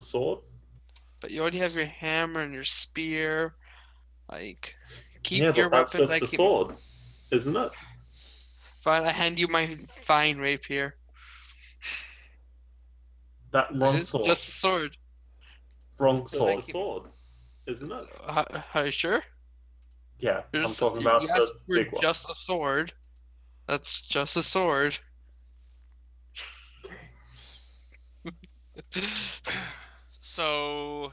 sword. But you already have your hammer and your spear. Like, keep Yeah, your but that's weapons. just I a keep. sword, isn't it? Fine, I hand you my fine rapier. That wrong It's sword. just a sword. Wrong But I sword. keep. Sword, isn't it? Are you sure? Yeah, I'm talking about You asked the for big one. just a sword. That's just a sword. So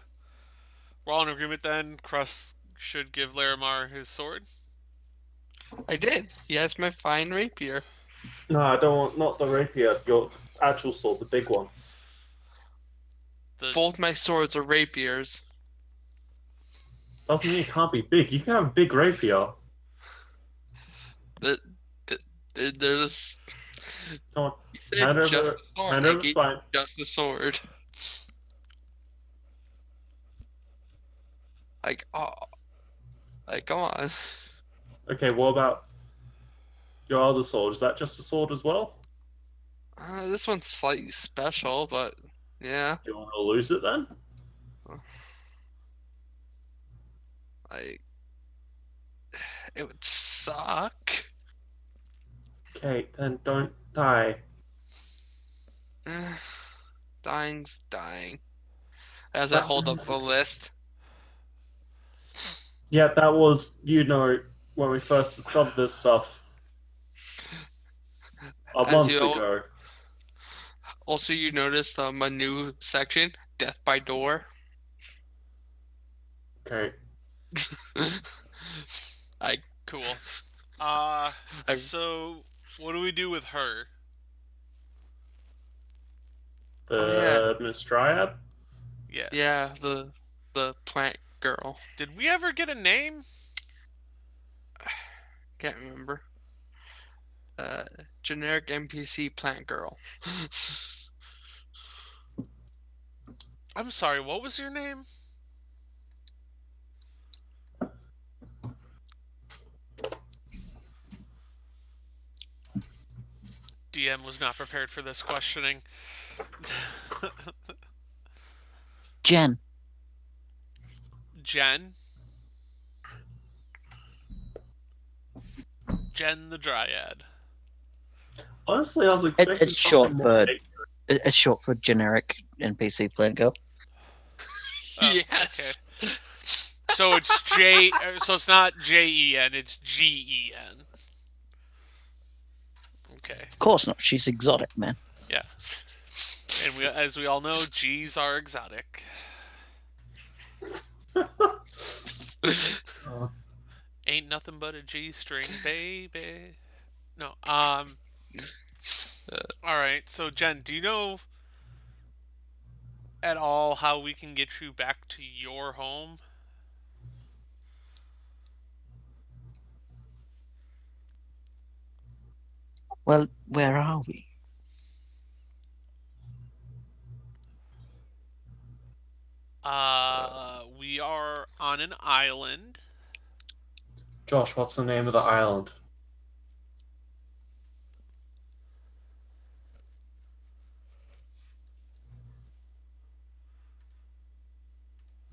we're all in agreement then. Krusk should give Larimar his sword. I did. He has my fine rapier. No, I don't want not the rapier. Your actual sword, the big one. Both my swords are rapiers. Doesn't mean it can't be big. You can have a big rapier. There's. Come on, You said hand just over, a sword. hand I over gave spine. you just a sword. Like, oh, like, come on. Okay, what about your other sword? Is that just a sword as well? This one's slightly special, but yeah. Do you want to lose it then? Like, it would suck. Okay, then don't die. Dying's dying. As I hold up the list. Yeah, that was, when we first discovered this stuff a month ago. Also, you noticed a new section, Death by Door. Okay. Cool. So what do we do with her? The Miss Dryad? Yes. Yeah, the plant girl. Did we ever get a name? Can't remember. Generic NPC plant girl. I'm sorry, what was your name? DM was not prepared for this questioning. Jen. Jen? Jen the Dryad. Honestly, I was expecting It's short for generic NPC plant girl. Yes. Okay. So it's so it's not Jen, it's Gen. Okay. Of course not. She's exotic, man. Yeah. And as we all know, G's are exotic. Ain't nothing but a G string, baby. No. All right. So Jen, do you know at all how we can get you back to your home? Well, where are we? We are on an island. Josh, what's the name of the island?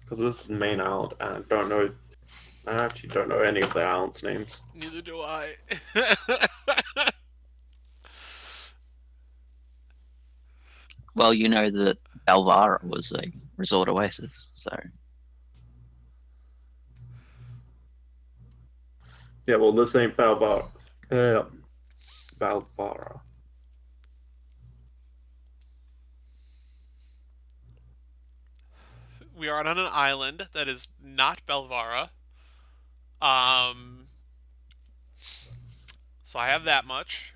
Because this is the main island, and I actually don't know any of the islands' names. Neither do I. Well, you know that Belvara was a resort oasis, so... Yeah, well, this ain't Balvara. Balvara. We are on an island that is not Belvara. So I have that much.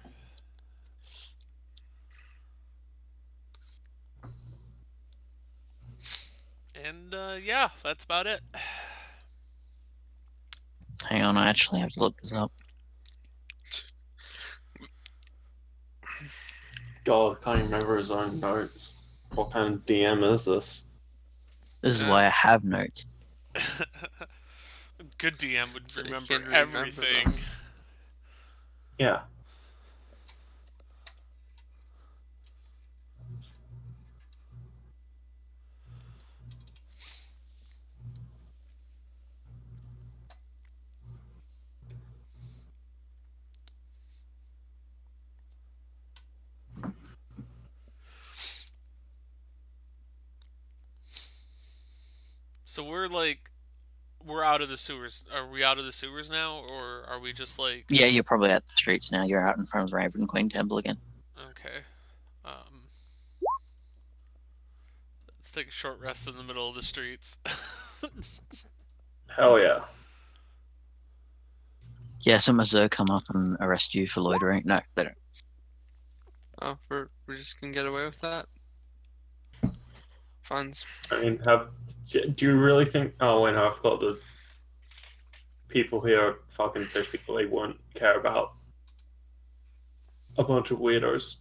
And yeah, that's about it. Hang on, I actually have to look this up. God, I can't even remember his own notes. What kind of DM is this? This is why I have notes. Good DM would remember remember everything. Yeah. So we're out of the sewers. Are we out of the sewers now, or are we just like? Yeah, you're probably at the streets now. You're out in front of the Raven Queen Temple again. Okay. Let's take a short rest in the middle of the streets. Hell yeah. Yeah, some Azur come up and arrest you for loitering. No, they don't. Oh, we're just gonna get away with that. Funds. I mean, do you really think? Oh wait, no, I forgot the people here are fucking physically won't care about a bunch of weirdos.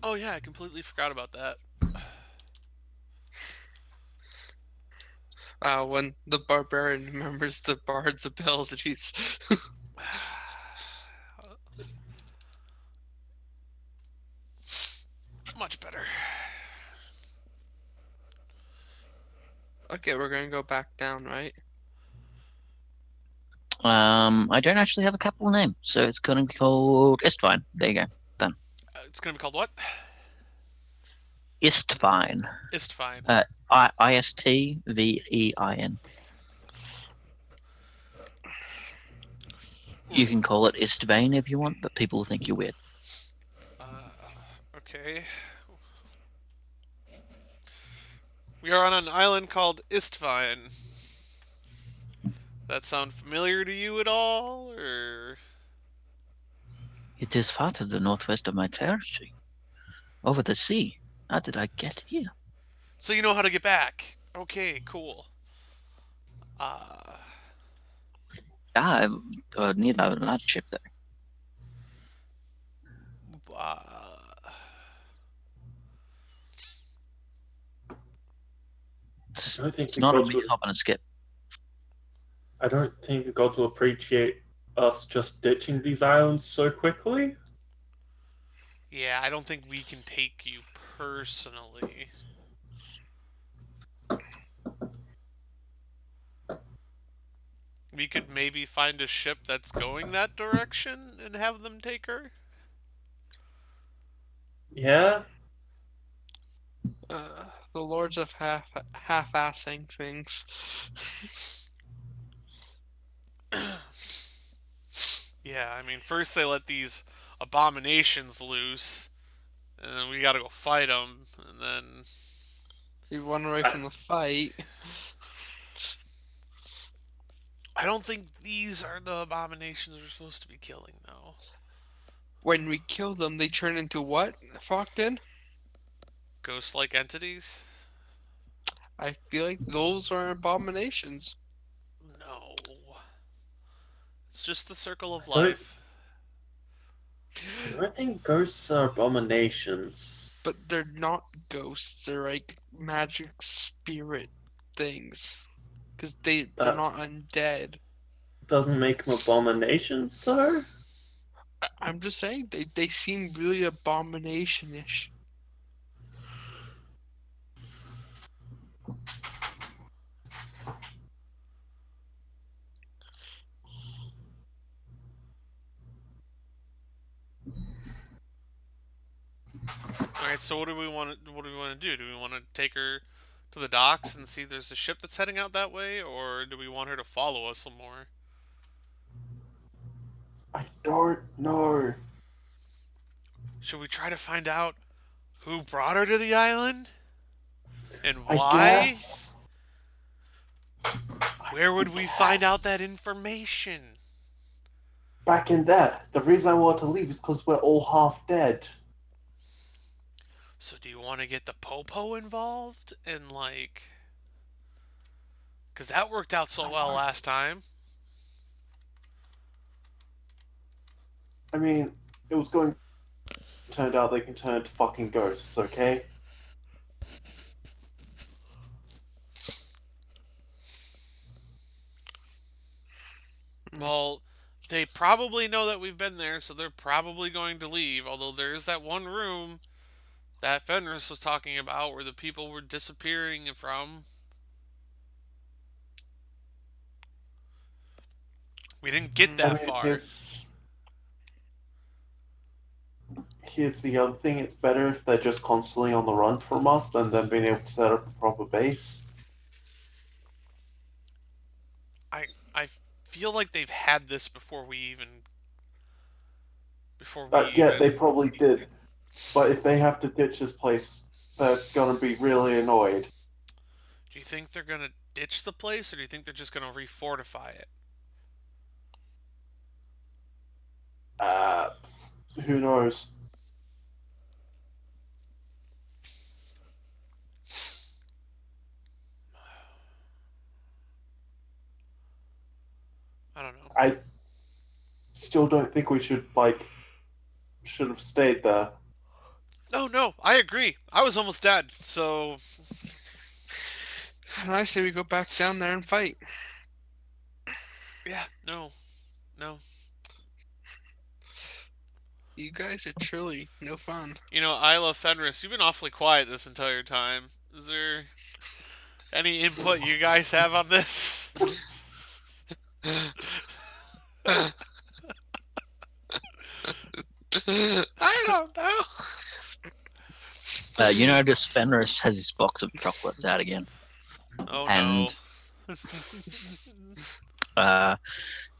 Oh yeah, I completely forgot about that. When the barbarian remembers the bard's abilities. Much better. Okay, we're gonna go back down, right? I don't actually have a capital name, so it's going to be called Istvine. There you go. It's gonna be called what? Istvine. Istvine. Istvein. You can call it Istvane if you want, but people will think you're weird. Okay. We are on an island called Istvine. That sound familiar to you at all, or? It is part of the northwest of my territory. Over the sea. How did I get here? So you know how to get back. Okay, cool. I need a large ship there. I don't think It's the not a gods big would, hop and a skip. I don't think the gods will appreciate us just ditching these islands so quickly. Yeah, I don't think we can take you personally. We could maybe find a ship that's going that direction and have them take her. Yeah. The lords of half-assing things. Yeah, I mean, first they let these abominations loose, and then we gotta go fight them, and then... You run away from the fight. I don't think these are the abominations we're supposed to be killing, though. When we kill them, they turn into what, Frockden? Ghost-like entities? I feel like those are abominations. No. It's just the circle of Sorry? life. I don't think ghosts are abominations. But they're not ghosts. They're like magic spirit things. Because they're not undead. Doesn't make them abominations, though? I'm just saying, they seem really abomination-ish. Alright, so what do we want to do? Do we want to take her to the docks and see if there's a ship that's heading out that way, or do we want her to follow us some more? I don't know. Should we try to find out who brought her to the island? And I why? guess. Where would we find out that information? Back in there. The reason I want to leave is because we're all half dead. So do you want to get the Popo involved? And like... Because that worked out so well last time. I mean, it was going... Turned out they can turn into fucking ghosts, okay? Well, they probably know that we've been there, so they're probably going to leave. Although there is that one room that Fenris was talking about where the people were disappearing from. We didn't get that far. Here's the other thing. It's better if they're just constantly on the run from us than them being able to set up a proper base. I feel like they've had this before we even... Yeah, they probably did. But if they have to ditch this place, they're gonna be really annoyed. Do you think they're gonna ditch the place, or do you think they're just gonna refortify it? Who knows? I don't know. I still don't think we should have stayed there. No, I agree. I was almost dead, so... And I say we go back down there and fight. Yeah, no. You guys are truly no fun. You know, Ailah, Fenris, you've been awfully quiet this entire time. Is there any input you guys have on this? I don't know. You notice Fenris has his box of chocolates out again. Oh And- no.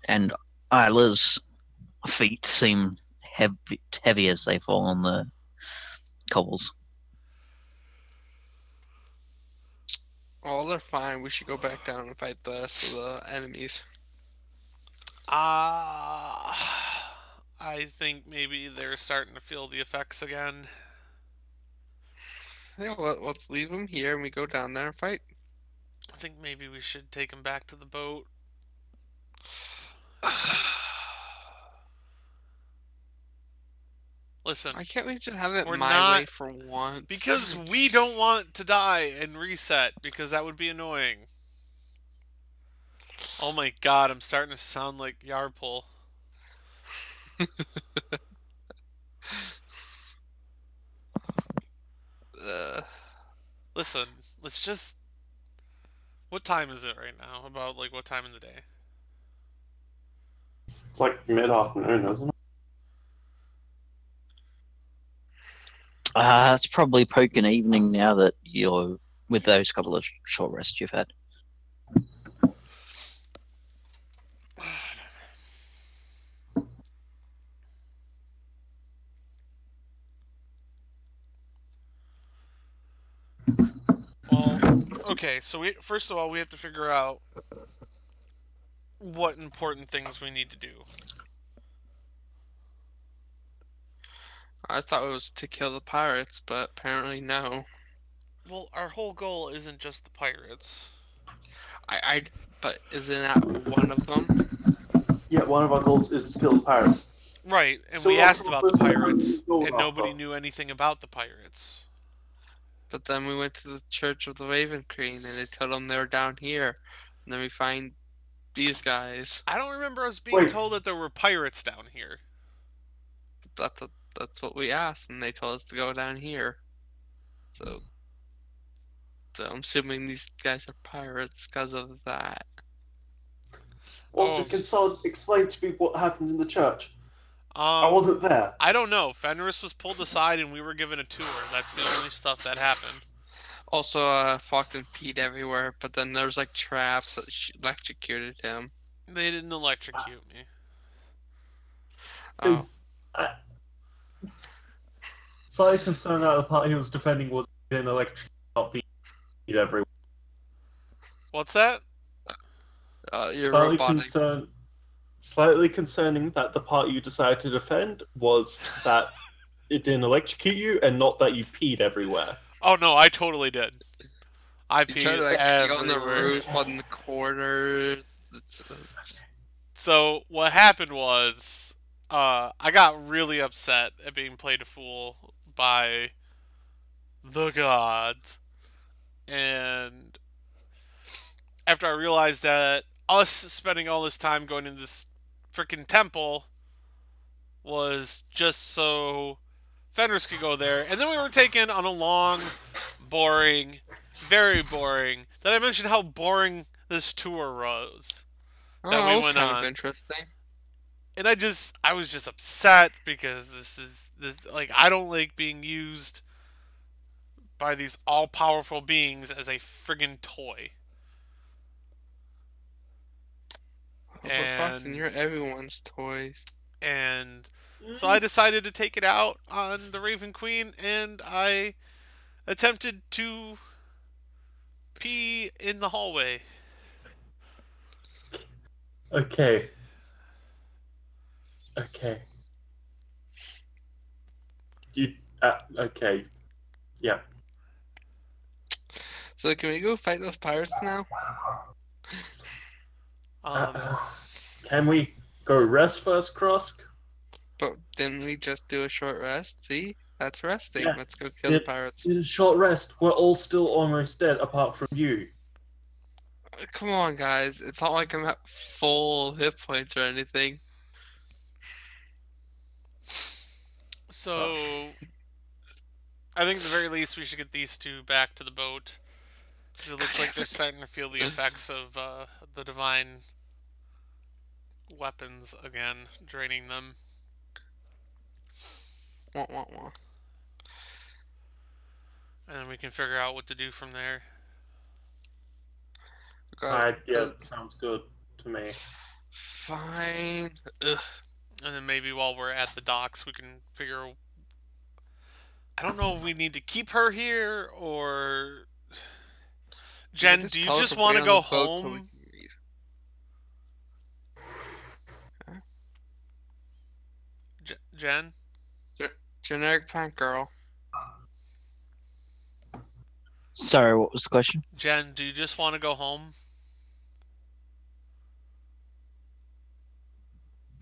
And Isla's feet seem heavy as they fall on the cobbles. Oh, they're fine. We should go back down and fight the rest of the enemies. I think maybe they're starting to feel the effects again. Yeah, let's leave them here and we go down there and fight. I think maybe we should take them back to the boat. Listen, I can't we just have it We're my not- way for once? because we don't want to die and reset, because that would be annoying. Oh my god, I'm starting to sound like Yarpul. Listen, let's just... What time is it right now? About, like, what time in the day? It's like mid-afternoon, isn't it? It's probably poking evening now that you're with those couple of short rests you've had. Well, okay, so first of all, we have to figure out what important things we need to do. I thought it was to kill the pirates, but apparently no. Well, our whole goal isn't just the pirates. But isn't that one of them? Yeah, one of our goals is to kill the pirates. Right, and So we what asked about the purpose pirates, would we and go nobody after? knew anything about the pirates. But then we went to the Church of the Raven Queen, and they told them they were down here. And then we find these guys. I don't remember us being Wait. told that there were pirates down here. That's what we asked, and they told us to go down here. So I'm assuming these guys are pirates because of that. Also, Oh. can someone explain to me what happened in the church? I wasn't there. I don't know. Fenris was pulled aside and we were given a tour. That's the only stuff that happened. Also, Frockden peed everywhere, but then there's like traps that electrocuted him. They didn't electrocute me. Oh. Is slightly concerned that the party he was defending was in electric, not the everyone. What's that? You're robotic. Slightly concerning that the part you decided to defend was that it didn't electrocute you and not that you peed everywhere. Oh no, I totally did. I You peed try to like go on the everywhere. roof, on the corners. It's just... So what happened was, I got really upset at being played a fool by the gods, and after I realized that us spending all this time going into this freaking temple was just so Fenris could go there, and then we were taken on a long, boring, very boring. Did I mention how boring this tour was? Oh, that that we was went kind on. of interesting. And I was just upset because like, I don't like being used by these all-powerful beings as a friggin' toy. Oh, but Frockden, And you're everyone's toys. and so I decided to take it out on the Raven Queen, and I attempted to pee in the hallway. Okay. Okay. You. Okay. Yeah. So can we go fight those pirates now? Can we go rest first, Krusk? But didn't we just do a short rest? See? That's resting. Yeah. Let's go kill the pirates. In a short rest, we're all still almost dead apart from you. Come on, guys. It's not like I'm at full hit points or anything. So I think at the very least we should get these two back to the boat. 'Cause it looks like they're starting to feel the effects of the divine weapons again, draining them. Wah, wah, wah. And then we can figure out what to do from there. Yeah, sounds good to me. Fine. Ugh. And then maybe while we're at the docks, we can figure. I don't know if we need to keep her here or. Jen, do you just want to go home? Jen? Generic plant girl. Sorry, what was the question? Jen, do you just want to go home?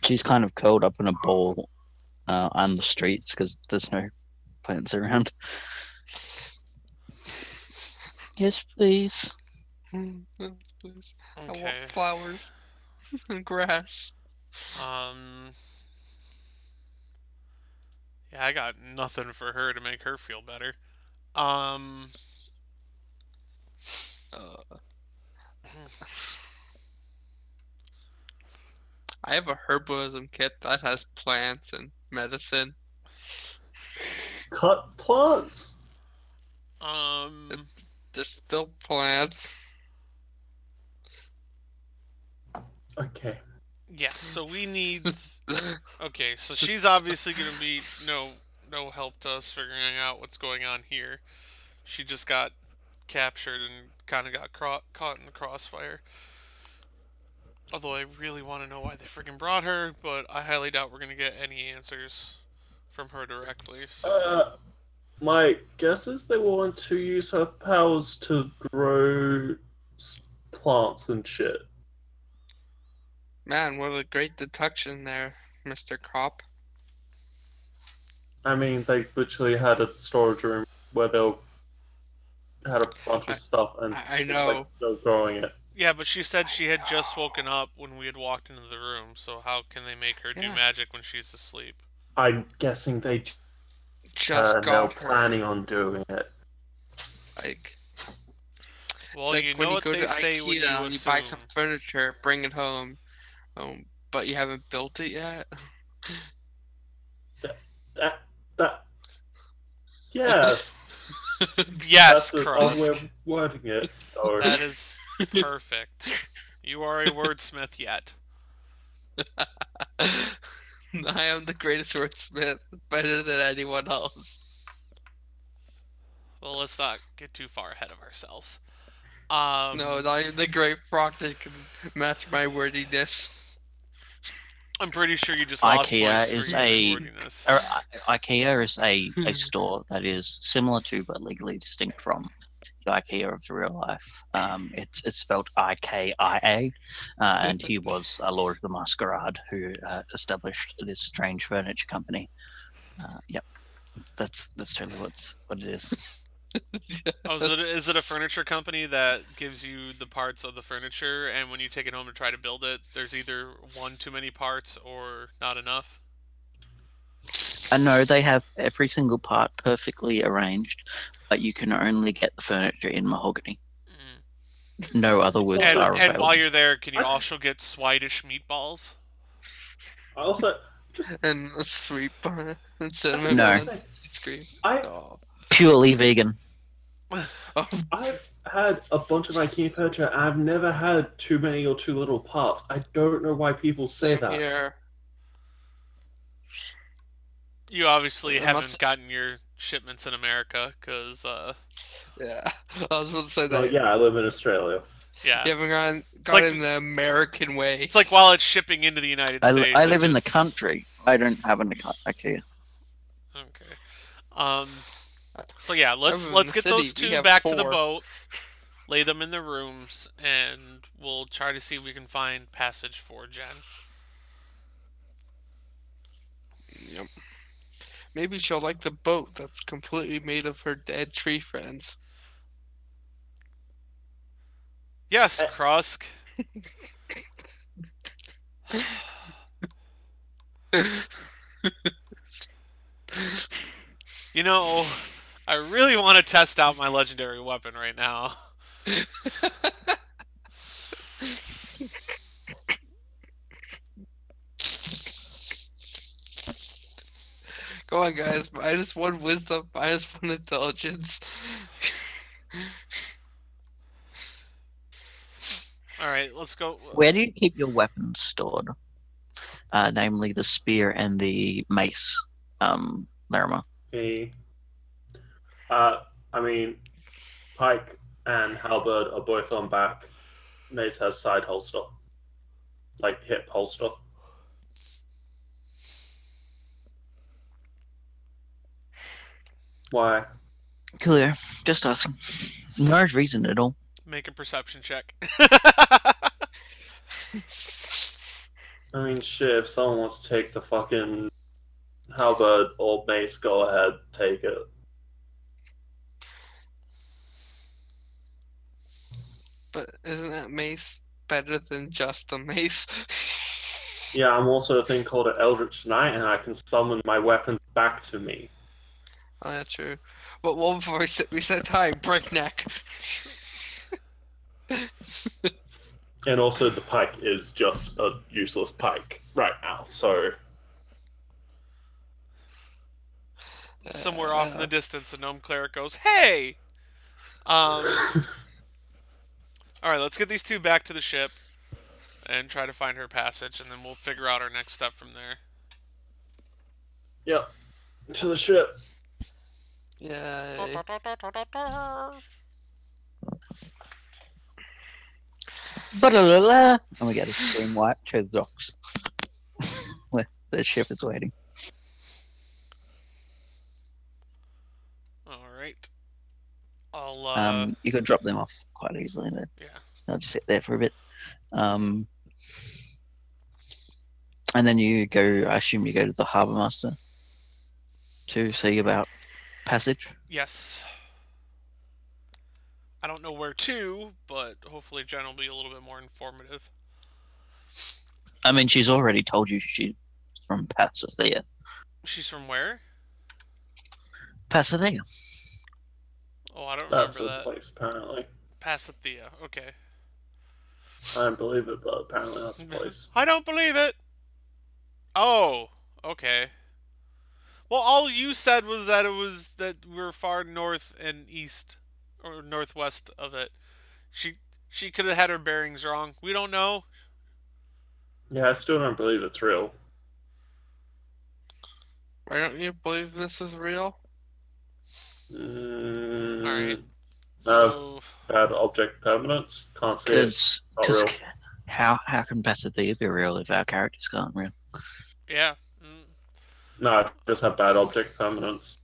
She's kind of curled up in a ball on the streets because there's no plants around. Yes, please. Please. Okay. I want flowers and grass. Yeah, I got nothing for her to make her feel better. I have a herbalism kit that has plants and medicine. Cut plants? There's still plants. Okay. Yeah, so we need. Okay, so she's obviously gonna be no help to us figuring out what's going on here. She just got captured and kind of got caught in the crossfire. Although I really want to know why they freaking brought her, but I highly doubt we're gonna get any answers from her directly. So. My guess is they want to use her powers to grow plants and shit. Man, what a great deduction there, Mr. Crop. I mean, they literally had a storage room where they had a bunch of stuff and I know. Like, still growing it. Yeah, but she said she had just woken up when we had walked into the room, so how can they make her do magic when she's asleep? I'm guessing they just got her. Planning on doing it. Like, well, like you when know you what go they to say IKEA when you and you buy some furniture, bring it home, but you haven't built it yet. Yeah. Yes, That's Krusk. way of wording it. Sorry. That is perfect. You are a wordsmith yet. I am the greatest wordsmith, better than anyone else. Well, let's not get too far ahead of ourselves. No, not even the great Frock that can match my wordiness. I'm pretty sure you just lost IKEA points is for a wordiness. IKEA is a store that is similar to but legally distinct from the IKEA of the real life. It's spelled IKIA, and he was a Lord of the Masquerade who established this strange furniture company. Yep, that's totally what it is. Oh, is it a furniture company that gives you the parts of the furniture, and when you take it home to try to build it, there's either one too many parts or not enough? No, they have every single part perfectly arranged, but you can only get the furniture in mahogany. no other woods And, are and available. while you're there, can you also get Swedish meatballs? I also And a sweet bun and cinnamon No. buns. Ice cream. I Oh. Purely vegan. Oh, I've had a bunch of IKEA furniture and I've never had too many or too little parts. I don't know why people say same that. here. You obviously It haven't must- gotten your shipments in America, because, Yeah. I was about to say that. Well, yeah, I live in Australia. yeah. You haven't got like- in the American way. It's like while it's shipping into the United States. I it live in the just- country. I don't have an IKEA. Okay. So yeah, let's live in the get city. those We two have back to the 4. boat, lay them in their rooms, and we'll try to see if we can find passage for Jen. Yep. Maybe she'll like the boat that's completely made of her dead tree friends. Yes, Krusk. You know, I really want to test out my legendary weapon right now. Go on, guys. -1 wisdom, -1 intelligence. Alright, let's go. Where do you keep your weapons stored? Namely the spear and the mace, Larimar. I mean, pike and halberd are both on back. Mace has side holster, like hip holster. Why? Clear. Just asking. No reason at all. Make a perception check. I mean, shit, if someone wants to take the fucking halberd or mace, go ahead, take it. But isn't that mace better than just the mace? Yeah, I'm also a thing called an Eldritch Knight, and I can summon my weapons back to me. Oh, that's true. But one before we said time, breakneck. And also, the pike is just a useless pike right now, so... Somewhere off in the distance, a gnome cleric goes, "Hey!" Alright, let's get these two back to the ship and try to find her passage, and then we'll figure out our next step from there. Yep. To the ship. Yay. Ba-da-la-la. And we get a stream wipe to the docks. Where the ship is waiting. Alright. I'll, You can drop them off quite easily there. yeah. They'll just sit there for a bit. And then you go, I assume you go to the Harbour Master to see about passage. Yes. I don't know where to, but hopefully Jen will be a little bit more informative. I mean, she's already told you she's from Pasadena. She's from where? Pasadena. Oh, I don't That's remember a that. place, apparently. Pasadena. Okay. I don't believe it, but apparently that's a place. I don't believe it. Oh, okay. Well, all you said was that we're far north and east or northwest of it. She could have had her bearings wrong. We don't know. Yeah, I still don't believe it's real. Why don't you believe this is real? Alright. No. So, Bad object permanence. Can't see it. Not Because real. how can Pasadena be real if our characters can't real? yeah. No, I just have bad object permanence.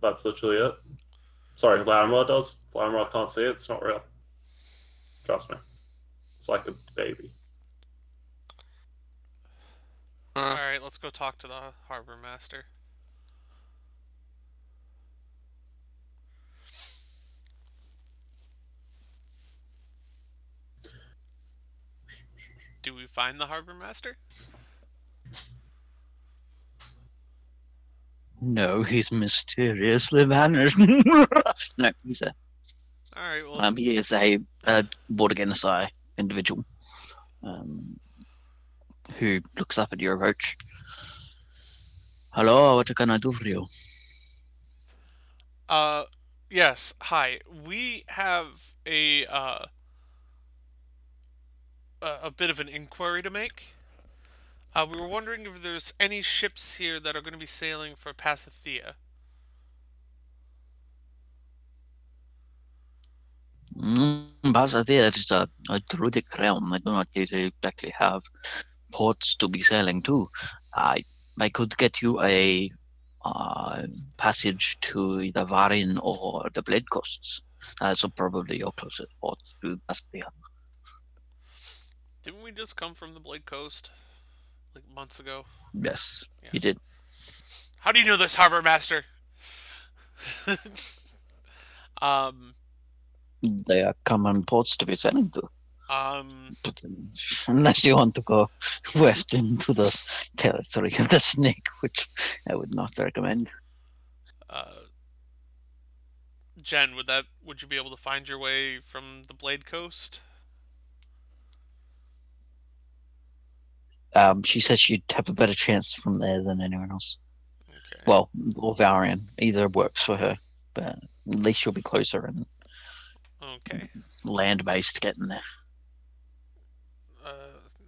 That's literally it. Sorry, Larimar does. Larimar can't see it. It's not real. Trust me. It's like a baby. Alright, let's go talk to the harbor master. Do we find the harbor master? No, he's mysteriously vanished. No, he's there. All right. Well, He is a Vortigenasi individual who looks up at your approach. Hello, what can I do for you? yes. Hi. We have a bit of an inquiry to make. We were wondering if there's any ships here that are going to be sailing for Pasithea. Pasithea is a druidic realm. I do not exactly have ports to be sailing to. I could get you a passage to either Varin or the Blade Coasts. So probably your closest port to Pasithea. Didn't we just come from the Blade Coast like months ago? Yes, Yeah. you did. How do you know this, Harbor Master? They are common ports to be sailing to. Um, But, unless you want to go west into the territory of the snake, which I would not recommend. Jen, would you be able to find your way from the Blade Coast? She says she'd have a better chance from there than anyone else. Okay. Well, or Varian. Either works for her, but at least she'll be closer and Okay. land-based getting there.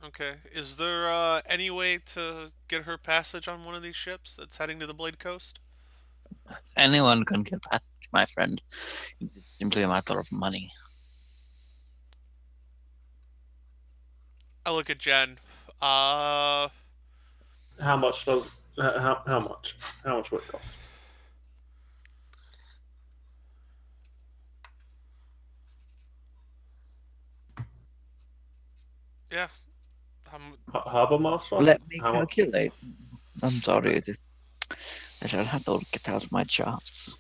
Okay. Is there any way to get her passage on one of these ships that's heading to the Blade Coast? Anyone can get passage, my friend. It's simply a matter of money. I look at Jen. How much does how much? How much would it cost? Yeah. Harbor Master? Let me How much? calculate. I'm sorry. I shall have to get out my charts.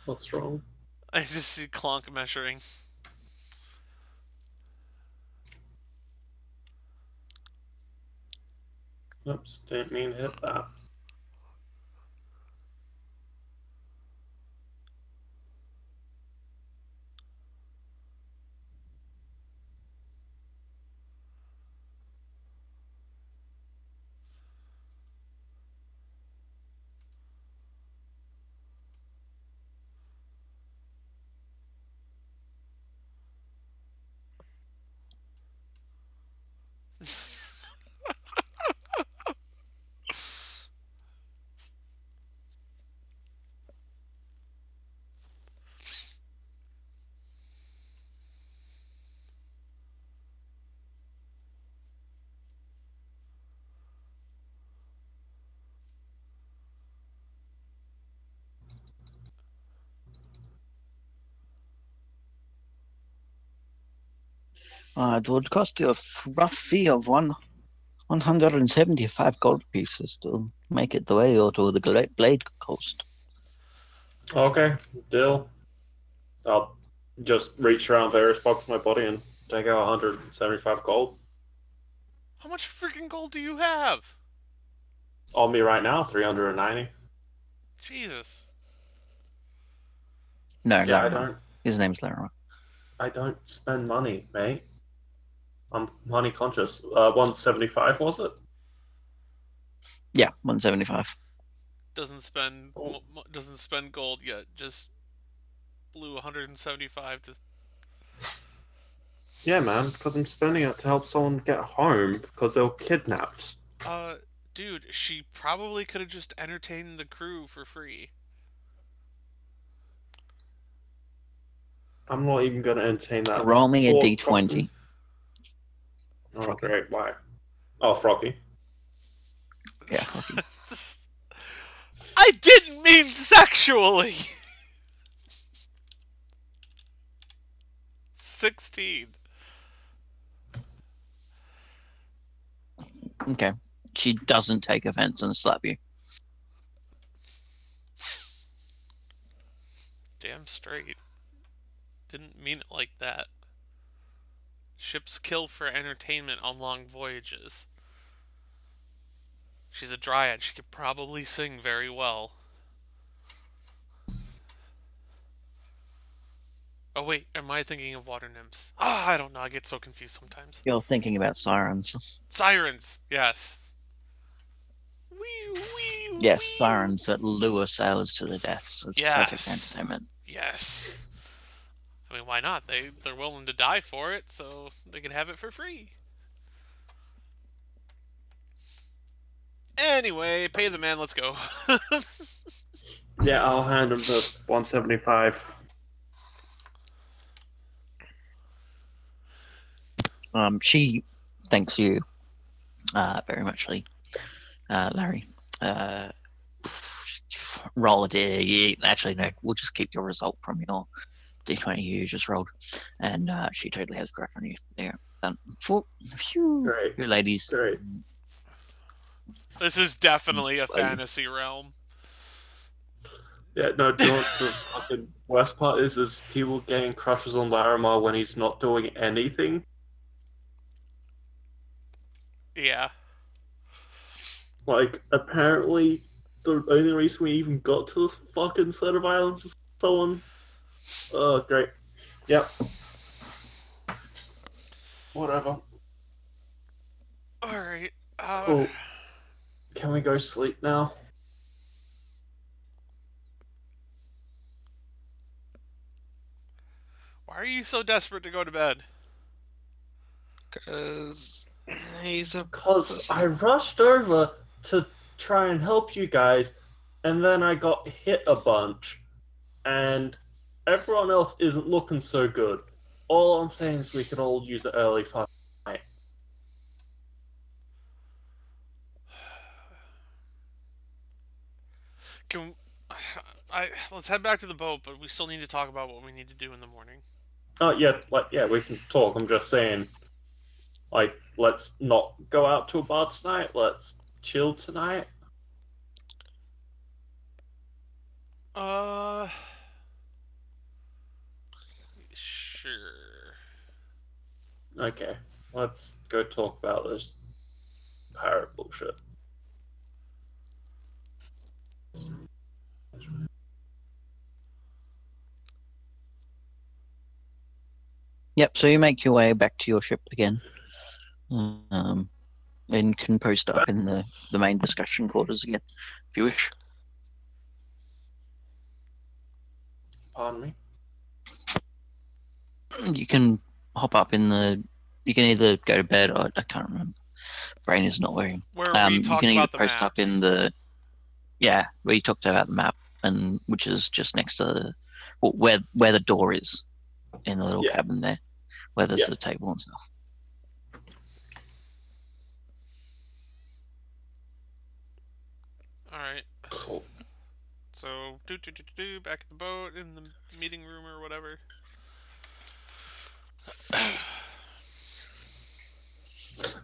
What's wrong? I just see Clonk measuring. Oops, didn't mean to hit that. It would cost you a rough fee of 175 gold pieces to make it the way or to the Blade Coast. Okay, deal. I'll just reach around various parts of my body and take out 175 gold. How much freaking gold do you have? On me right now, 390. Jesus. No, Yeah, I Larimar. don't. His name's Larimar. I don't spend money, mate. I'm money conscious. 175 was it? Yeah, 175. Doesn't spend gold yet. Just blew 175 to. Yeah, man, because I'm spending it to help someone get home because they were kidnapped. Dude, she probably could have just entertained the crew for free. I'm not even going to entertain that. Roll me a poor d20. Oh, great. Why? Oh, Froggy. Yeah, okay. I didn't mean sexually. 16. Okay. She doesn't take offense and slap you. Damn straight. Didn't mean it like that. Ships kill for entertainment on long voyages. She's a dryad. She could probably sing very well. Oh wait, am I thinking of water nymphs? Ah, I don't know. I get so confused sometimes. You're thinking about sirens. Sirens, yes. Wee, wee, Yes, wee. sirens that lure sailors to their deaths as Yes. project entertainment. Yes. I mean, why not? They're willing to die for it, so they can have it for free. Anyway, pay the man. Let's go. Yeah, I'll hand him the 175. She thanks you very muchly, Larry. Roll a D. Actually, no, we'll just keep your result from your D20 you just rolled. And she totally has crack on you. There. Done. Phew. Great. You ladies. Great. This is definitely a fantasy realm. Yeah, no, do you know what the fucking worst part is people getting crushes on Larimar when he's not doing anything? Yeah. Like, apparently, the only reason we even got to this fucking set of islands is someone... Oh, great. Yep. Whatever. Alright. Cool. Can we go sleep now? Why are you so desperate to go to bed? Because he's a Because pussy. I rushed over to try and help you guys, and then I got hit a bunch, and everyone else isn't looking so good. All I'm saying is we could all use an early fucking night. Let's head back to the boat, but we still need to talk about what we need to do in the morning. Oh, yeah, we can talk. I'm just saying, let's not go out to a bar tonight. Let's chill tonight. Sure. Okay, let's go talk about this pirate bullshit. Yep, so you make your way back to your ship again. And can post up in the main discussion quarters again, if you wish. Pardon me? You can hop up in the... You can either go to bed or... I can't remember. Brain is not working. Where we You talked can either about the post maps. up in the... Yeah, where you talked about the map, and which is just next to the... Well, where the door is, in the little Yeah. cabin there, where there's Yeah. the table and stuff. Alright. Cool. So, back at the boat, in the meeting room or whatever.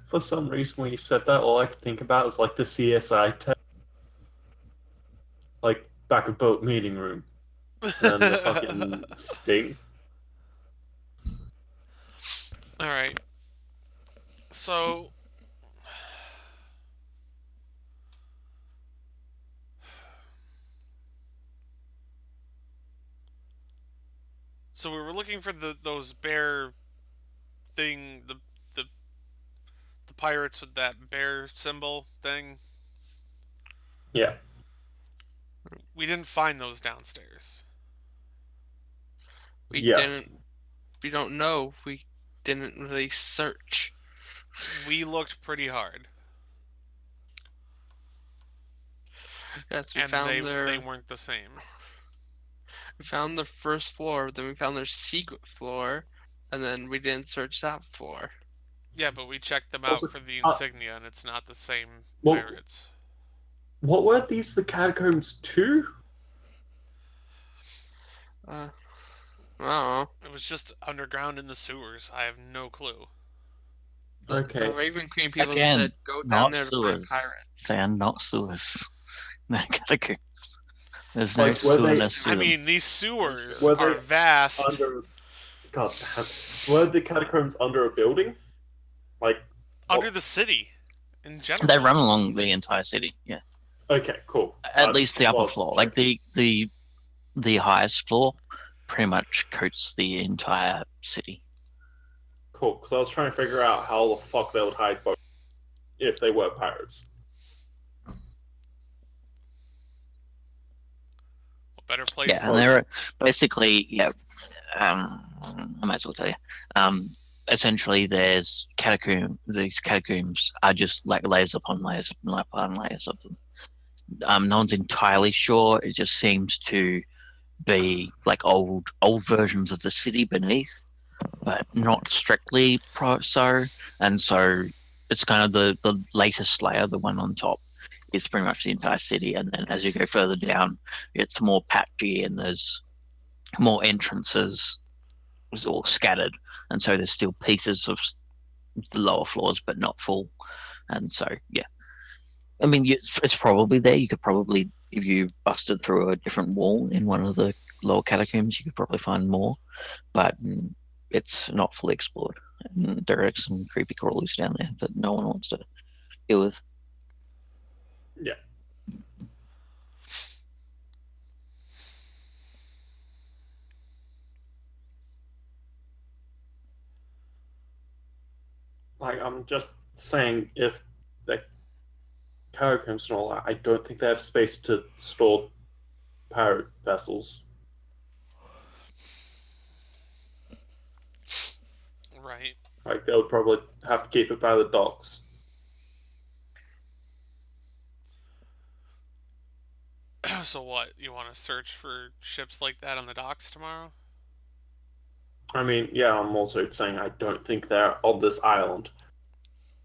For some reason, when you said that, all I could think about was like the CSI test, like back of boat meeting room, and then the fucking sting. Alright. So... So we were looking for those bear thing, the pirates with that bear symbol thing. Yeah. We didn't find those downstairs. We Yes. didn't. We don't know. We didn't really search. We looked pretty hard, Yes, we and found they weren't the same. We found the first floor, then we found their secret floor, and then we didn't search that floor. Yeah, but we checked them out Also, for the insignia, and it's not the same well- pirates. What were these? The catacombs too? I don't know. It was just underground in the sewers. I have no clue. The Okay. Raven Queen people Again, said go not down there to find sewers. pirates. They are not sewers. They're catacombs. There's no Like, were they- sewerness to I them. mean, these sewers Were they are vast. Under, God damn. Were the catacombs under a building? Like, Under the city, in general. They run along the entire city. Yeah, okay, cool. at least the upper was floor. Like the highest floor, pretty much coats the entire city. Cool, because I was trying to figure out how the fuck they would hide both if they were pirates. What better place? Yeah, and they're basically I might as well tell you. Essentially, there's these catacombs are just like layers upon layers upon layers of them. No one's entirely sure. It just seems to be like old versions of the city beneath, but not strictly so. And so it's kind of the latest layer, the one on top, is pretty much the entire city. And then as you go further down, it's more patchy and there's more entrances all scattered. And so there's still pieces of the lower floors, but not full. And so, yeah. I mean, it's probably there. You could probably, if you busted through a different wall in one of the lower catacombs, you could probably find more. But it's not fully explored. And there are some creepy crawlies down there that no one wants to deal with. Yeah. Like, I'm just saying, if the catacombs and all that, I don't think they have space to store pirate vessels. Right. Like, they would probably have to keep it by the docks. So what? You want to search for ships like that on the docks tomorrow? I mean, yeah, I'm also saying I don't think they're on this island.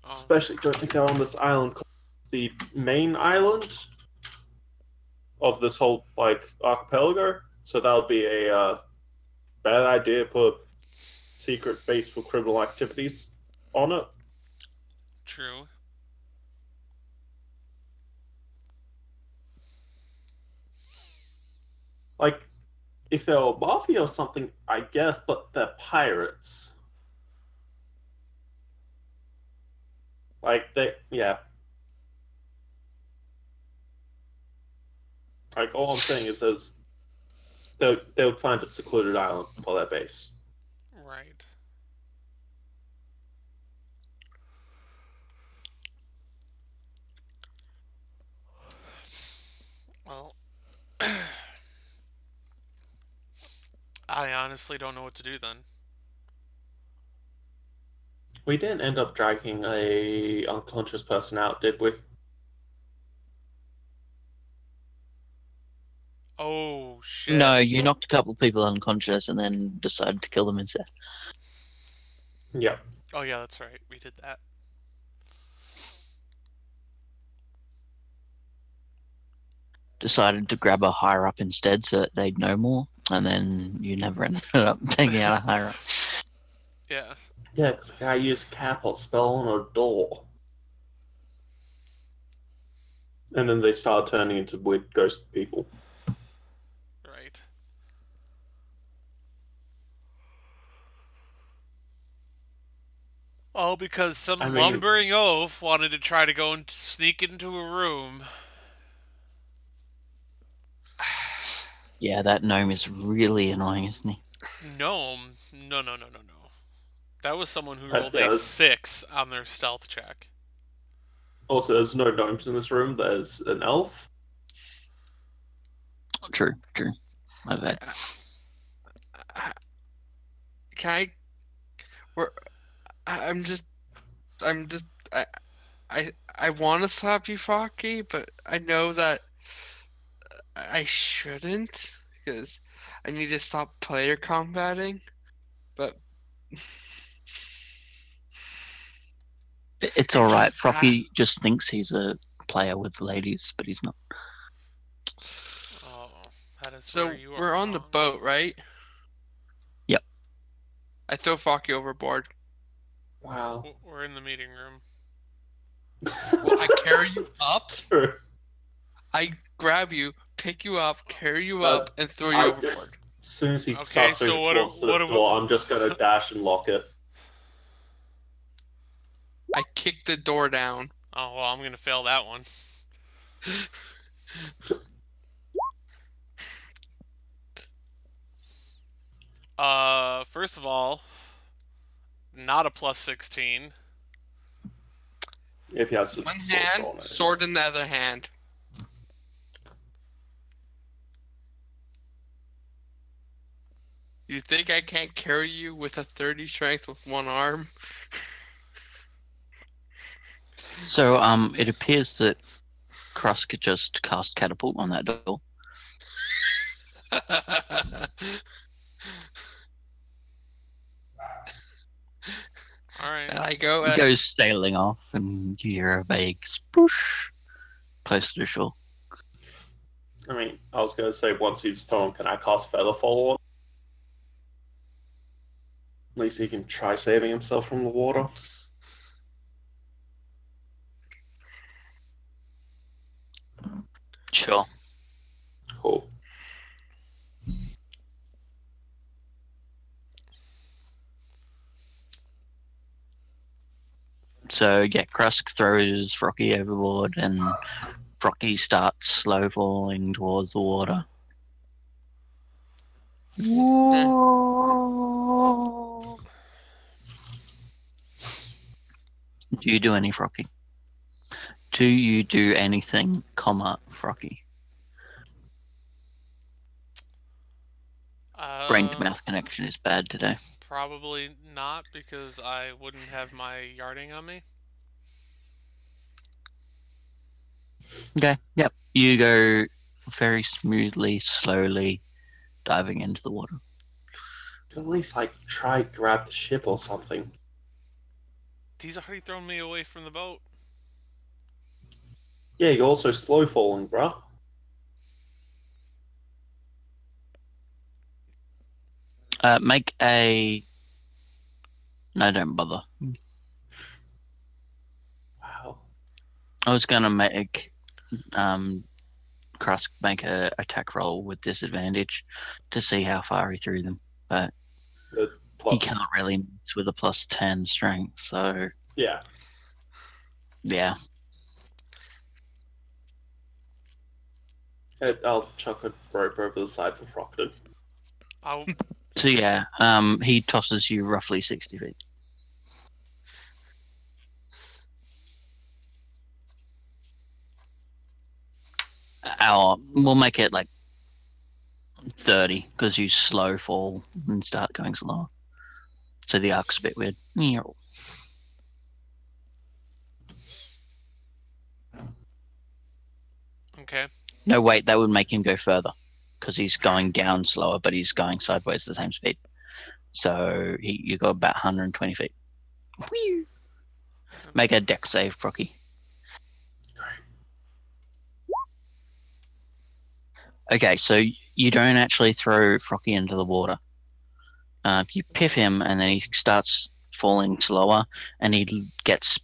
Oh, Especially don't think they're on this island called the main island of this whole, like, archipelago. So that would be a bad idea to put a secret base for criminal activities on it. true. Like, if they're a mafia or something, I guess, but they're pirates. Like, yeah. Like, all I'm saying is they would find a secluded island for their base. Right. Well, I honestly don't know what to do then. We didn't end up dragging a unconscious person out, did we? Oh shit. No, you knocked a couple of people unconscious and then decided to kill them instead. Yeah. Oh yeah, that's right. We did that. Decided to grab a higher up instead so that they'd know more, and then you never ended up taking out a higher up. Yeah. Yeah, because the guy used catapult spell on a door. And then they started turning into weird ghost people. Right. All because some I mean- lumbering oaf wanted to try to go and sneak into a room. Yeah, that gnome is really annoying, isn't he? Gnome? No. That was someone who That rolled a does. 6 on their stealth check. Also, there's no gnomes in this room. There's an elf. True. My bad. Can I? I'm just. I want to slap you, Focky, but I know that I shouldn't because I need to stop player combating. But It's all right. Frocky just thinks he's a player with the ladies, but he's not. Oh, that is So where you are we're on the wrong. boat, right? Yep. I throw Frocky overboard. Wow. We're in the meeting room. Well, I carry you up. True. I grab you, pick you up, carry you up, and throw you I overboard. just, as soon as he Okay, starts so moving what towards what the am- door, I'm just gonna dash and lock it. I kick the door down. Oh well, I'm gonna fail that one. First of all, not a plus 16. If he has One sword hand, on it. sword in the other hand. You think I can't carry you with a 30 strength with one arm? So it appears that Krusk could just cast catapult on that door. Alright. And I go He and goes sailing off, and you hear a vague sploosh close to the shore. I mean, I was gonna say once he's thrown, can I cast Featherfall on? At least he can try saving himself from the water. Sure. Cool. So yeah, Krusk throws Frocky overboard, and Frocky starts slow falling towards the water. Do you do any Frocky? Do you do anything, Frocky? Brain to mouth connection is bad today. Probably not, because I wouldn't have my yarding on me. Okay, yep. You go very smoothly, slowly diving into the water. At least like try grab the ship or something. He's already thrown me away from the boat. Yeah, you're also slow falling, bruh. Make a... No, don't bother. Wow. I was gonna make Krusk make a attack roll with disadvantage to see how far he threw them, but he can't really miss with a plus 10 strength, so Yeah. yeah. I'll chuck a rope over the side for Frockden. I'll... So yeah, he tosses you roughly 60 feet. We'll make it like 30 because you slow fall and start going slower. So the arc's a bit weird. Okay. No, wait, that would make him go further because he's going down slower, but he's going sideways the same speed. So you go about 120 feet. Whee! Make a deck save, Frocky. Okay, so you don't actually throw Frocky into the water. You piff him, and then he starts falling slower, and he gets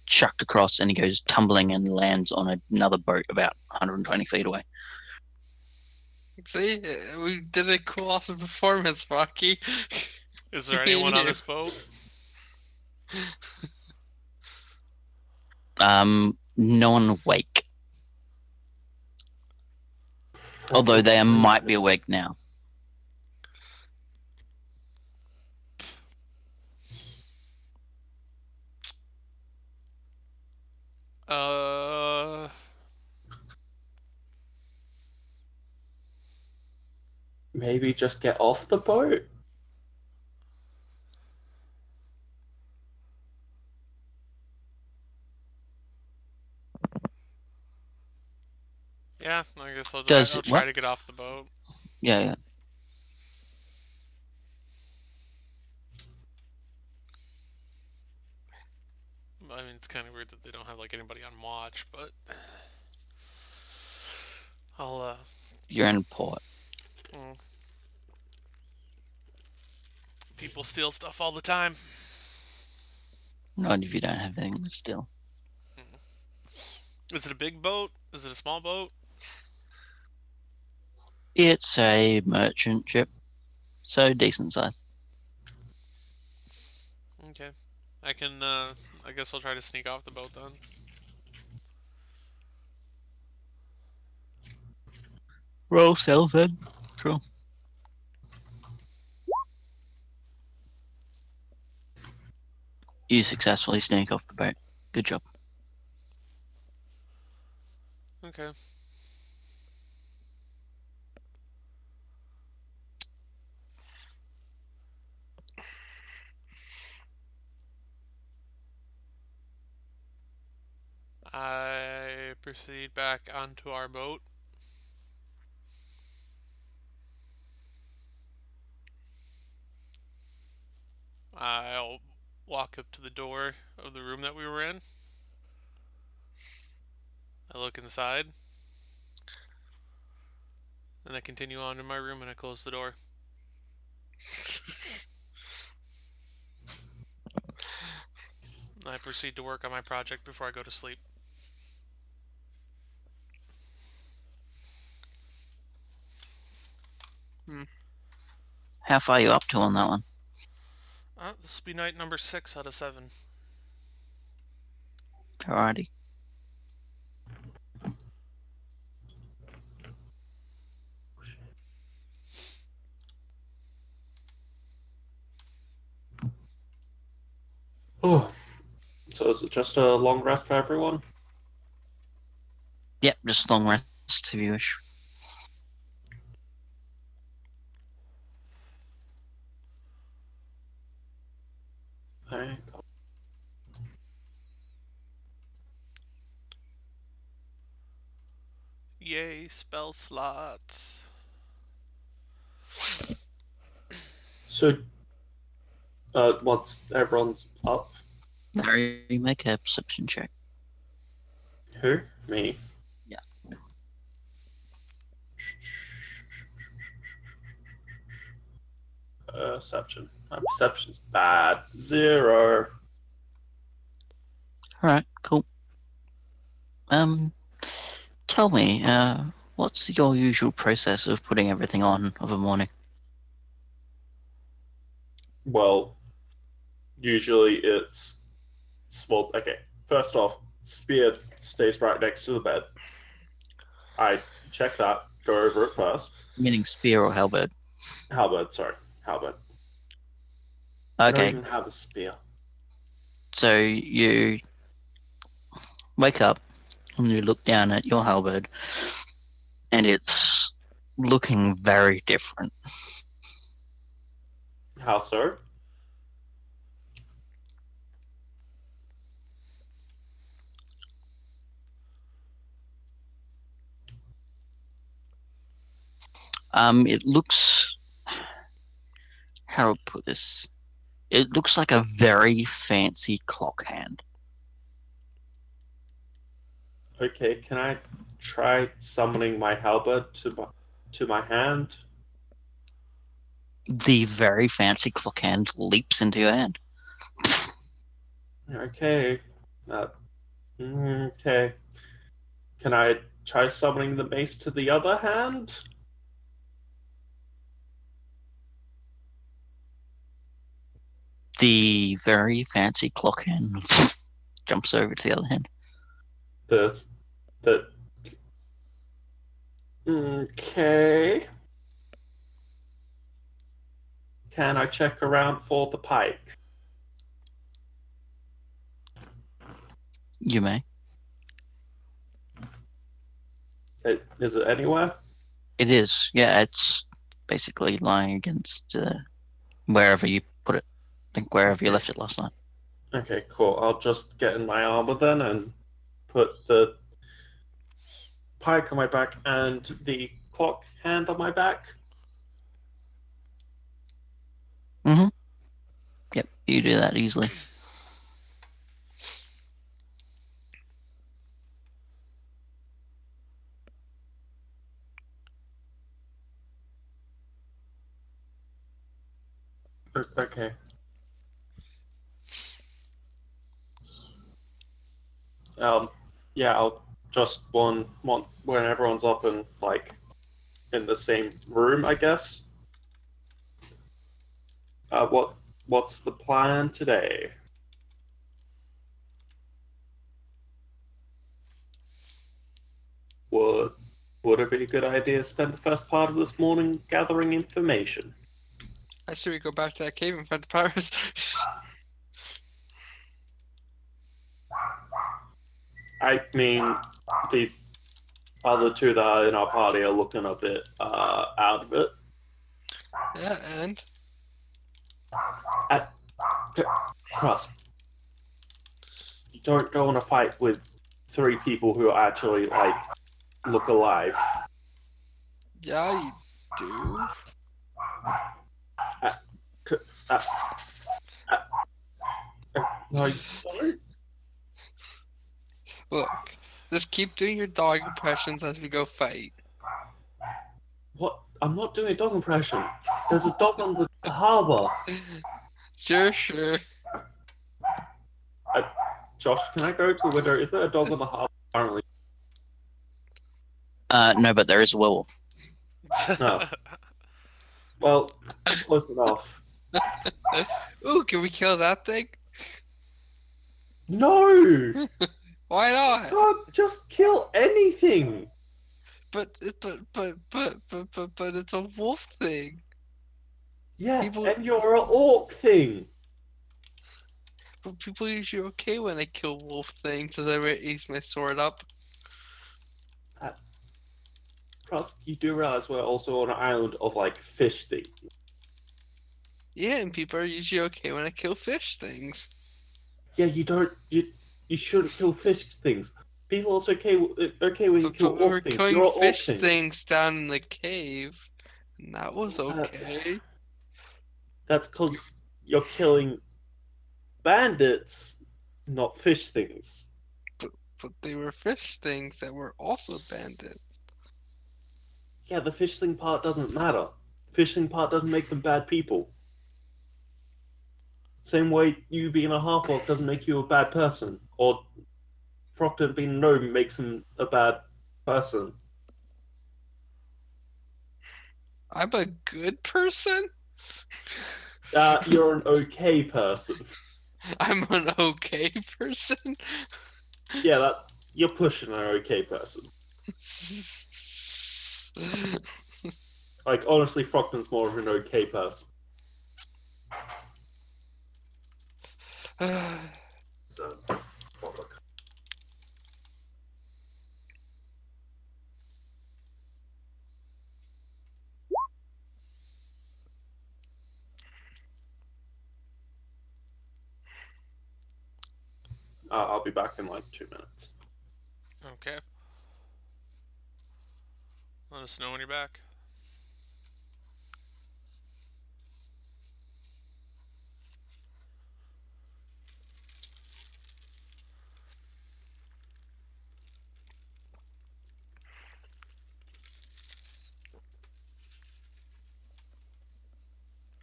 chucked across, and he goes tumbling and lands on another boat about 120 feet away. see, we did a cool, awesome performance, Rocky. Is there anyone on this boat? No one awake. Although they might be awake now. Maybe just get off the boat. Yeah, I guess I'll try What? to get off the boat. Yeah. I mean, it's kind of weird that they don't have like anybody on watch, but I'll You're in port. people steal stuff all the time. Not if you don't have anything to steal. Is it a big boat? Is it a small boat? It's a merchant ship, so decent size. Okay. I can, I guess I'll try to sneak off the boat then. Roll stealth then. Sure. You successfully sneak off the boat. Good job. Okay. I proceed back onto our boat. I'll walk up to the door of the room that we were in. I look inside. Then I continue on in my room and I close the door. I proceed to work on my project before I go to sleep. How far are you up to on that one? This will be night number 6 out of 7. Alrighty. Oh, so is it just a long rest for everyone? Yep, just long rest if you wish. Okay. Yay, spell slots. So, once everyone's up, Larry, make a perception check. who? Me? Yeah. Perception. My perception's bad. 0. Alright, cool. Tell me, what's your usual process of putting everything on of a morning? Well, usually it's small. Okay, first off, spear stays right next to the bed. I check that, go over it first. Meaning spear or halberd? Halberd, sorry. Halberd. I don't Okay, even have a spear. so you wake up and you look down at your halberd, and it's looking very different. How so? It looks, how to put this? It looks like a very fancy clock hand. Okay, can I try summoning my halberd to my hand? The very fancy clock hand leaps into your hand. Okay. Okay. Can I try summoning the mace to the other hand? The very fancy clock hand jumps over to the other hand. Okay. Can I check around for the pike? You may. Is it anywhere? It is. Yeah, it's basically lying against wherever you put it. I think wherever you left it last night. Okay, cool. I'll just get in my armor then and put the pike on my back and the clock hand on my back. Mm-hmm. Yep, you do that easily. Okay. Yeah, I'll just one when everyone's up and like in the same room, I guess. What's the plan today? Would would it be a good idea to spend the first part of this morning gathering information? I say we go back to that cave and fight the pirates. I mean, the other two that are in our party are looking a bit out of it. Yeah, and Krusk, you don't go on a fight with three people who actually like look alive. yeah, you do. No, you don't. Look, just keep doing your dog impressions as we go fight. What? I'm not doing a dog impression. There's a dog on the harbor. Sure. Josh, can I go to a window? Is there a dog on the harbor currently? No, but there is a werewolf. No. Well, close enough. Ooh, can we kill that thing? No! Why not? Can't just kill anything. But it's a wolf thing. Yeah, People- and you're an orc thing. But people are usually okay when I kill wolf things as I raise my sword up. Plus, you do realize we're also on an island of like fish things. Yeah, and people are usually okay when I kill fish things. Yeah, you shouldn't kill fish things. People are also okay when you But kill we were orc things. killing You're an orc fish thing. things down in the cave, and that was okay. That's because you're killing bandits, not fish things. But they were fish things that were also bandits. Yeah, the fish thing part doesn't matter. Fish thing part doesn't make them bad people. Same way you being a half-orc doesn't make you a bad person, or Frockden being a gnome makes him a bad person. I'm a good person? You're an okay person. I'm an okay person? Yeah, you're pushing an okay person. Like, honestly, Frockden's more of an okay person. So, fuck. I'll be back in like 2 minutes. Okay. Let us know when you're back.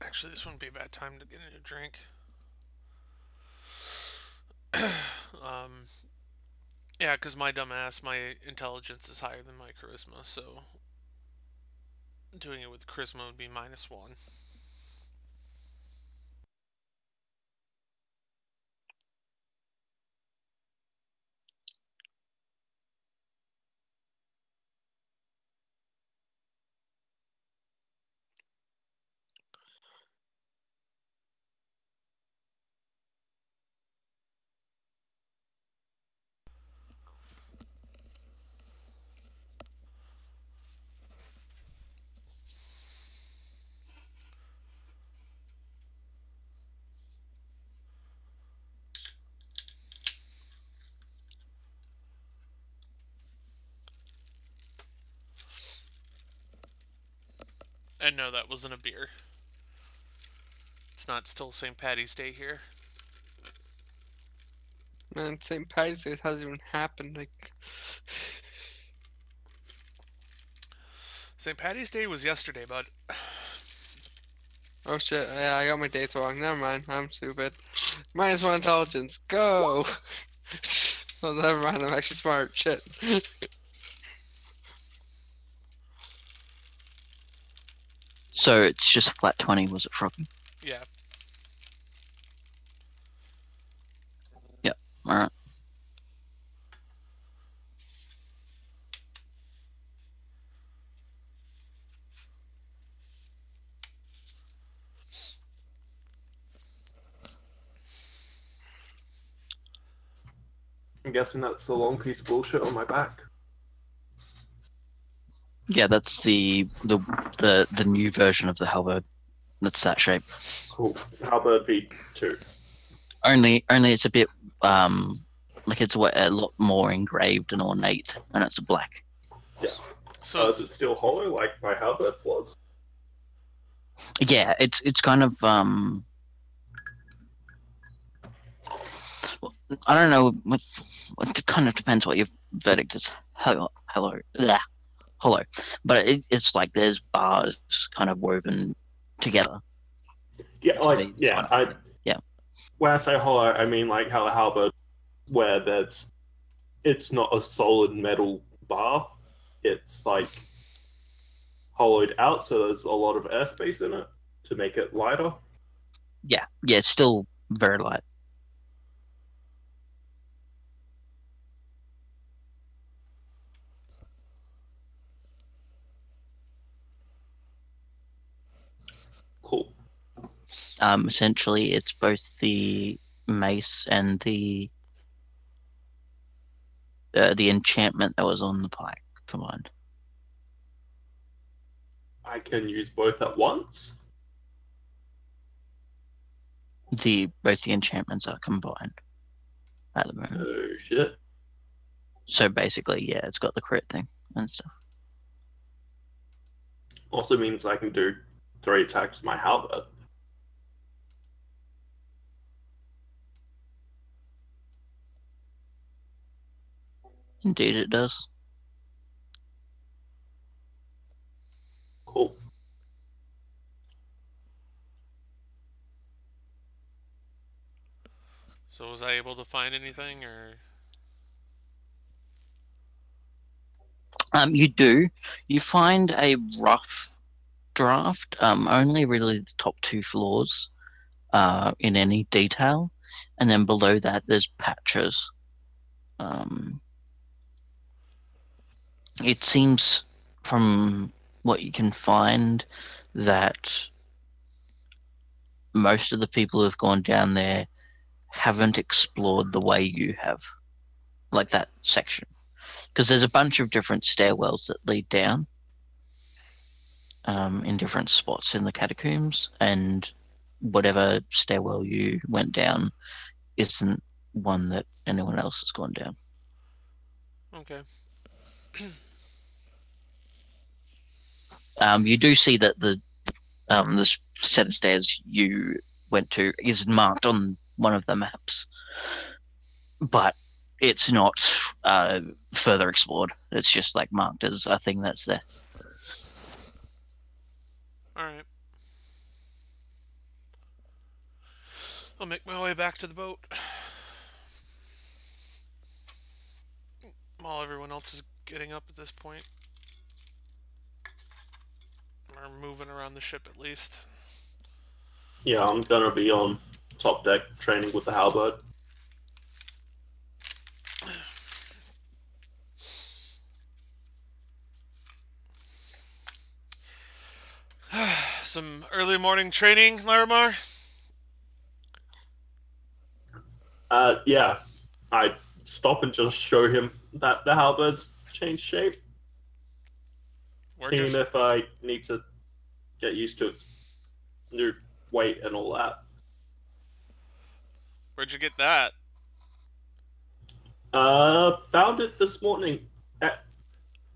Actually, this wouldn't be a bad time to get a new drink. Yeah, because my dumbass, my intelligence is higher than my charisma, so doing it with charisma would be -1. And no, that wasn't a beer. It's not still St. Patty's Day here. Man, St. Patty's Day hasn't even happened. Like, St. Patty's Day was yesterday, bud. Oh shit, yeah, I got my dates wrong. Never mind, I'm stupid. -1 intelligence, go! Oh, never mind, I'm actually smart. Shit. So it's just a flat 20, was it, Froggy? Yeah. Yep, alright. I'm guessing that's the long piece of bullshit on my back. Yeah, that's the new version of the halberd. That's that shape. Cool. Halberd V2. Only it's a bit like it's a lot more engraved and ornate, and it's black. Yeah. So Is it still hollow like my halberd was? Yeah, it's kind of I don't know. It kind of depends what your verdict is. Hollow, but it's like there's bars kind of woven together. Yeah, like yeah. When I say hollow, I mean like how a halberd, where it's not a solid metal bar. It's like hollowed out, so there's a lot of airspace in it to make it lighter. Yeah, it's still very light. Cool. Essentially, it's both the mace and the enchantment that was on the pike combined. I can use both at once. Both the enchantments are combined at the moment. Oh shit. So basically, yeah, it's got the crit thing and stuff. Also means I can do 3 attacks with my halberd. Indeed, it does. Cool. So was I able to find anything, or? You do. You find a rough draft. Only really the top 2 floors, in any detail, and then below that there's patches. It seems from what you can find that most of the people who've gone down there haven't explored the way you have, like that section, because there's a bunch of different stairwells that lead down in different spots in the catacombs, and whatever stairwell you went down isn't one that anyone else has gone down. Okay. You do see that the set of stairs you went to is marked on one of the maps, but it's not further explored. It's just like marked as a thing that's there. Alright. I'll make my way back to the boat. While everyone else is getting up at this point. Or moving around the ship at least. Yeah, I'm gonna be on top deck training with the halberd. Some early morning training, Larimar? Yeah. I stop and just show him that the halberd's changed shape. Seeing if I need to get used to its new weight and all that. Where'd you get that? Found it this morning.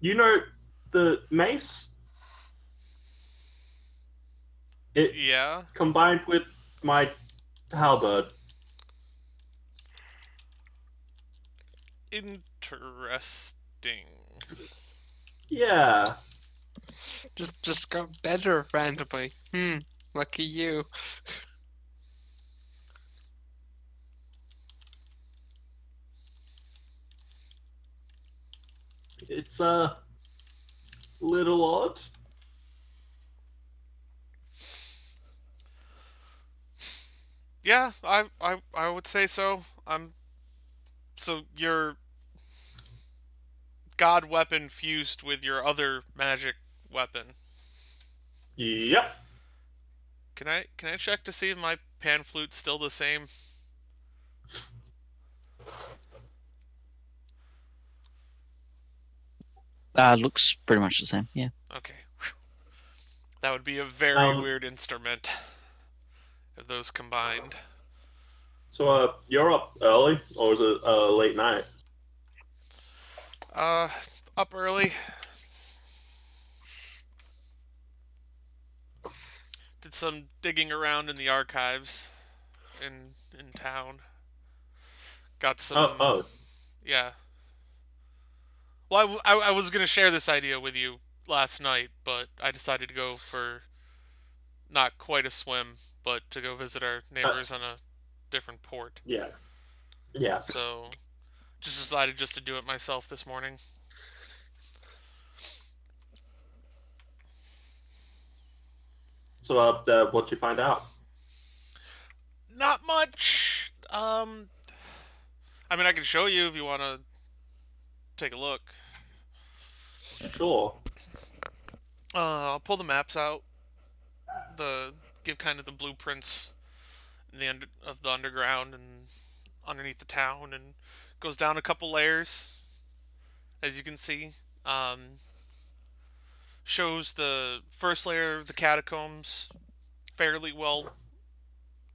You know the mace? It Yeah. combined with my halberd. Interesting. Yeah. Just got better randomly. Lucky you. It's a little odd. Yeah, I would say so. So your god weapon fused with your other magic weapon. Yep. Can I check to see if my pan flute's still the same? Looks pretty much the same. Yeah. Okay. That would be a very Um, weird instrument if those combined. So, you're up early, or is it late night? Up early. Did some digging around in the archives in town. Got some. Oh. Yeah. Well, I was gonna share this idea with you last night, but I decided to go for not quite a swim, but to go visit our neighbors on a different port. Yeah. Yeah. So, just decided just to do it myself this morning. So, what'd you find out? Not much. I mean, I can show you if you want to take a look. Sure. I'll pull the maps out. Give kind of the blueprints in of the underground and underneath the town, and goes down a couple layers, as you can see. Shows the first layer of the catacombs fairly well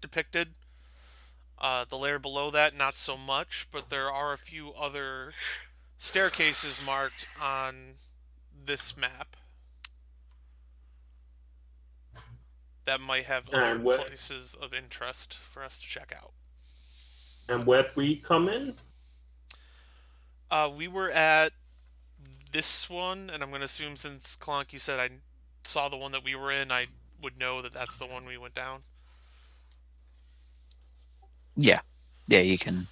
depicted. The layer below that, not so much, but there are a few other staircases marked on this map that might have other places of interest for us to check out. And where'd we come in? We were at this one, and I'm going to assume since Clonk, you said I saw the one that we were in, I would know that that's the one we went down. Yeah, you can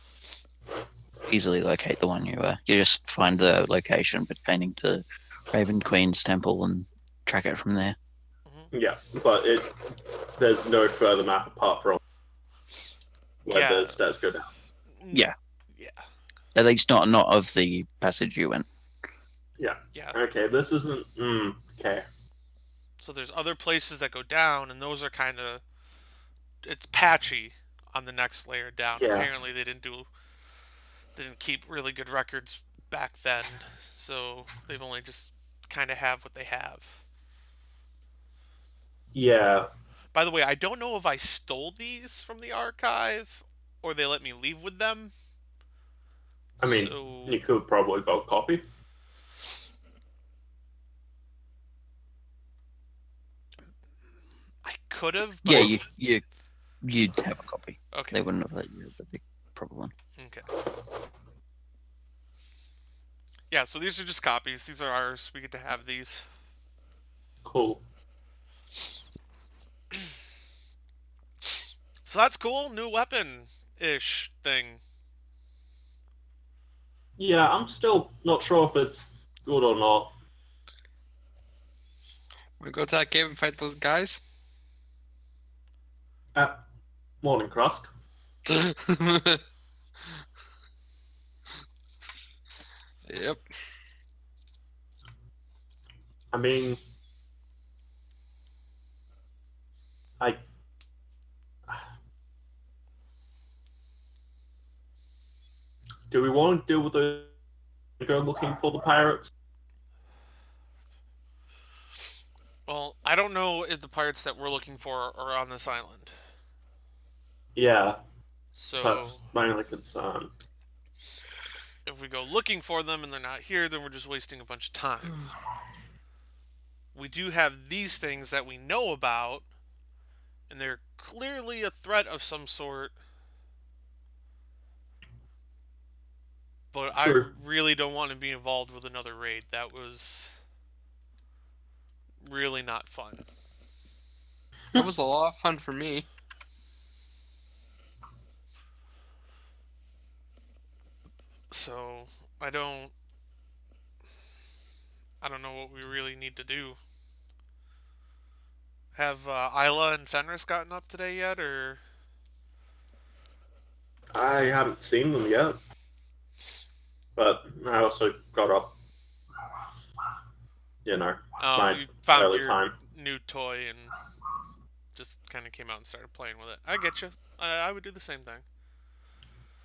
easily locate the one you were. You just find the location pertaining to Raven Queen's temple and track it from there. Yeah, but there's no further map apart from where the stairs go down. Yeah. At least not of the passage you went. Yeah. Okay, this isn't. Okay. So there's other places that go down, and those are kind of. It's patchy on the next layer down. Yeah. Apparently, they didn't keep really good records back then, so they've only just kind of have what they have. Yeah. By the way, I don't know if I stole these from the archive or they let me leave with them. I mean, you could probably go copy. I could have. Yeah, you'd have a copy. Okay. They wouldn't have let you have the big problem. Okay. Yeah, so these are just copies. These are ours. We get to have these. Cool. So that's cool. New weapon-ish thing. Yeah, I'm still not sure if it's good or not. Wanna go to that cave and fight those guys? Morning, Krusk. Yep. I mean, do we want to deal with go looking for the pirates? Well, I don't know if the pirates that we're looking for are on this island. Yeah. So That's my only concern. If we go looking for them and they're not here, then we're just wasting a bunch of time. We do have these things that we know about, and they're clearly a threat of some sort. But Sure. I really don't want to be involved with another raid. That was really not fun. That was a lot of fun for me. So I don't know what we really need to do. Have Ailah and Fenris gotten up today yet, or I haven't seen them yet, but I also got up, my you found early your time. new toy and just kind of came out and started playing with it? I get you. I would do the same thing.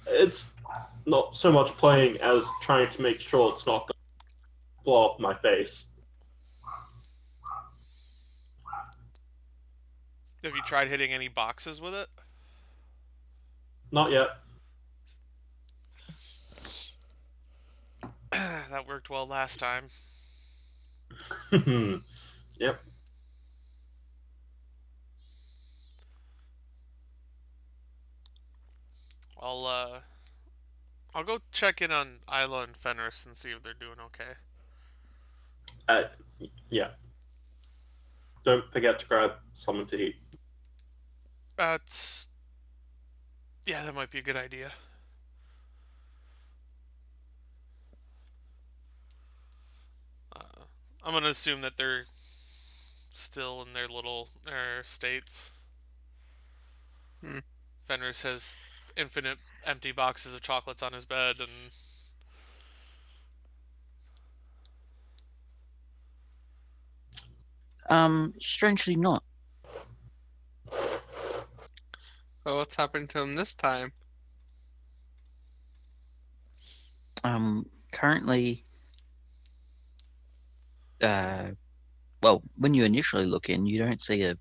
It's not so much playing as trying to make sure it's not going to blow up my face. Have you tried hitting any boxes with it? Not yet. That worked well last time. Yep. I'll go check in on Ailah and Fenris and see if they're doing okay. Yeah. Don't forget to grab something to eat. That's Yeah, that might be a good idea. I'm gonna assume that they're still in their states. Hmm. Fenris has infinite empty boxes of chocolates on his bed, and Strangely not. So what's happened to him this time? Currently, well, when you initially look in, you don't see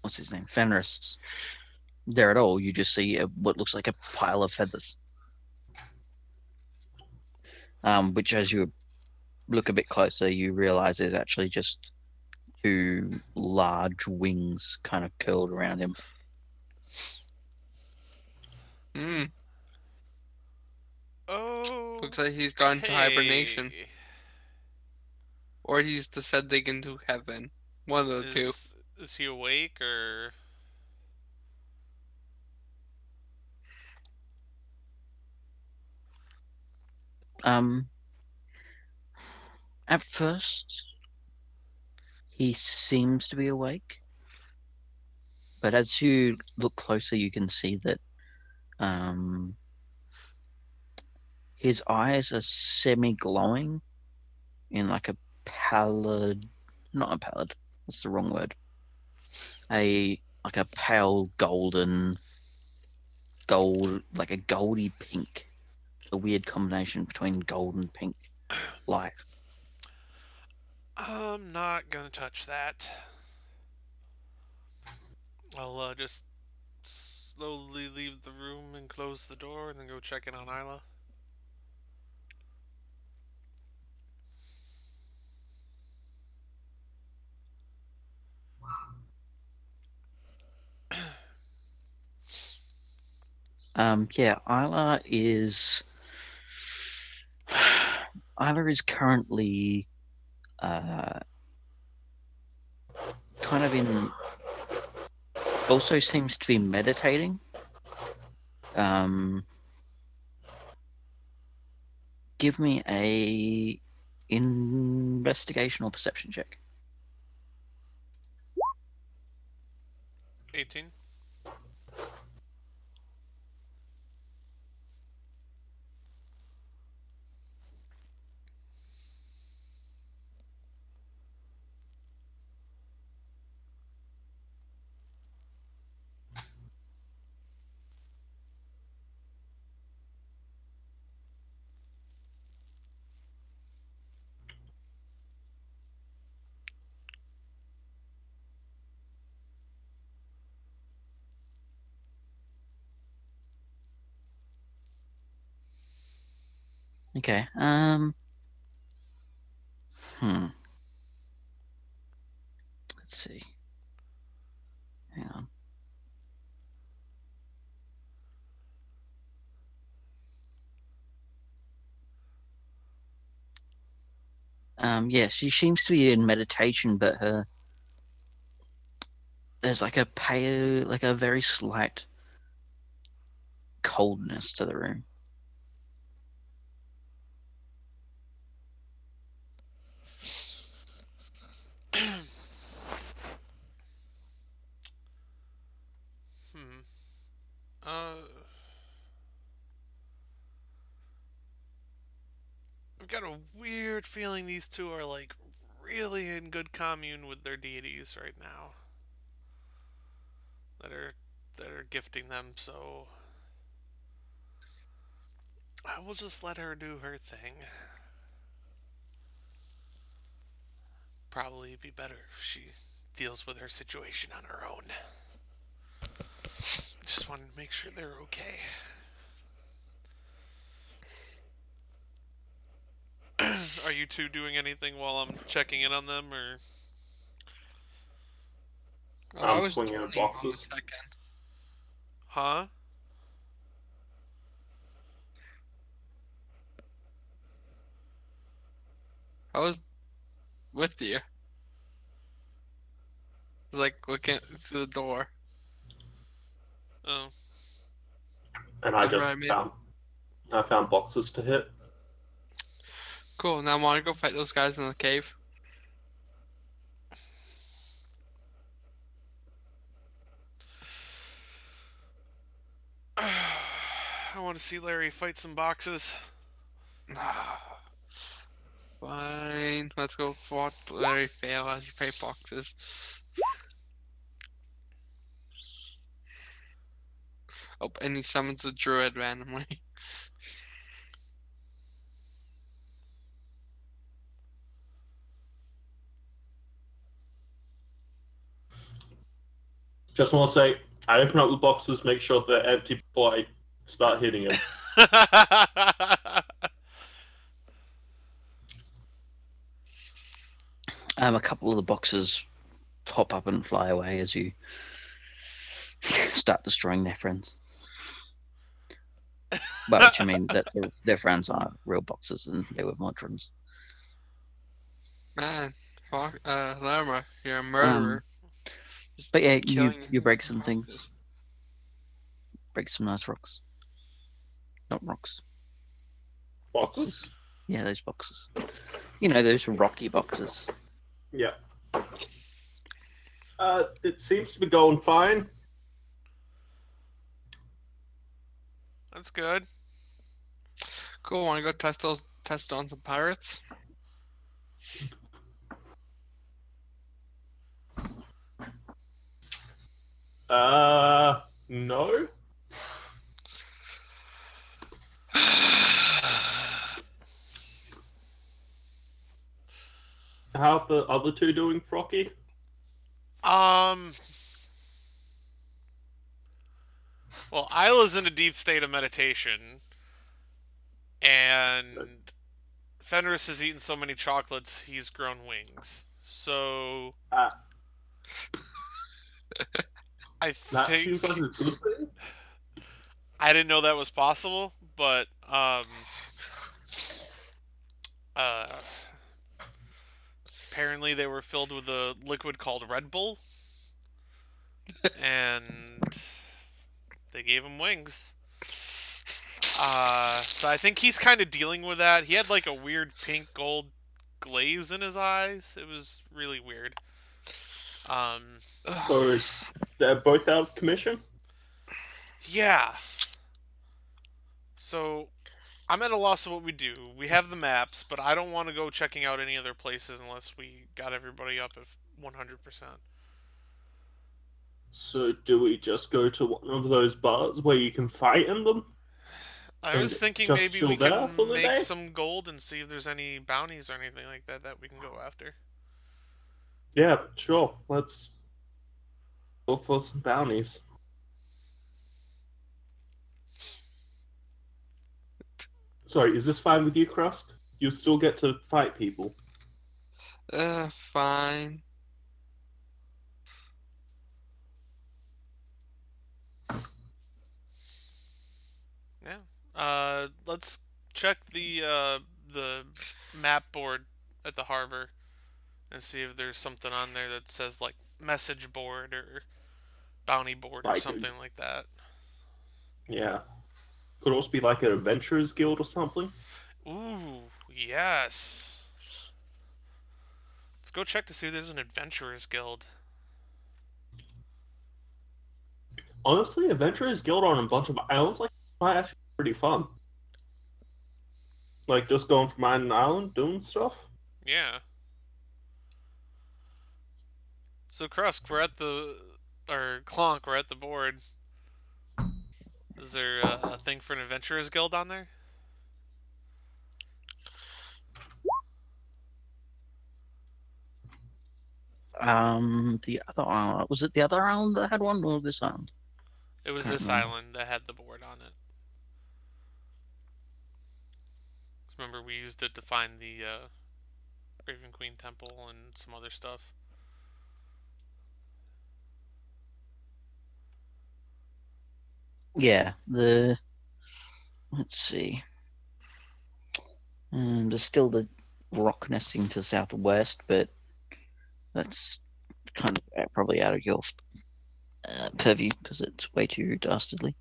what's his name, Fenris, there at all. You just see what looks like a pile of feathers. Which, as you look a bit closer, you realize there's actually just two large wings kind of curled around him. Hmm. oh, Looks like he's gone to hibernation. Or he's descending into heaven. One of the two. Is he awake or? At first, he seems to be awake, but as you look closer, you can see that his eyes are semi-glowing in like a pallid, not a pallid, that's the wrong word. Like a pale gold, like a goldy pink, a weird combination between gold and pink light. I'm not gonna touch that. I'll just slowly leave the room and close the door and then go check in on Ailah. Yeah, Ailah is currently kind of also seems to be meditating. Give me a investigation or perception check. 18. Okay. Let's see. Hang on. Yeah, she seems to be in meditation, but her there's like a pale, like a very slight coldness to the room. I've got a weird feeling these two are like really in good commune with their deities right now. That are gifting them, so I will just let her do her thing. Probably be better if she deals with her situation on her own. Just wanted to make sure they're okay. Are you two doing anything while I'm checking in on them, or? I I'm was swinging joining at on the boxes. second. Huh? I was with you. I was like looking through the door. Oh. And I That's just what I mean. found boxes to hit. Cool. Now I want to go fight those guys in the cave. I want to see Larry fight some boxes. Fine. Let's go for Larry fail as you fight boxes. Oh, and he summons the druid randomly. Just want to say, I open up the boxes, make sure they're empty before I start hitting them. A couple of the boxes pop up and fly away as you start destroying their friends. By which I mean that their friends are real boxes and they were modrons. Man, Larimar, you're a murderer. Just But yeah, killing you break some boxes. things. Break some nice rocks. Not rocks. Boxes? Yeah, those boxes. You know, those rocky boxes. Yeah. It seems to be going fine. That's good. Cool. Want to go test on some pirates? No. How are the other two doing, Frocky? Well, Ailah's in a deep state of meditation, and Fenris has eaten so many chocolates he's grown wings. So I That think seems like a good thing. I didn't know that was possible, but apparently they were filled with a liquid called Red Bull, and they gave him wings. So I think he's kind of dealing with that. He had like a weird pink gold glaze in his eyes. It was really weird. So they're both out of commission? Yeah. So I'm at a loss of what we do. We have the maps, but I don't want to go checking out any other places unless we got everybody up at 100%. So do we just go to one of those bars where you can fight in them? I was And thinking just maybe chill we there can for the make day? some gold and see if there's any bounties or anything like that that we can go after. Yeah, sure. Let's look for some bounties. Sorry, is this fine with you, Krusk? You still get to fight people. Fine. Yeah. Let's check the map board at the harbor and see if there's something on there that says like message board or bounty board or Like- something like that. Yeah. Could also be like an adventurers guild or something. Ooh, yes. Let's go check to see if there's an adventurers guild. Honestly, adventurers guild on a bunch of islands like might actually be pretty fun. Like just going from island to island, doing stuff. Yeah. So Krusk, we're at the, or Clonk, we're at the board. Is there a thing for an adventurers guild on there? The other island, was it the other island that had one, or this island? It was Can't this remember. island that had the board on it. Remember, we used it to find the Raven Queen Temple and some other stuff. Yeah, let's see. There's still the rock nesting to the southwest, but that's kind of probably out of your purview because it's way too dastardly.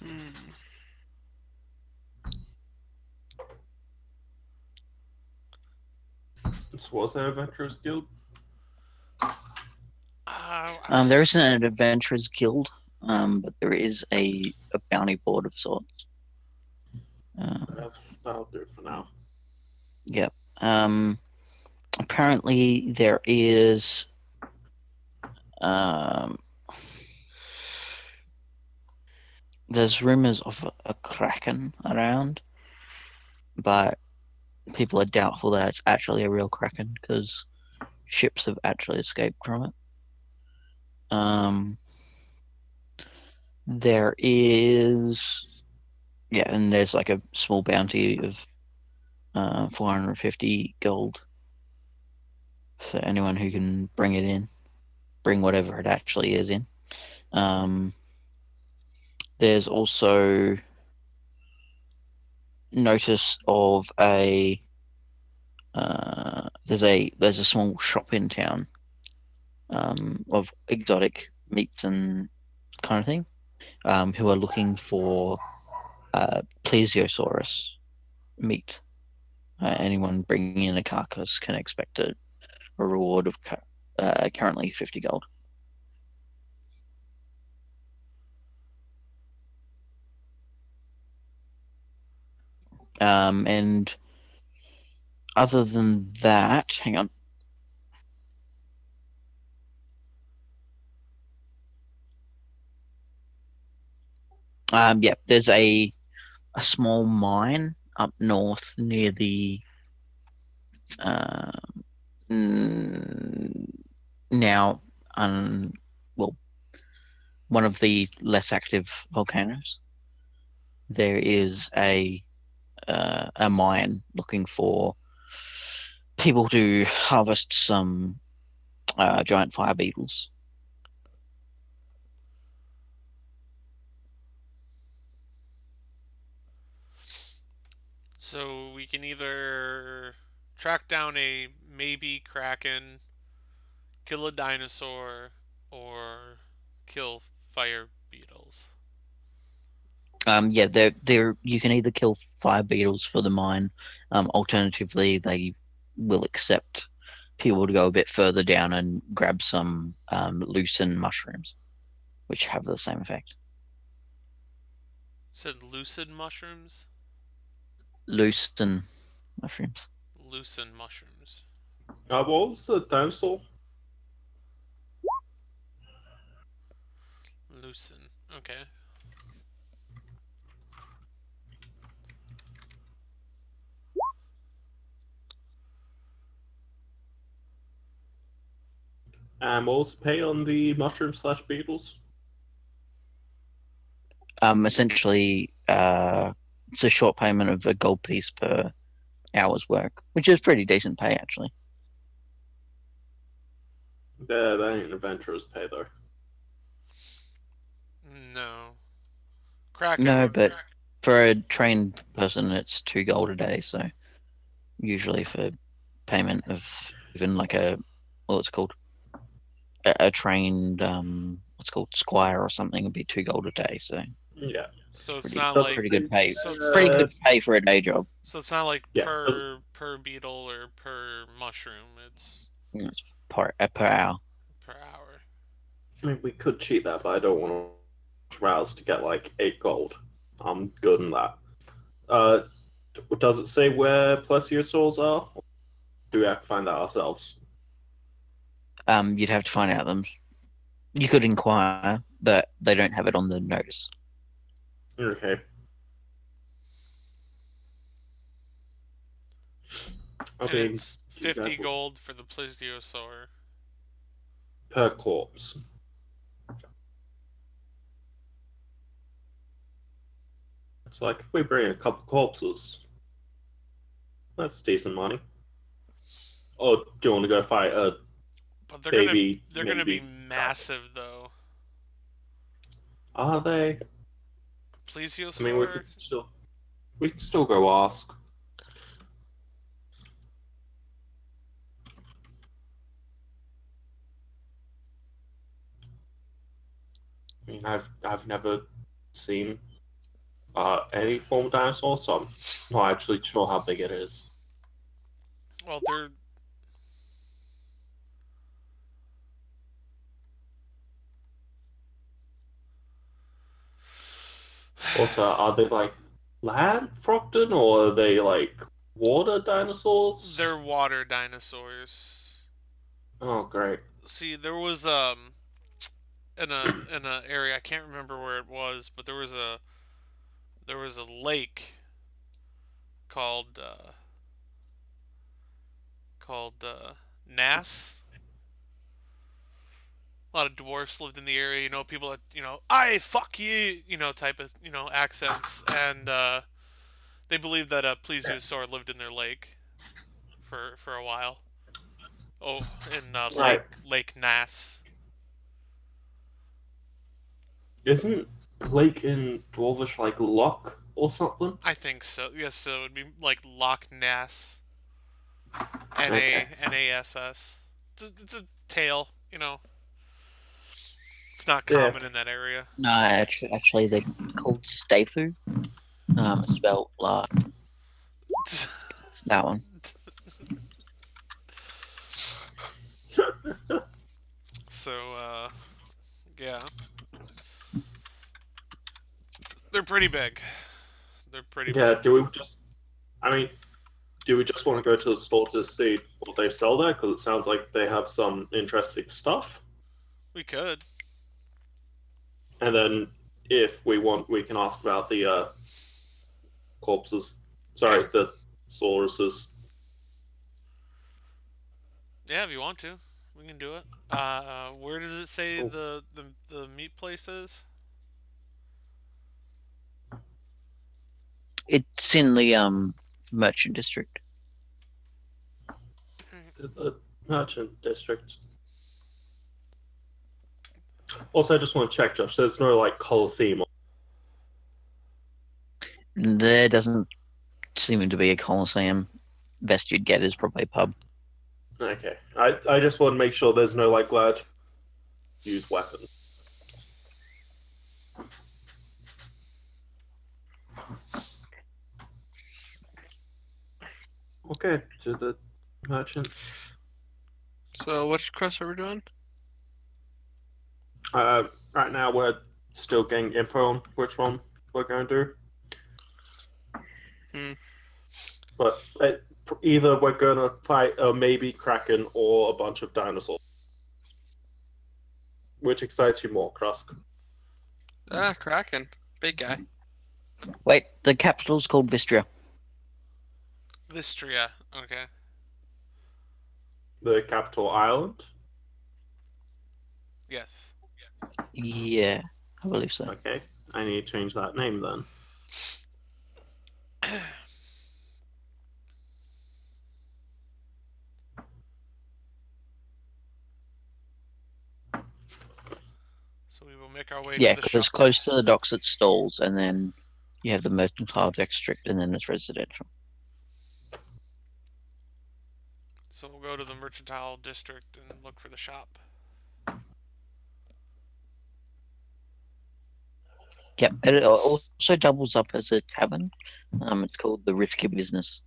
Hmm. So was that adventurers guild? There isn't an adventurers guild, but there is a bounty board of sorts. That'll do it for now. Yep. Apparently there is there's rumors of a kraken around, but people are doubtful that it's actually a real kraken because ships have actually escaped from it. There is, yeah, and there's like a small bounty of 450 gold for anyone who can bring it in, bring whatever it actually is in. There's also notice of there's a small shop in town of exotic meats and kind of thing, who are looking for plesiosaurus meat. Anyone bringing in a carcass can expect a reward of currently 50 gold. And other than that, hang on. Yeah, there's a small mine up north near the now well, one of the less active volcanoes. There is a mine looking for people to harvest some giant fire beetles. So we can either track down a maybe kraken, kill a dinosaur, or kill fire beetles. Yeah, there you can either kill fire beetles for the mine. Alternatively, they will accept people to go a bit further down and grab some lucerne mushrooms, which have the same effect. Said lucid mushrooms? Lucerne mushrooms. Lucid mushrooms. What was the dinosaur? Lucid. Okay. And what was the pay on the mushroom/beetles? Essentially, it's a short payment of a gold piece per hour's work, which is pretty decent pay actually. That ain't adventurer's pay though. No. Kraken. No, would- but for a trained person, it's 2 gold a day. So usually for payment of even like what's it called, a trained what's it called, squire or something, would be 2 gold a day. So Yeah. So it's pretty, not that's like pretty good pay. so it's Pretty not, good pay for a day job. so it's not like Yeah, per beetle or per mushroom. It's It's per hour. per hour. I mean, we could cheat that, but I don't want to rouse to get like 8 gold. I'm good in that. Does it say where plesiosaurs are? Or do we have to find that ourselves? You'd have to find out them. You could inquire, but they don't have it on the notice. Okay. I And mean, it's 50 exactly. gold for the plesiosaur. per corpse. It's like if we bring a couple corpses, that's decent money. Or do you want to go fight a But baby? they're gonna be maybe? massive though. Are they? Plesiosaur. I mean, we can still go ask. I mean, I've never seen any form of dinosaur, so I'm not actually sure how big it is. Well, they're Also, are they like land Frockden, or are they like water dinosaurs? they're water dinosaurs. Oh, great. See, there was in a area, I can't remember where it was, but there was a lake called Nass. A lot of dwarfs lived in the area. You know, people that I fuck you, type of accents, and they believed that a plesiosaur lived in their lake for a while. Oh, in Right. Lake Nass. Isn't lake in Dwarvish like Loch or something? I think so. Yes, so it would be like Loch Nass. Okay. Nass. It's a tale, It's not Yeah. common in that area. No, actually they're called Stayfu. Spelled like it's that one. So, yeah. They're pretty big. They're pretty Yeah, big. do we just want to go to the store to see what they sell there? Because it sounds like they have some interesting stuff. We could. And then if we want, we can ask about the corpses. Sorry, Yeah. the sauruses. Yeah, if you want to. We can do it. Where does it say Cool. the meat place is? It's in the merchant district. The merchant district. Also, I just want to check, Josh. There's no like Colosseum. There doesn't seem to be a coliseum. Best you'd get is probably a pub. Okay, I just want to make sure there's no like glad use weapons. Okay, to the merchant. So which quest are we doing? Right now we're still getting info on which one we're going to do. But either we're going to fight a maybe Kraken or a bunch of dinosaurs. Which excites you more, Krusk? Kraken. Big guy. Wait, the capital's called Vistria. Vistria. Okay. The capital island? Yes. Yeah, I believe so. Okay, I need to change that name then. So we will make our way Yeah, to the because shop. close to the docks it stalls, and then you have the mercantile district, and then it's residential. So we'll go to the mercantile district and look for the shop. Yep, it also doubles up as a tavern. It's called the Risky Business,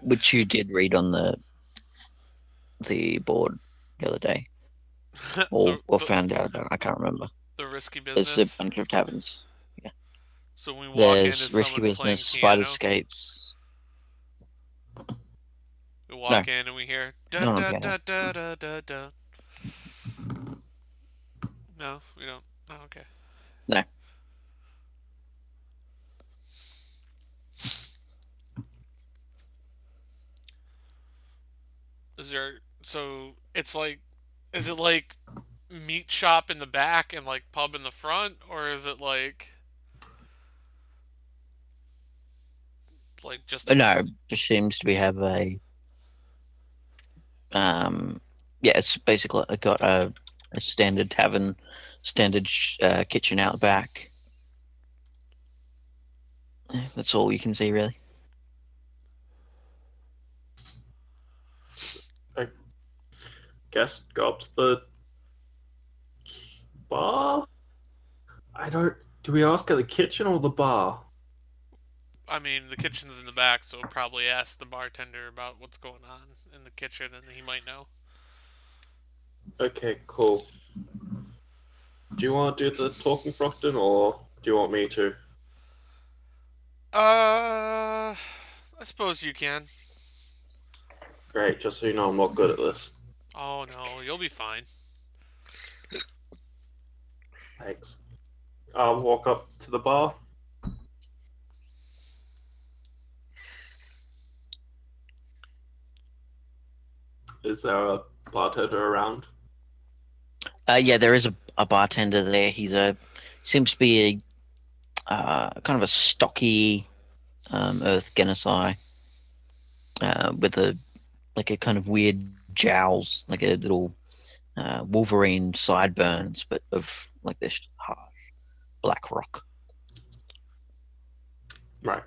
which you did read on the board the other day, or found out about. I can't remember. The risky There's a business. bunch of taverns. Yeah, So when we walk in, there's is Risky someone Business, playing Spider piano? Skates. We walk in and we hear da Not on da piano. da da da da da. No, we don't. Oh, okay. No. Is there? So it's like, is it like meat shop in the back and like pub in the front, or is it like just a... No, just seems to have a yeah, it's basically got a standard tavern, standard kitchen out back. That's all you can see, really. I guess go up to the bar? I don't... Do we ask at the kitchen or the bar? I mean, the kitchen's in the back, so we'll probably ask the bartender about what's going on in the kitchen, and he might know. Okay, cool. Do you want to do the talking, Frockden, or do you want me to? I suppose you can. Great, just so you know I'm not good at this. Oh no, you'll be fine. Thanks. I'll walk up to the bar. Is there a bartender around? Yeah, there is a bartender there. Seems to be a kind of a stocky Earth Genocide with a kind of weird jowls, like a little Wolverine sideburns, but of like this harsh black rock. Right.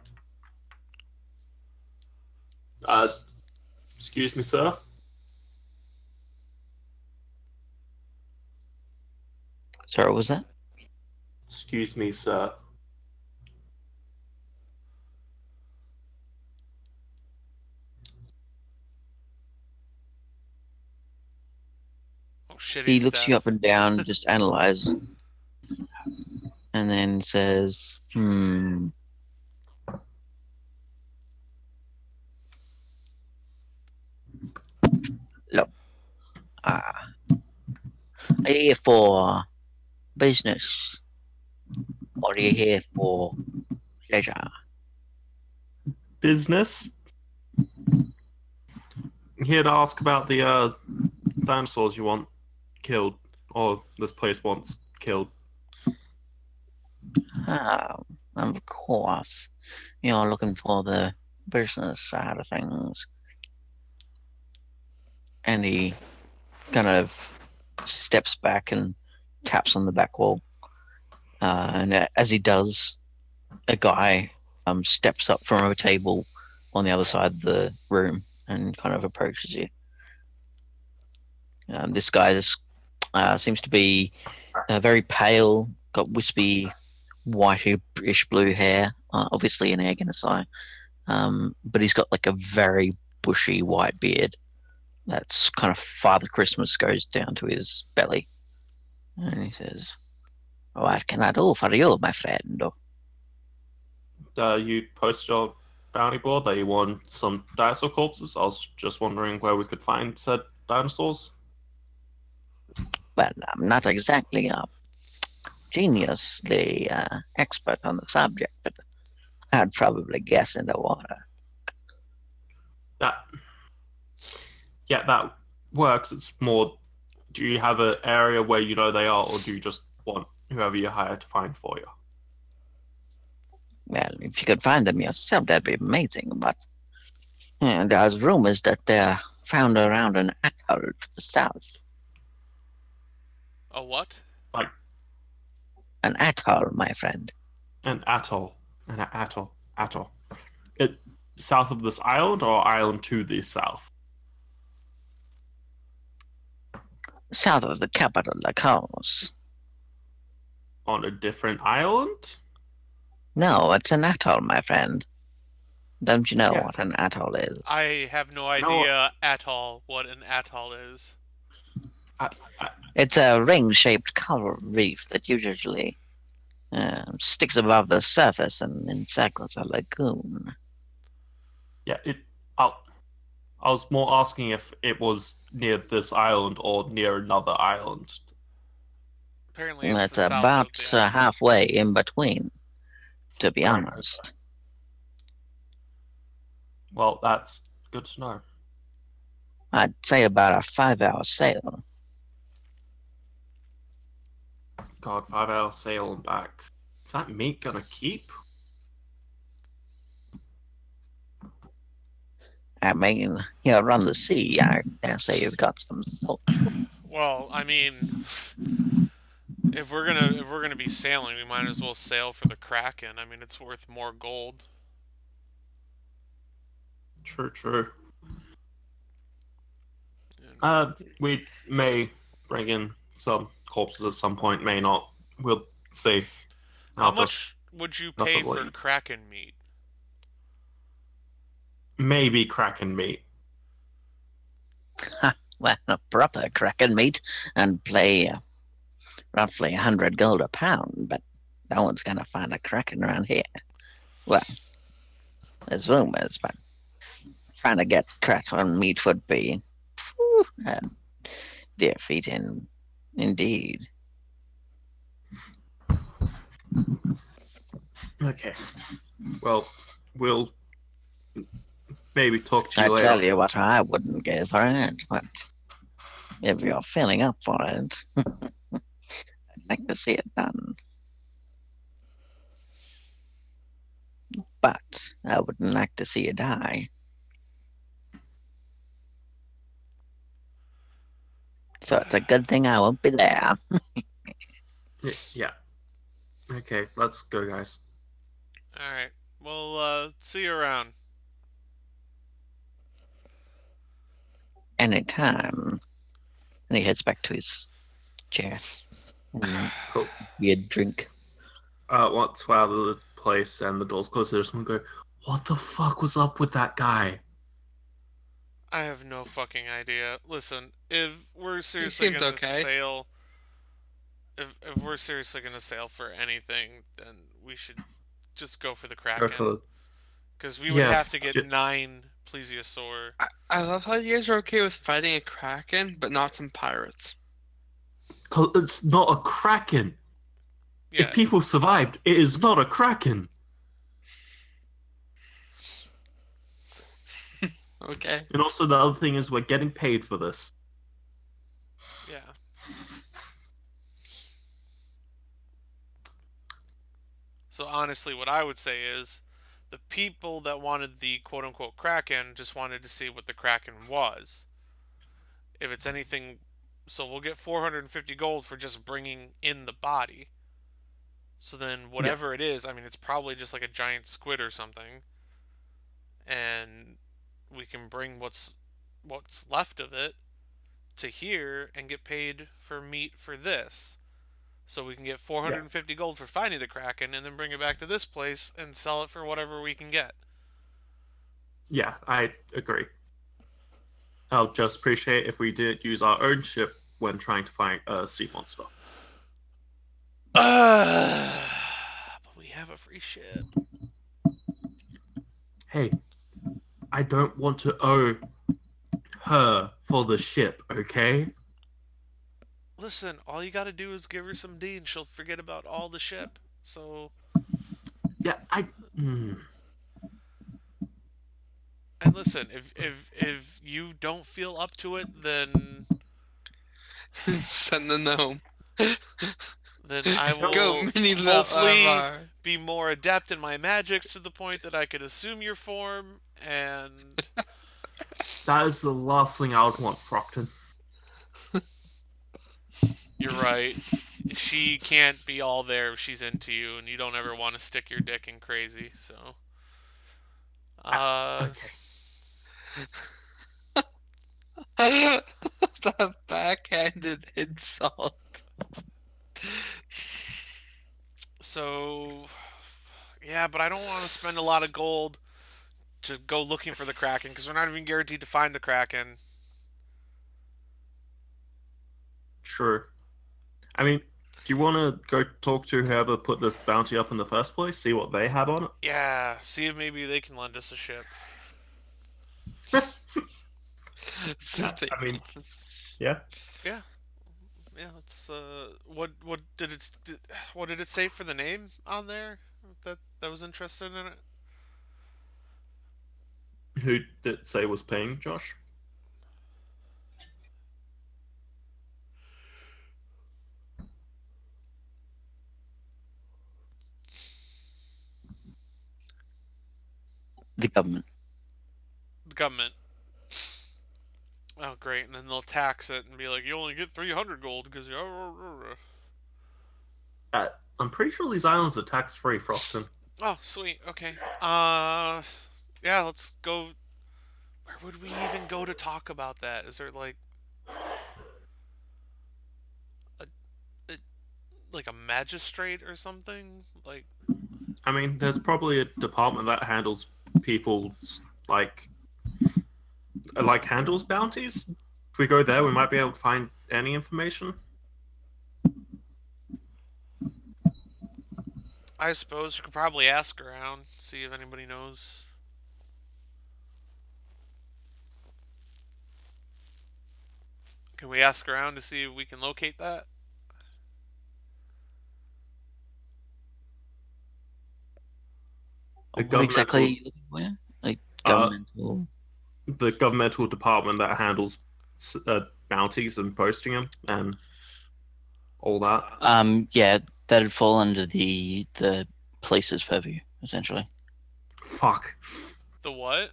Excuse me, sir. Sorry, what was that? Excuse me, sir. Oh shit, He looks you up and down, just analyze, and then says, look, are you here for business, or are you here for pleasure? Business? Here to ask about the dinosaurs you want killed, or this place wants killed. Of course, you're looking for the business side of things. And he kind of steps back and taps on the back wall. And as he does, a guy steps up from a table on the other side of the room and kind of approaches you. This guy seems to be very pale, got wispy, whitish blue hair, obviously an egg in his eye. But he's got like a very bushy white beard that's kind of Father Christmas goes down to his belly. And he says, what can I do for you, my friend? You posted your bounty board that you won some dinosaur corpses. I was just wondering where we could find said dinosaurs. Well, I'm not exactly a geniusly expert on the subject, but I'd probably guess in the water. That works, it's more, do you have an area where you know they are, or do you just want whoever you hire to find for you? Well, if you could find them yourself, that'd be amazing. But there's rumors that they're found around an atoll to the south. A what? Like An atoll, my friend. an atoll. Atoll. It south of this island or island to the south? South of the capital, of course. On a different island? No, it's an atoll, my friend. Don't you know Yeah. what an atoll is? I have no idea at all what an atoll is. It's a ring-shaped coral reef that usually sticks above the surface and encircles a lagoon. Yeah, I was more asking if it was near this island or near another island. Apparently, And it's it's the south about of the island. halfway in between, to be Right, honest. Well, that's good to know. I'd say about a 5-hour sail. God, 5 hour sail and back. Is that meat gonna keep? I mean, here on the sea, I dare say you've got some salt. Well, I mean, if we're gonna be sailing, we might as well sail for the Kraken. I mean, it's worth more gold. True. And We may bring in some corpses at some point, may not. We'll see. how much would you pay nothing for like- Kraken meat? Maybe Kraken meat. Well, a proper kraken meat and play roughly 100 gold a pound, but no one's gonna find a kraken around here. Well, there's rumors, but trying to get kraken meat would be a dear feat indeed. Okay. Well, we'll maybe talk to you I later. tell you what, I wouldn't go for it, but if you're feeling up for it, I'd like to see it done. But I wouldn't like to see you die. So it's a good thing I won't be there. Yeah. Okay, let's go, guys. All right. Well, see you around. Anytime. And he heads back to his chair. Cool. Weird drink. Once we're out of the place and the door's closed, I just want to go, what the fuck was up with that guy? I have no fucking idea. Listen, if we're seriously seems gonna okay. sail, if we're seriously gonna sail for anything, then we should just go for the Go Kraken. for Because we would Yeah, have to get ju- 9 plesiosaur. I love how you guys are okay with fighting a kraken, but not some pirates. Cause it's not a kraken. Yeah, If people survived, it is not a kraken. Okay. And also the other thing is we're getting paid for this. yeah. So honestly, what I would say is, the people that wanted the quote-unquote Kraken just wanted to see what the Kraken was. If it's anything, so we'll get 450 gold for just bringing in the body. So then whatever it is, I mean, it's probably just like a giant squid or something. And we can bring what's left of it to here and get paid for meat for this. So we can get 450 gold for finding the Kraken and then bring it back to this place and sell it for whatever we can get. Yeah, I agree. I'll just appreciate if we didn't use our own ship when trying to find a sea monster. But we have a free ship. Hey, I don't want to owe her for the ship, okay? Listen, all you gotta do is give her some D and she'll forget about all the ship. So, Yeah, And listen, if you don't feel up to it, then Send the gnome. I Go, will mini hopefully Larimar. be more adept in my magics to the point that I could assume your form, and That is the last thing I would want, Frockden. you're right. She can't be all there if she's into you, and you don't ever want to stick your dick in crazy, so. Okay. The backhanded insult. So, yeah, but I don't want to spend a lot of gold to go looking for the Kraken, because we're not even guaranteed to find the Kraken. Sure. I mean, do you want to go talk to whoever put this bounty up in the first place? See what they had on it? Yeah, see if maybe they can lend us a ship. I mean, yeah. Yeah, it's what did it say for the name on there that was interested in it? Who did it say was paying, Josh? The government. The government. Oh, great! And then they'll tax it and be like, "You only get 300 gold because you." I'm pretty sure these islands are tax-free, Frockden. Oh, sweet. Okay. Yeah. Let's go. Where would we even go to talk about that? Is there like a magistrate or something? Like, I mean, there's probably a department that handles people's handles bounties. If we go there, we might be able to find any information. I suppose you could probably ask around, see if anybody knows. Can we ask around to see if we can locate that? The What exactly are you looking for? Like governmental. The governmental department that handles bounties and posting them and all that. Yeah, that'd fall under the police's purview, essentially. Fuck. The what?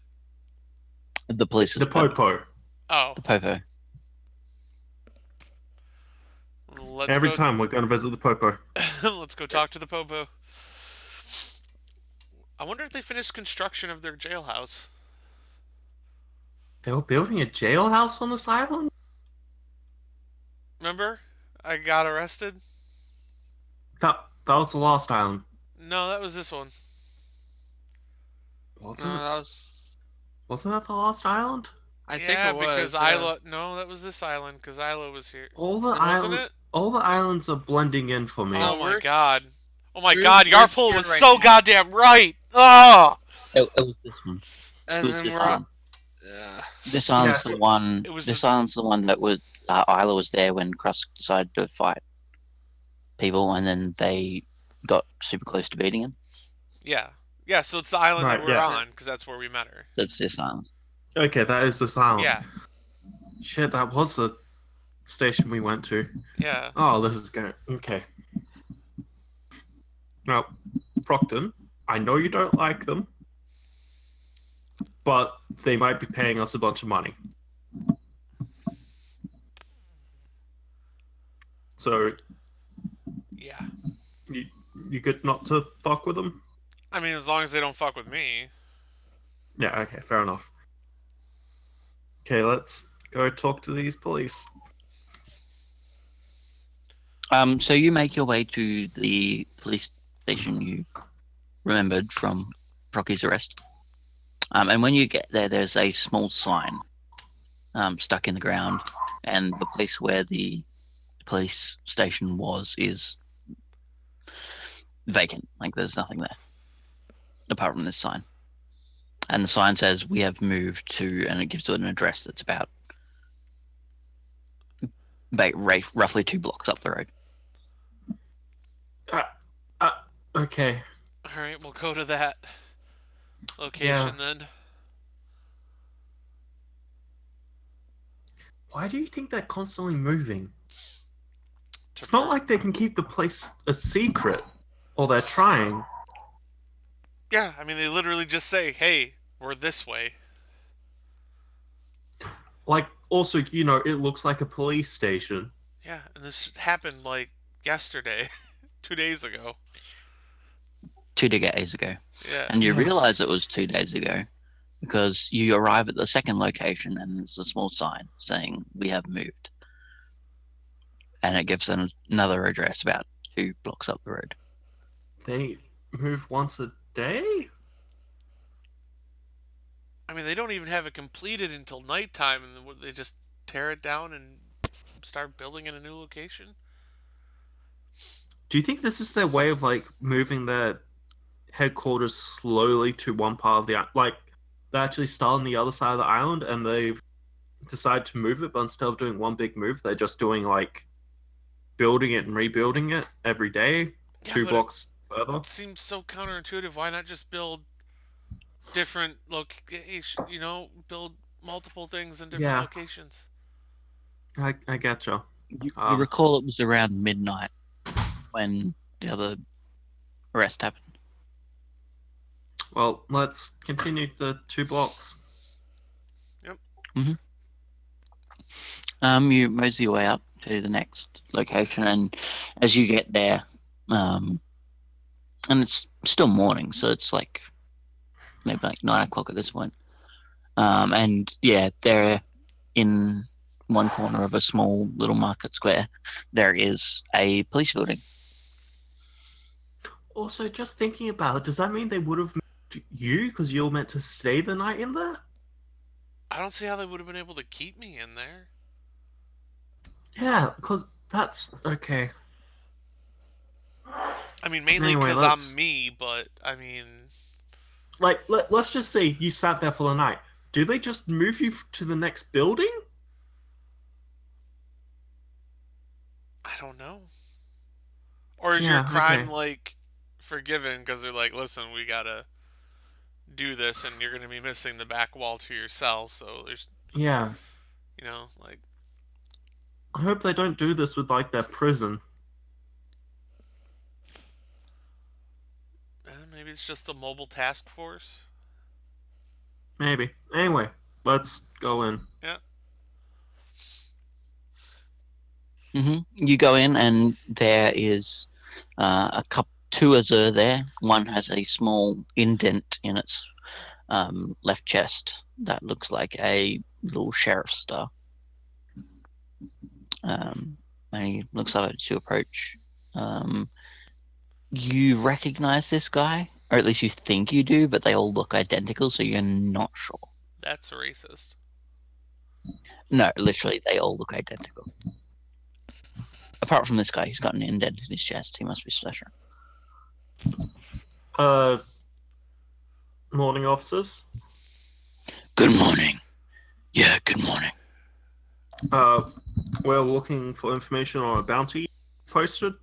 The police's The purview. popo. Oh, The popo. Every time we're going to visit the popo. Let's go talk to the Popo. I wonder if they finished construction of their jailhouse. They were building a jailhouse on this island? Remember? I got arrested? That was the last island. No, that was this one. Wasn't No, it? that was. Wasn't that the last island? I think it was. because yeah. Ailah. No, that was this island because Ailah was here. All the Wasn't it? All the islands are blending in for me. Oh No, my we're- god. Oh my we're- god, we're Yarpul here was right so now. goddamn right! Oh! It was this one. And It was then this we're one. on. This island's Yeah. the one. It was This the- island's the one that was. Ailah was there when Krusk decided to fight people, and then they got super close to beating him. Yeah. Yeah, so it's the island Right, that we're yeah. on because that's where we met her. That's this island. Okay, that is this island. Yeah. Shit, that was the station we went to. Yeah. Oh, this is going. Okay. Now, Frockden, I know you don't like them, but they might be paying us a bunch of money. So, Yeah. you good not to fuck with them? I mean, as long as they don't fuck with me. Yeah, okay, fair enough. Okay, let's go talk to these police. So you make your way to the police station you remembered from Rocky's arrest. And when you get there, there's a small sign stuck in the ground, and the place where the police station was is vacant. Like there's nothing there apart from this sign. And the sign says we have moved to, and it gives it an address that's about roughly 2 blocks up the road. Okay. Alright, we'll go to that location then. Why do you think they're constantly moving? To It's not mur- like they can keep the place a secret. Or they're trying. Yeah, I mean, they literally just say, hey, we're this way. Like, also, it looks like a police station. Yeah, and this happened like yesterday, 2 days ago. 2 days ago. Yeah. And you Yeah. realize it was 2 days ago because you arrive at the second location and there's a small sign saying we have moved. And it gives another address about 2 blocks up the road. They move once a day? I mean, they don't even have it completed until nighttime, and then they just tear it down and start building in a new location. Do you think this is their way of, like, moving their headquarters slowly to one part of the island? Like, they actually start on the other side of the island and they decide to move it, but instead of doing one big move, they're just doing, like, building it and rebuilding it every day, Yeah, 2 but blocks further. It seems so counterintuitive. Why not just build different locations? Build multiple things in different Yeah. locations. I getcha. You recall it was around midnight when the other arrest happened. Well, let's continue the 2 blocks. You mosey your way up to the next location, and as you get there, and it's still morning, so it's like maybe like 9 o'clock at this point. And yeah, there in one corner of a small little market square, there is a police building. Also, just thinking about it, does that mean they would have moved you because you were meant to stay the night in there? I don't see how they would have been able to keep me in there. Yeah, because that's okay. I mean, mainly Anyway, because let's- I'm me, but I mean, Like, let's just say you sat there for the night. Do they just move you to the next building? I don't know. Or is your Yeah, crime okay. like forgiven because they're like, listen, we gotta do this, and you're gonna be missing the back wall to your cell, so there's, Yeah. like, I hope they don't do this with, like, their prison. maybe it's just a mobile task force. Maybe. Anyway, let's go in. You go in, and there is two Azure there. One has a small indent in its left chest that looks like a little sheriff's star. And he looks up to approach. You recognize this guy, or at least you think you do, but they all look identical, so you're not sure. That's racist. No, literally, they all look identical. Apart from this guy, he's got an indent in his chest. He must be special. Morning, officers. Good morning. Yeah, good morning. We're looking for information on a bounty posted.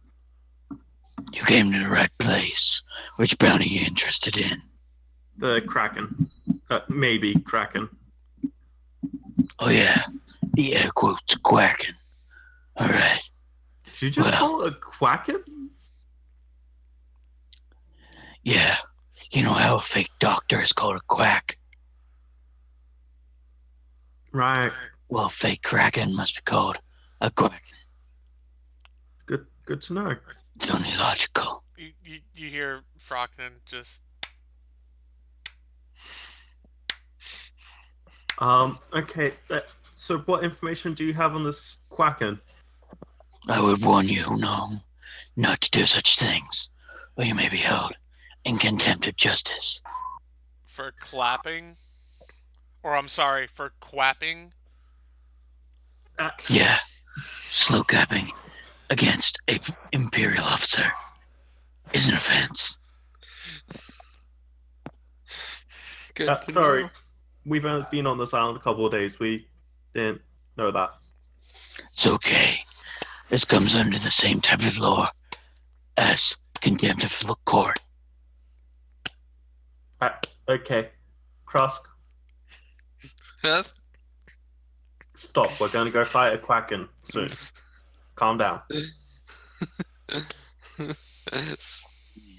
You came to the right place. Which bounty are you interested in? The Kraken. Maybe Kraken. Oh yeah, the air quotes quacking. All right. Did you just Well. call it a Quacken? Yeah, you know how a fake doctor is called a quack. Right. Well, fake kraken must be called a quack. Good to know. It's only logical. You hear Frockden just, Okay. So what information do you have on this Quacken? I would warn you, no, not to do such things, or you may be held in contempt of justice. for clapping, or I'm sorry, for quapping. Yeah, slow capping against a imperial officer is an offense. Good. to Sorry. know. We've only been on this island a couple of days. We didn't know that. It's okay. This comes under the same type of law as contempt of court. Okay. Krusk, Yes? Stop. We're going to go fight a Kraken soon. Calm down.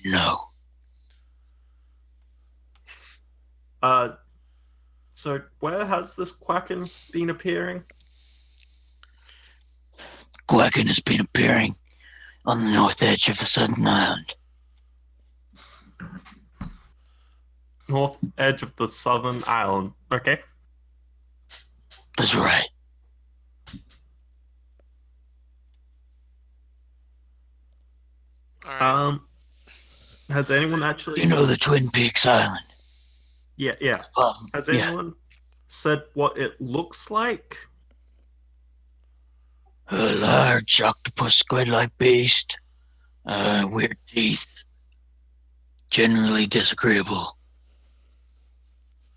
No. So where has this Kraken been appearing? Quacken has been appearing on the north edge of the southern island. North edge of the southern island. Okay. That's right. All right. Has anyone actually? You know the Twin Peaks Island? Yeah. Has yeah. anyone said what it looks like? A large octopus squid-like beast. Weird teeth. Generally disagreeable.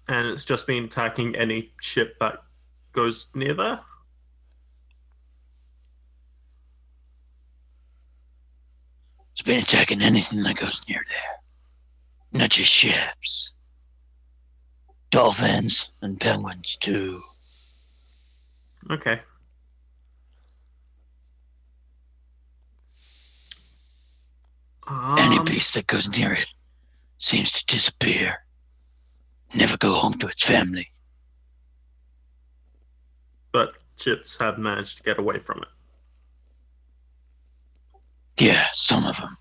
And it's just been attacking any ship that goes near there? It's been attacking anything that goes near there. Not just ships. Dolphins and penguins, too. Okay. Any beast that goes near it seems to disappear. Never go home to its family. But ships have managed to get away from it. Yeah, some of them.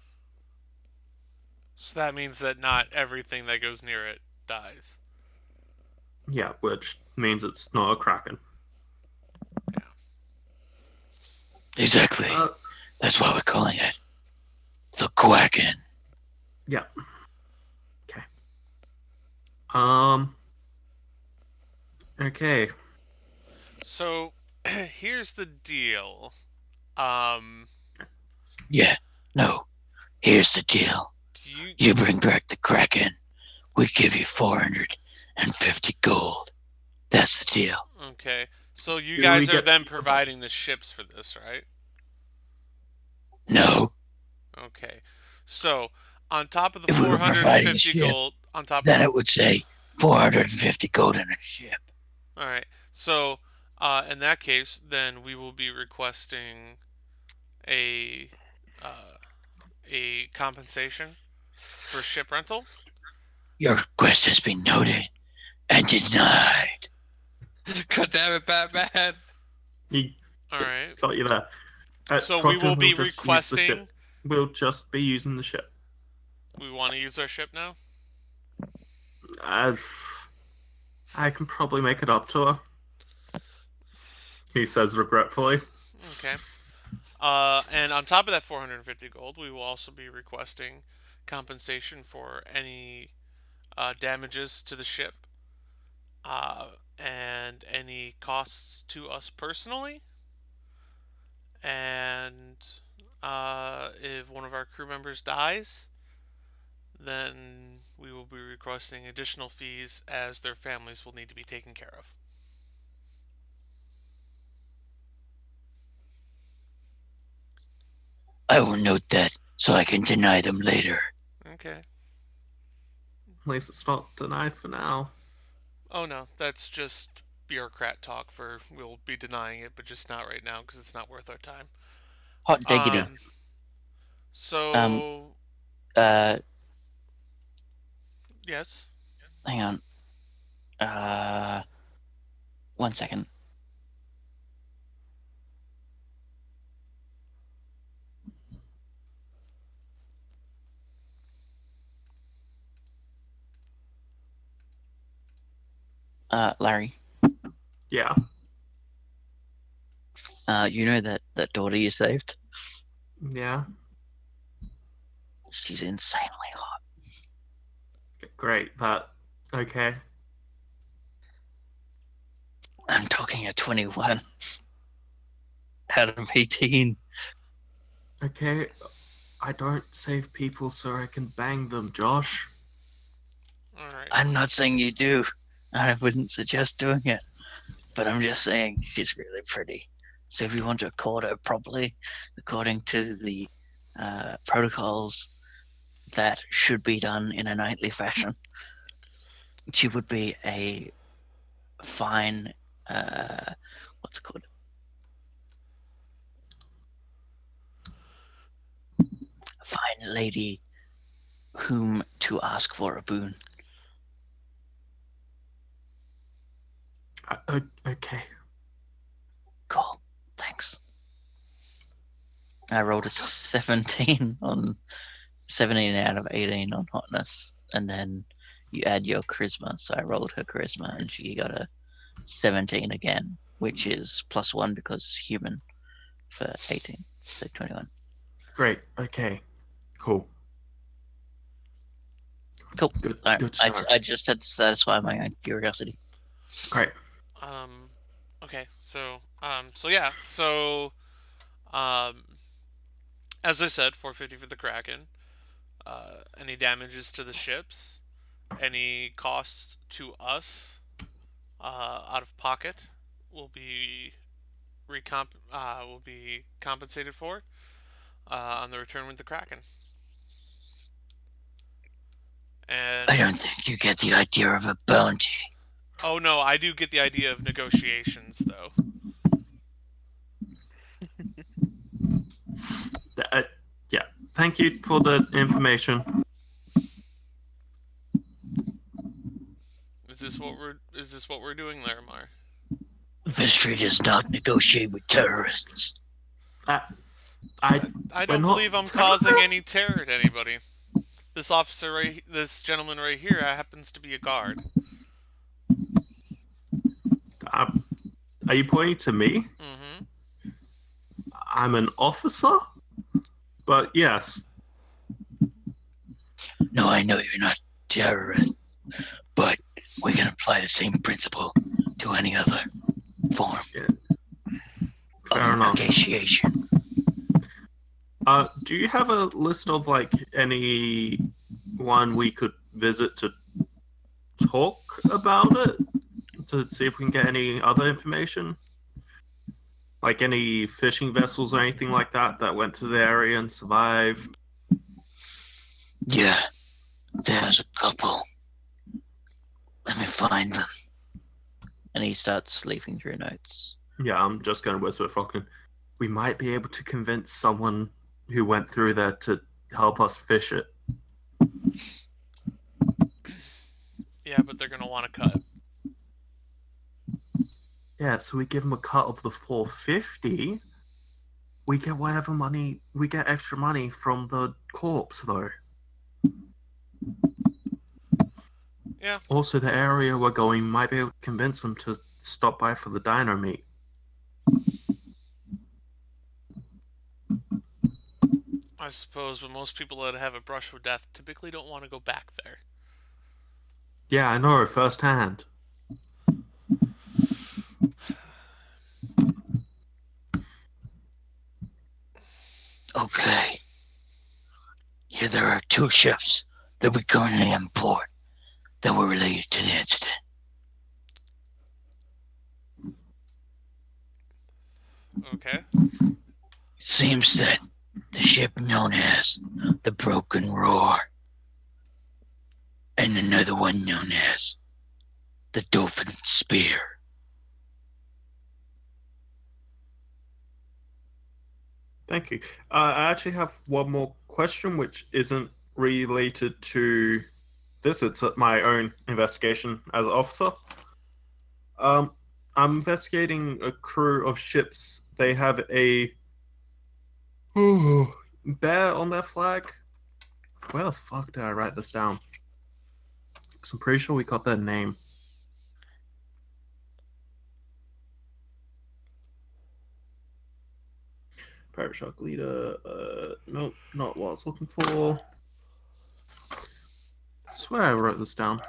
So that means that not everything that goes near it dies. Yeah, which means it's not a Kraken. Exactly. That's why we're calling it the Quacken. Yeah. Okay. Okay. So here's the deal. Yeah. No. Here's the deal. You bring back the Kraken, we give you 450 gold. That's the deal. Okay. So you guys are then providing the ships for this, right? No. Okay. So on top of the If we were providing a 450 ship, gold, on top then of it would say 450 gold in a ship. All right. So in that case, then we will be requesting a compensation for ship rental. Your request has been noted and denied. God damn it, Batman! All right. Got you there. So we will be requesting. We'll just be using the ship. We want to use our ship now? I can probably make it up to her. He says regretfully. Okay. And on top of that 450 gold, we will also be requesting compensation for any damages to the ship and any costs to us personally. And if one of our crew members dies, then we will be requesting additional fees as their families will need to be taken care of. I will note that so I can deny them later. Okay. At least it's not denied for now. Oh no, that's just bureaucrat talk for we'll be denying it, but just not right now because it's not worth our time. Hot diggity. So. Yes. Hang on. 1 second. Larry. Yeah. You know that daughter you saved? Yeah. She's insanely hot. Great. Okay. I'm talking at 21 out of 18. Okay. I don't save people so I can bang them, Josh. Alright. I'm not saying you do. I wouldn't suggest doing it. But I'm just saying she's really pretty. So if you want to court her properly, according to the protocols that should be done in a knightly fashion, she would be a fine what's it called? Fine lady whom to ask for a boon. Okay. Cool. Thanks. I rolled a 17 out of 18 on hotness, and then you add your charisma. So I rolled her charisma, and she got a 17 again, which is +1 because human for 18, so 21. Great. Okay. Cool. Cool. Good. Alright, Good to know. I just had to satisfy my own curiosity. Great. Okay. So yeah. So, as I said, 450 for the Kraken. Any damages to the ships, any costs to us, out of pocket, will be compensated for on the return with the Kraken. And I don't think you get the idea of a bounty. oh no, I do get the idea of negotiations though. Yeah. Thank you for the information. Is this what we're doing, Larimar? Vistry does not negotiate with terrorists. I don't believe I'm causing any terror to anybody. This gentleman right here happens to be a guard. Are you pointing to me? Mm-hmm. I'm an officer? But yes. No, I know you're not terrorist, but we can apply the same principle to any other form Fair of enough. negotiation. Do you have a list of like anyone we could visit to talk about it? To see if we can get any other information? Like any fishing vessels or anything like that that went to the area and survived? Yeah, there's a couple. Let me find them. And he starts leafing through notes. Yeah, I'm just going to whisper Frockden. We might be able to convince someone who went through there to help us fish it. Yeah, but they're gonna want to cut. Yeah, so we give them a cut of the 450. We get whatever money, we get extra money from the corpse, though. Yeah. Also, the area we're going might be able to convince them to stop by for the dino meat. I suppose, but most people that have a brush with death typically don't want to go back there. Yeah, I know, firsthand. Okay. Here there are 2 ships that we currently import that were related to the incident. Okay. Seems that the ship known as the Broken Roar and another one known as the Dolphin Spear. Thank you. I actually have one more question, which isn't related to this. It's my own investigation as an officer. I'm investigating a crew of ships. They have a bear on their flag. Where the fuck did I write this down? Because I'm pretty sure we got their name. Pirate Shark Leader. Nope, not what I was looking for. I swear I wrote this down.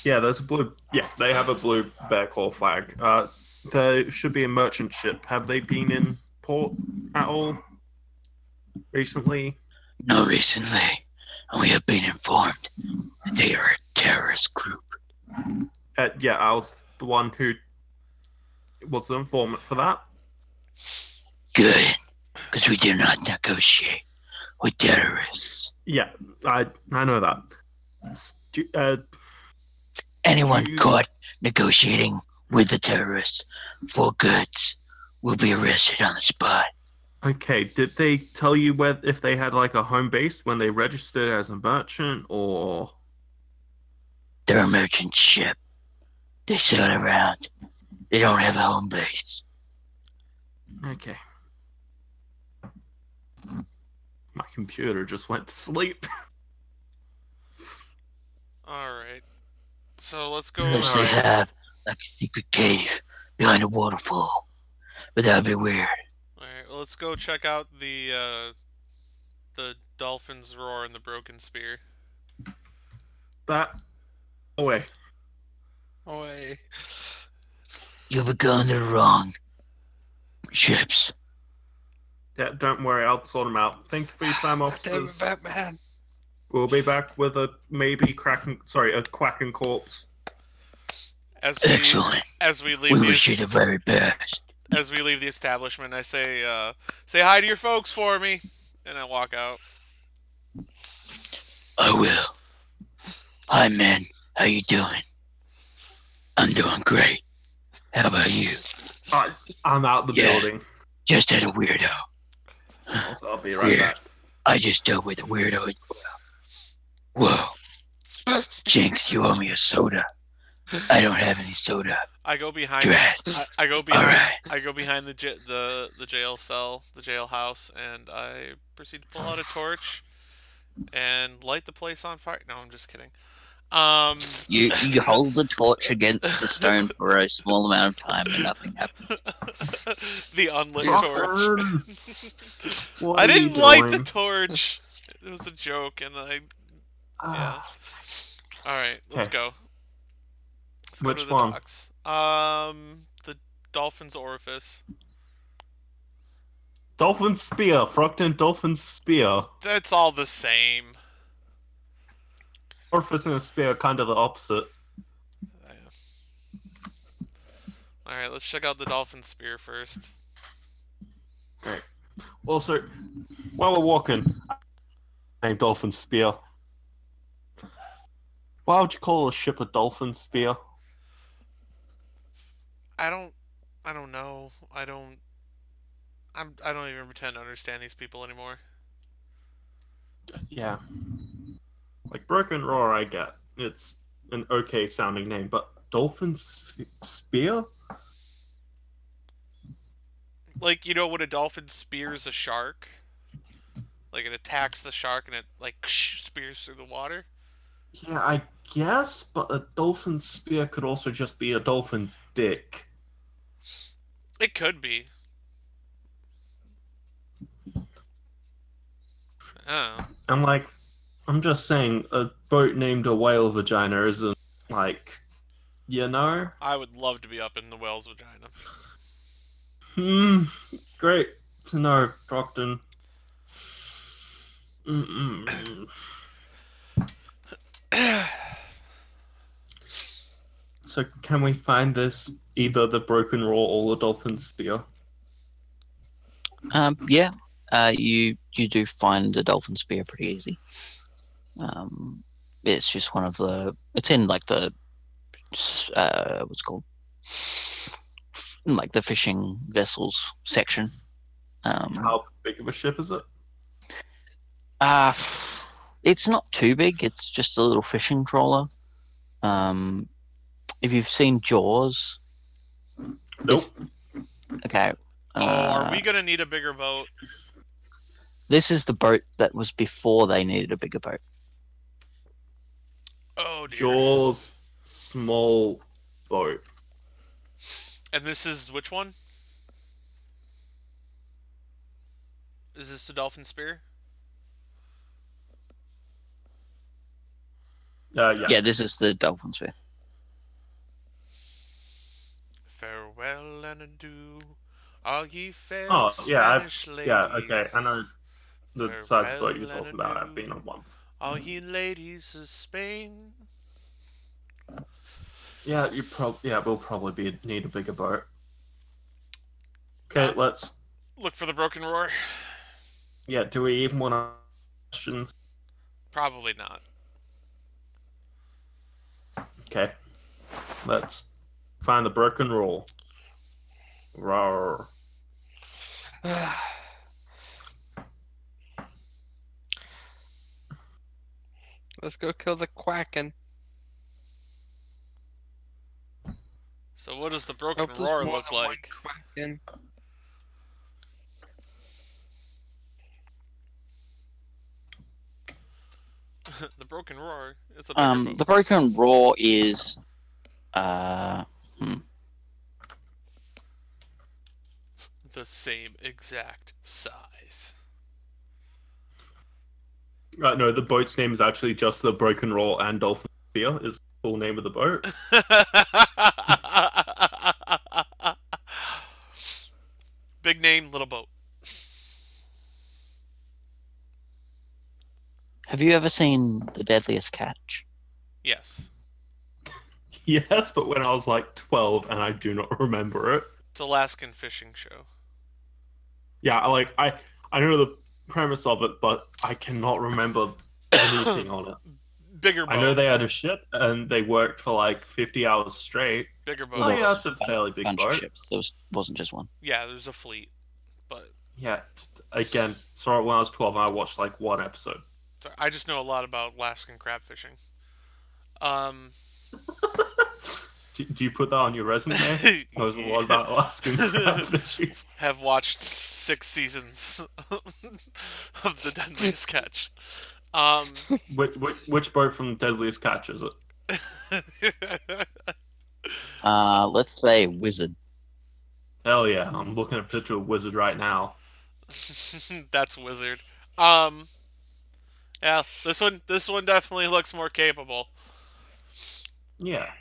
Yeah, there's a blue. Yeah, they have a blue bear claw flag. There should be a merchant ship. Have they been in port at all recently? No, recently, and we have been informed that they are a terrorist group. Yeah, I was the one who was the informant for that. Good, because we do not negotiate with terrorists. Yeah, I know that. Anyone You- caught negotiating with the terrorists for goods will be arrested on the spot. Okay, did they tell you if they had like a home base when they registered as a merchant, or? They're a merchant ship. They sail around. They don't have a home base. Okay. My computer just went to sleep. Alright. So let's go. Unless they Alright. have like a secret cave behind a waterfall. But that'd be weird. Alright, well, let's go check out the dolphin's roar and the broken spear. That. Away. Away. You've begun the wrong ships. Yeah, don't worry, I'll sort them out. Thank you for your time, Damn it, officers. Batman. We'll be back with a quacking corpse. Excellent. As we leave We the wish you the very best. as we leave the establishment, I say hi to your folks for me, and I walk out. I will. Hi, man. How you doing? I'm doing great. How about you? I'm out the Yeah. building. Just had a weirdo. So I'll be right Yeah. back. I just dealt with a weirdo as well. Whoa. Jinx, you owe me a soda. I don't have any soda. I go behind. Drat. I go behind. Alright. I go behind the jail cell, the jailhouse, and I proceed to pull out a torch and light the place on fire. No, I'm just kidding. You hold the torch against the stone for a small amount of time and nothing happens. The unlit torch. What I are you didn't light the doing? torch. It was a joke, and yeah. All right, let's Okay. go. Let's go Which to the one? docks. The dolphin's orifice. Dolphin spear. Frockden dolphin spear. That's all the same. Orifice and a spear are kind of the opposite. All right, let's check out the dolphin spear first. Also, while we're walking, named Dolphin Spear. Why would you call a ship a Dolphin Spear? I don't know. I don't even pretend to understand these people anymore. Yeah. Like Broken Roar, I get. It's an okay sounding name, but Dolphin Spear? Like, you know, when a dolphin spears a shark, like it attacks the shark and it like spears through the water. Yeah, I guess, but a dolphin spear could also just be a dolphin's dick. It could be. Oh. I'm just saying, a boat named a whale vagina isn't, like, you know? I would love to be up in the whale's vagina. Great to know, Frockden. So, can we find this, either the Broken Roar or the Dolphin Spear? Yeah. You do find the dolphin spear pretty easy. It's just one of the. It's in like the what's it called, like the fishing vessels section. How big of a ship is it? It's not too big. It's just a little fishing trawler. If you've seen Jaws, Nope. okay. Are we gonna need a bigger boat? This is the boat that was before they needed a bigger boat. Oh dear. Jaws, small boat. And this is which one? Is this the dolphin spear? Yes. Yeah, this is the dolphin spear. Farewell and adieu, all ye fair Oh, yeah, Spanish ladies. Yeah, okay, I know the size of boat you're Farewell talking and about. I've adieu, been on one. all ye ladies of Spain. Yeah, we'll probably need a bigger boat. Okay, let's. Look for the broken roar. Yeah, do we even want to questions? Probably not. Okay. Let's find the broken rule. Roar. Let's go kill the Quacken. So what does the broken Hope there's roar more look than one like? Quacken. The broken roar. It's a bigger boat. The broken roar is The same exact size. No, the boat's name is actually just the Broken Roll and Dolphin Spear is the full name of the boat. Big name, little boat. Have you ever seen The Deadliest Catch? Yes. Yes, but when I was like 12 and I do not remember it. It's Alaskan fishing show. Yeah, I know the premise of it, but I cannot remember anything on it. Bigger boat. I know they had a ship and they worked for like 50 hours straight. Bigger boat. Oh yeah, it's a fairly big Bunch of boat. ships. There wasn't just one. Yeah, there's a fleet. But Yeah, again, saw it when I was 12 and I watched like one episode. sorry, I just know a lot about Alaskan crab fishing. Do you put that on your resume? Knows a lot about Alaskan crab fishing. Have watched 6 seasons of The Deadliest Catch. Which boat from Deadliest Catch is it? Let's say Wizard. Hell yeah, I'm looking at a picture of Wizard right now. That's Wizard. Yeah, this one definitely looks more capable. Yeah.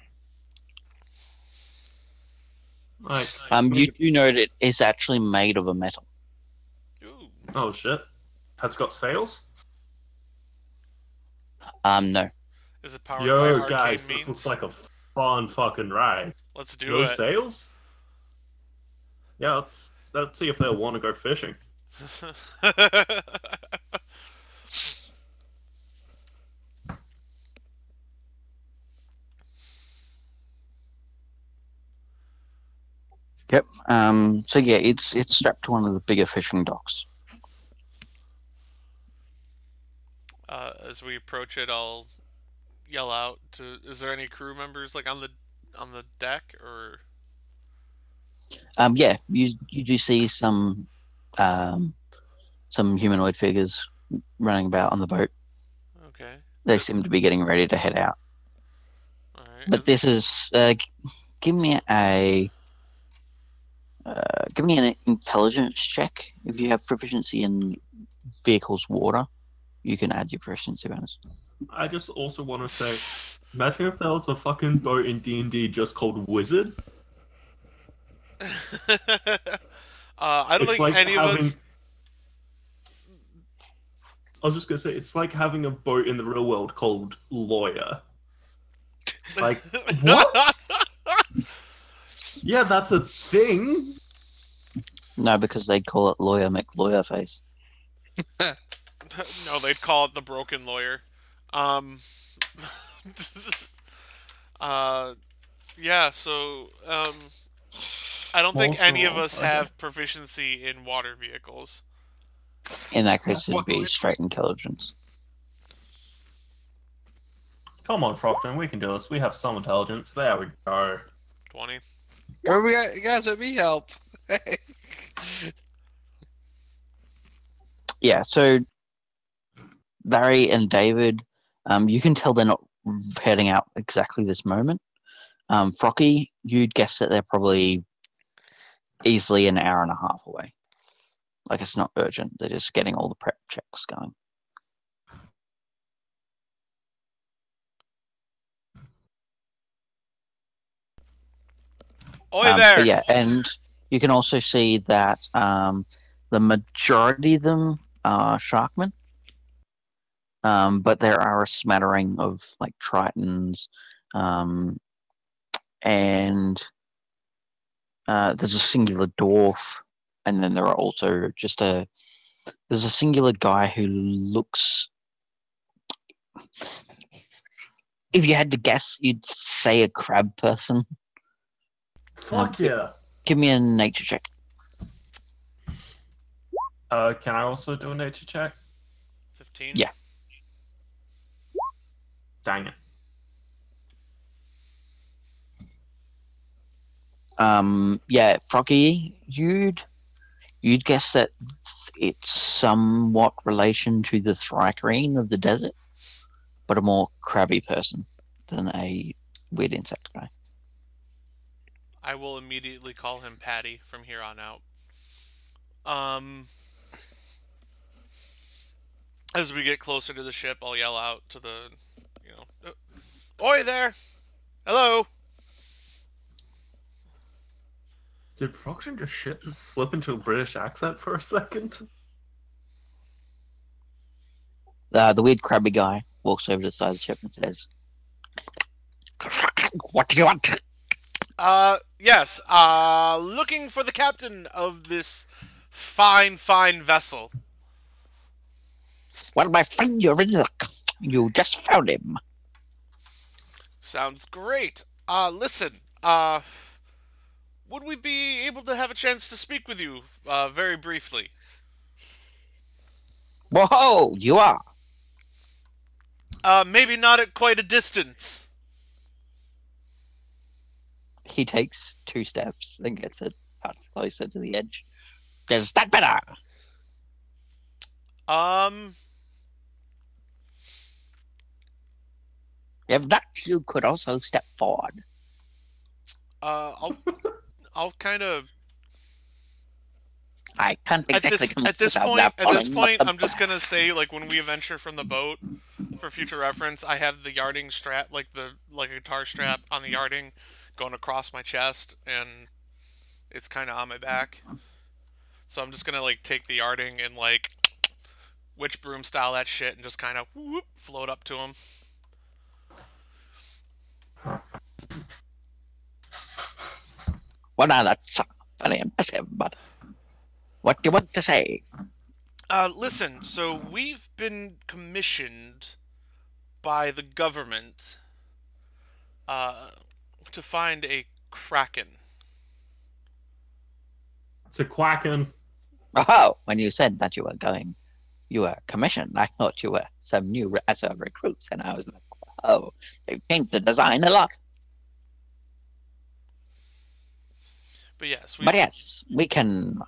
Like, You do know that it's actually made of a metal. Ooh. oh shit. Has it got sails? No. Is it powered by Yo, arcane guys, means? this looks like a fun fucking ride. Let's do No it. sails? Yeah, let's see if they'll want to go fishing. Yep. So yeah, it's strapped to one of the bigger fishing docks. As we approach it, I'll yell out to. Is there any crew members like on the deck or? Yeah, you do see some humanoid figures running about on the boat. Okay. They seem to be getting ready to head out. All right. But this is give me an intelligence check. If you have proficiency in vehicles water, you can add your proficiency bonus. I just also want to say, imagine if there was a fucking boat in D&D just called Wizard. I don't It's think like any of us. I was just gonna say, it's like having a boat in the real world called Lawyer. Like, what? Yeah, that's a thing. No, because they'd call it Lawyer McLawyer Face. No, they'd call it the Broken Lawyer. Yeah. So, I don't think any of us have proficiency in water vehicles. In that case, it'd be straight intelligence. Come on, Frockden, we can do this. We have some intelligence. There we go. 20. Where we at? Guys, let me help. Yeah, so Larry and David, you can tell they're not heading out exactly this moment. Frocky, you'd guess that they're probably easily an hour and a half away. Like, it's not urgent. They're just getting all the prep checks going. Oi there! But yeah, and you can also see that the majority of them are Sharkmen. But there are a smattering of like Tritons, and there's a singular dwarf, and then there are also there's a singular guy who looks. If you had to guess, you'd say a crab person. Fuck yeah. Give me a nature check. Can I also do a nature check? 15. Yeah. Dang it. Yeah, Froggy, you'd guess that it's somewhat relation to the thrycreen of the desert, but a more crabby person than a weird insect guy. I will immediately call him Patty from here on out. As we get closer to the ship, I'll yell out to the, Oi there! Hello! Did Frockden just slip into a British accent for a second? The weird crabby guy walks over to the side of the ship and says, "What do you want?" Yes, looking for the captain of this fine vessel. Well, my friend, you're in luck. You just found him. Sounds great. Listen, would we be able to have a chance to speak with you, very briefly? Whoa, you are. Maybe not at quite a distance. He takes 2 steps, then gets a part closer to the edge. Is that better? If not, you could also step forward. I'll kind of. I can't exactly At this point, I'm just gonna say, like, when we venture from the boat, for future reference, I have the yarding strap, like a guitar strap on the yarding, going across my chest, and it's kind of on my back. So I'm just gonna like take the yarding and like witch broom style that shit, and just kind of float up to him. Well, now that's very impressive, but what do you want to say? Listen, so we've been commissioned by the government to find a kraken. It's a quacking. Oh, when you said that you were commissioned, I thought you were some new as a recruit, and I was like, oh, they've changed the design a lot. But yes, we can.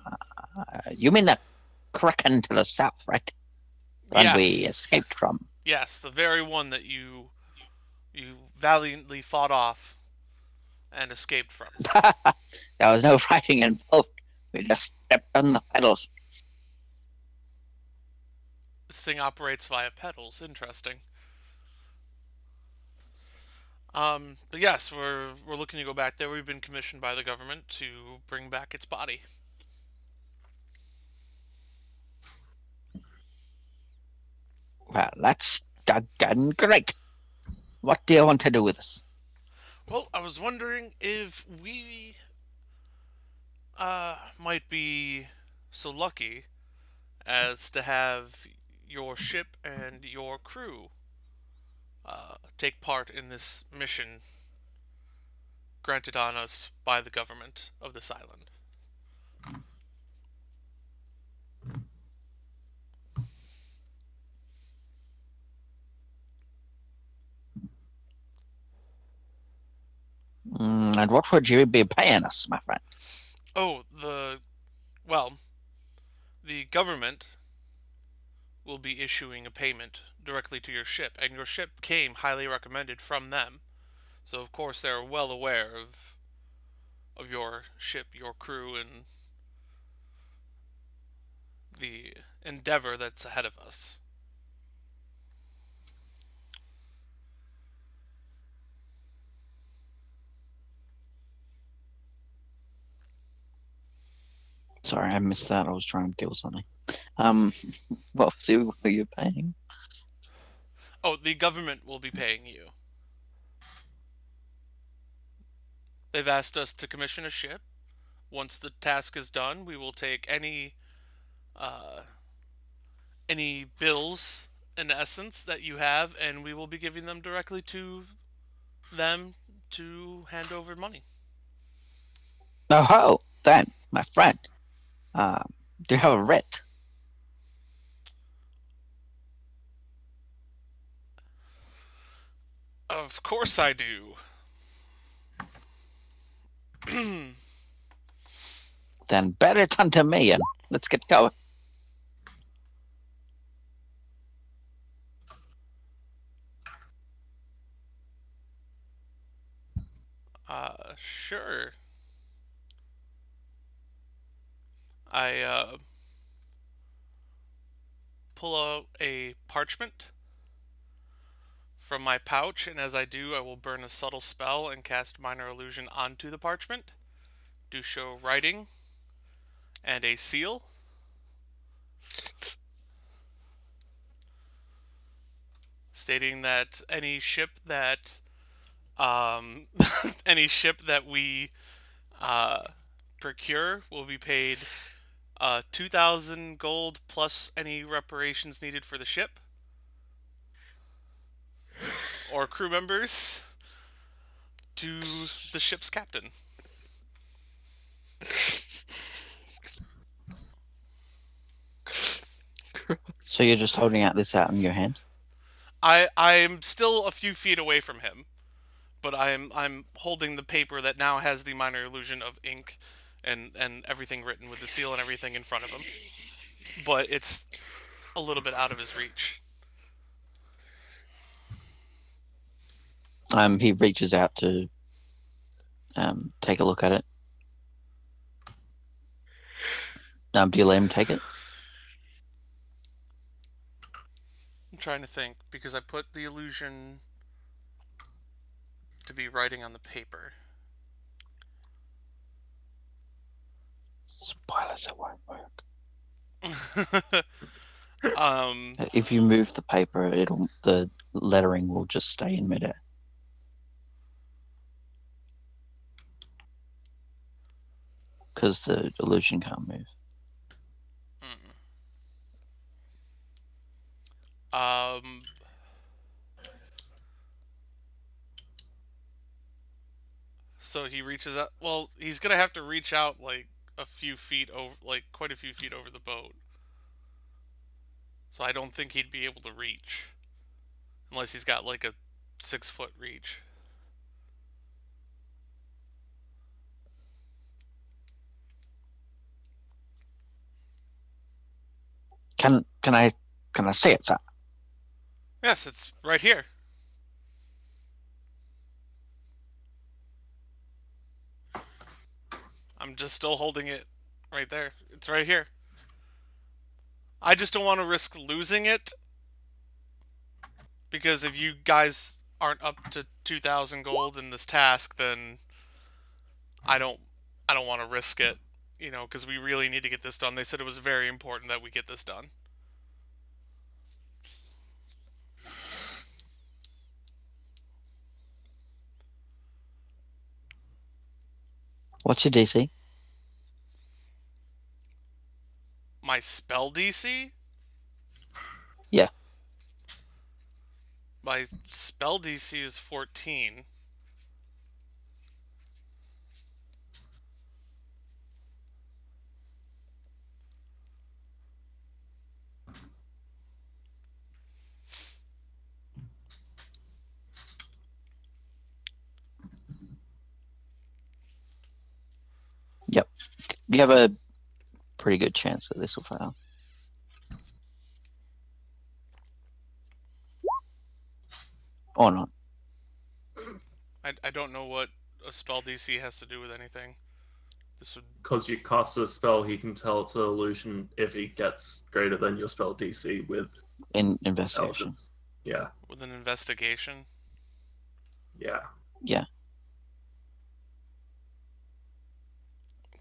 You mean the kraken to the south, right? One we escaped from. Yes, the very one that you valiantly fought off and escaped from. There was no fighting involved. We just stepped on the pedals. This thing operates via pedals. Interesting. But yes, we're looking to go back there. We've been commissioned by the government to bring back its body. Well, that's doggone great. What do you want to do with us? Well, I was wondering if we might be so lucky as to have your ship and your crew take part in this mission granted on us by the government of this island. And what would you be paying us, my friend? Oh, the government will be issuing a payment directly to your ship, and your ship came highly recommended from them. So of course they're well aware of your ship, your crew, and the endeavor that's ahead of us. Sorry, I missed that. I was trying to kill something. What were you paying? Oh, the government will be paying you. They've asked us to commission a ship. Once the task is done, we will take any bills, in essence, that you have, and we will be giving them directly to them to hand over money. Oh ho, then, my friend. Do you have a writ? Of course I do. Then bear it unto me and let's get going. Sure. I pull out a parchment from my pouch, and as I do, I will burn a subtle spell and cast Minor Illusion onto the parchment. Do show writing and a seal. Stating that any ship that any ship that we procure will be paid 2,000 gold plus any reparations needed for the ship or crew members to the ship's captain. So you're just holding out this out in your hand? I'm still a few feet away from him, but I'm holding the paper that now has the minor illusion of ink and everything written with the seal and everything in front of him. But it's a little bit out of his reach. He reaches out to take a look at it. Do you let him take it? I'm trying to think, because I put the illusion to be writing on the paper. Spoilers, it won't work. If you move the paper, the lettering will just stay in midair. Because the illusion can't move. So he reaches out. Well, he's gonna have to reach out like a few feet over, like quite a few feet over the boat. So I don't think he'd be able to reach, unless he's got like a 6-foot reach. Can I see it, sir? Yes, it's right here. I'm just still holding it right there. It's right here. I just don't want to risk losing it, because if you guys aren't up to 2,000 gold in this task, then I don't want to risk it, you know, because we really need to get this done. They said it was very important that we get this done. What's your DC? My spell DC? Yeah. My spell DC is 14. Yep. You have a pretty good chance that this will fail. Or not. I don't know what a spell DC has to do with anything. This would... Because you cast a spell, he can tell it's an illusion if he gets greater than your spell DC with investigation. intelligence. Yeah. With an investigation? Yeah. Yeah.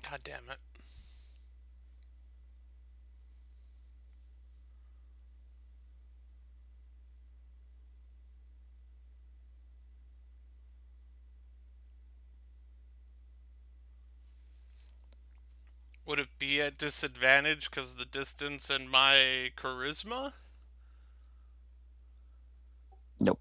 God damn it. Would it be at disadvantage because of the distance and my charisma? Nope.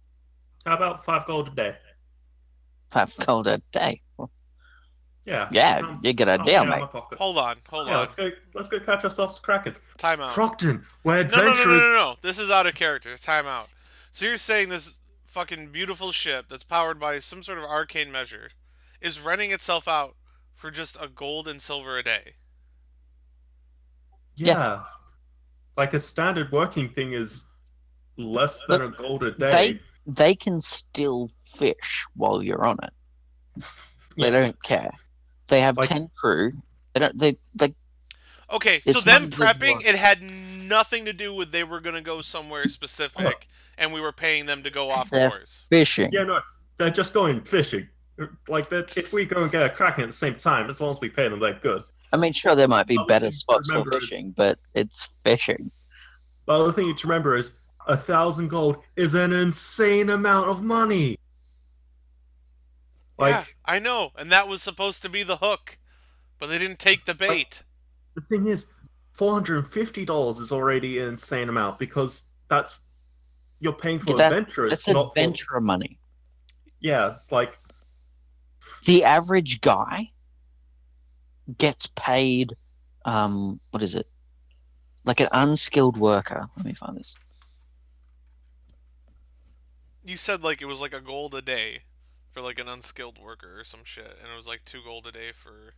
How about 5 gold a day? 5 gold a day. Yeah. Yeah, you get a I'll deal, pay out mate. my pocket. Hold on. Yeah, let's go catch ourselves Kraken. Time out. Frockden, we're No, adventurers. no. This is out of character. Time out. So you're saying this fucking beautiful ship that's powered by some sort of arcane measure is renting itself out for just a gold and silver a day? Yeah. Like a standard working thing is less than a gold a day. They can still fish while you're on it. They don't care. They have 10 crew. They don't. They Okay, It's so them not good prepping, work. it had nothing to do with they were going to go somewhere specific, and we were paying them to go off They're course. fishing. Yeah, no, they're just going fishing. Like that, if we go and get a Kraken at the same time, as long as we pay them, they're good. I mean, sure, there might be Other better thing to spots for remember is- fishing, but it's fishing. The other thing you to remember is 1,000 gold is an insane amount of money. Like, Yeah, I know, and that was supposed to be the hook, but they didn't take the bait. the thing is, $450 is already an insane amount because that's you're paying for adventurers, That's not adventurer money. Yeah, like The average guy gets paid, what is it? Like an unskilled worker. Let me find this. You said like it was like a gold a day for like an unskilled worker or some shit, and it was like 2 gold a day for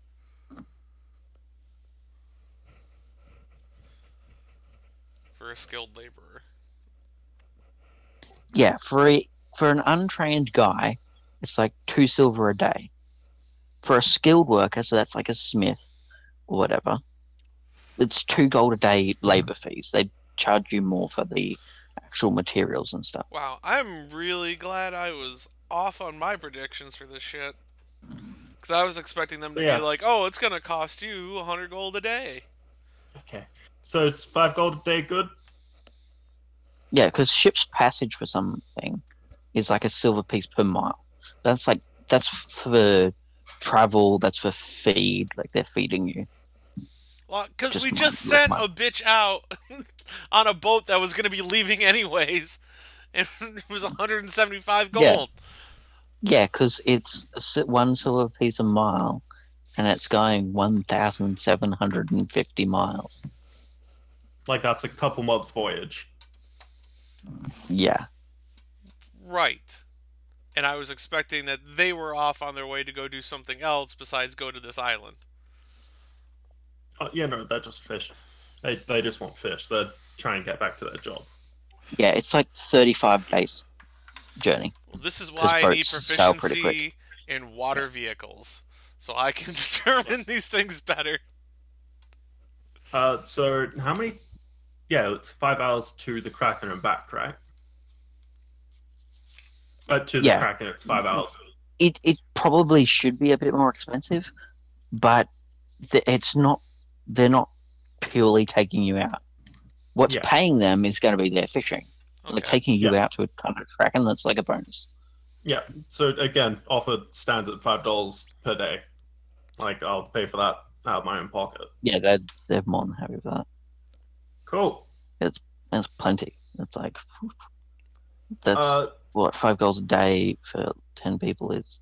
a skilled laborer. Yeah, for an untrained guy, it's like 2 silver a day. For a skilled worker, so that's like a smith or whatever, it's 2 gold a day labor fees. They charge you more for the actual materials and stuff. Wow, I'm really glad I was off on my predictions for this shit. Because I was expecting them to be like, oh, it's going to cost you 100 gold a day. okay. So it's 5 gold a day good? Yeah, because ship's passage for something is like a silver piece per mile. That's for travel, that's for feed, like they're feeding you. Well, because Just we my- just like sent my- a bitch out on a boat that was going to be leaving anyways, and it was 175 gold. Yeah, because it's 1 silver piece a mile, and it's going 1,750 miles. Like that's a couple months voyage. Yeah. Right. And I was expecting that they were off on their way to go do something else besides go to this island. Yeah, no, they're just fish. They just want fish. They're trying to get back to their job. Yeah, it's like 35 days journey. Well, this is why I need boats sail pretty proficiency in water vehicles, so I can determine these things better. So how many? Yeah, it's 5 hours to the Kraken and back, right? To the Yeah. Kraken, it's 5 hours. It probably should be a bit more expensive, but it's not. They're not purely taking you out. What's Yeah. paying them is going to be their fishing. Okay. Like taking you out to a kind of Kraken, that's like a bonus. Yeah. So again, offer stands at $5 per day. Like I'll pay for that out of my own pocket. Yeah, they're more than happy with that. Cool. That's plenty. It's like that's what 5 goals a day for 10 people is.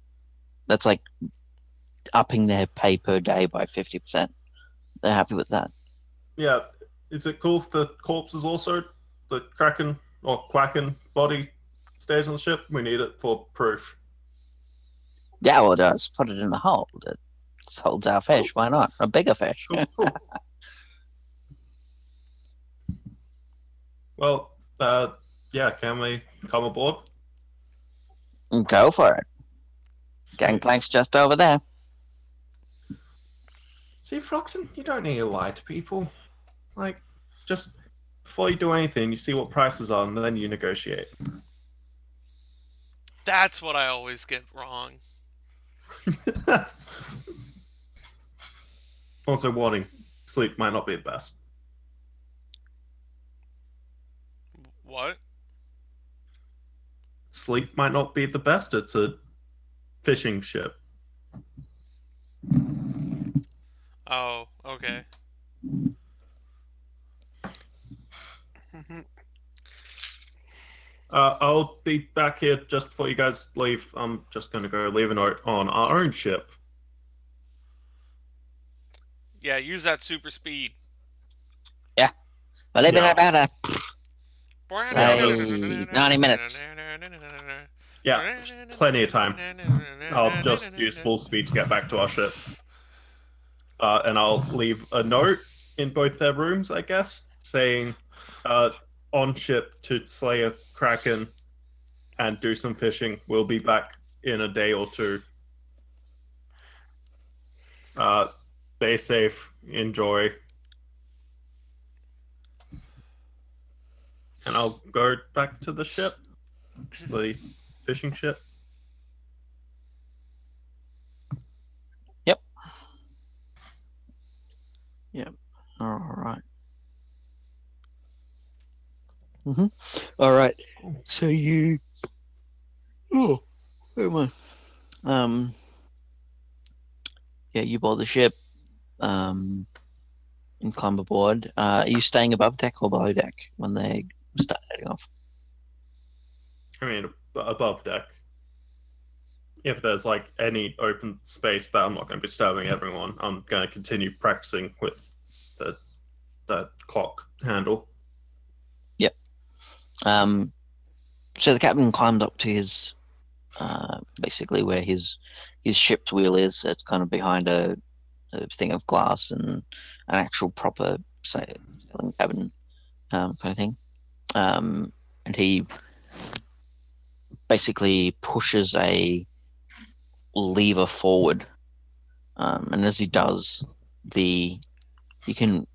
That's like upping their pay per day by 50%. They're happy with that. Yeah. Is it cool if the corpses also, the Kraken or Quacken body stays on the ship? We need it for proof. Yeah, well, it does. Put it in the hold. It holds our fish. Why not? A bigger fish. Cool. Well, yeah, can we come aboard? Go for it. Gangplank's just over there. See, Frockden, you don't need to lie to people. Like, just before you do anything, you see what prices are, and then you negotiate. That's what I always get wrong. Also, warning: sleep might not be the best. What? Sleep might not be the best. It's a fishing ship. Oh, okay. I'll be back here just before you guys leave. I'm just gonna go leave a note on our own ship. Yeah, use that super speed. Believe it Yeah. or not, Yeah, say 90 minutes. Yeah, plenty of time. I'll just use full speed to get back to our ship. And I'll leave a note in both their rooms, I guess, saying on ship to slay a kraken and do some fishing. We'll be back in a day or two. Stay safe. Enjoy. And I'll go back to the ship, the fishing ship. All right. All right. So you. Oh, where am I? Yeah, you board the ship. And climb aboard. Are you staying above deck or below deck when they start heading off? I mean, above deck. If there's like any open space that I'm not going to be disturbing everyone, I'm going to continue practicing with the clock handle. Yep. So the captain climbed up to his, basically where his ship's wheel is. It's kind of behind a thing of glass and an actual proper sailing cabin kind of thing. And he basically pushes a lever forward, and as he does, you can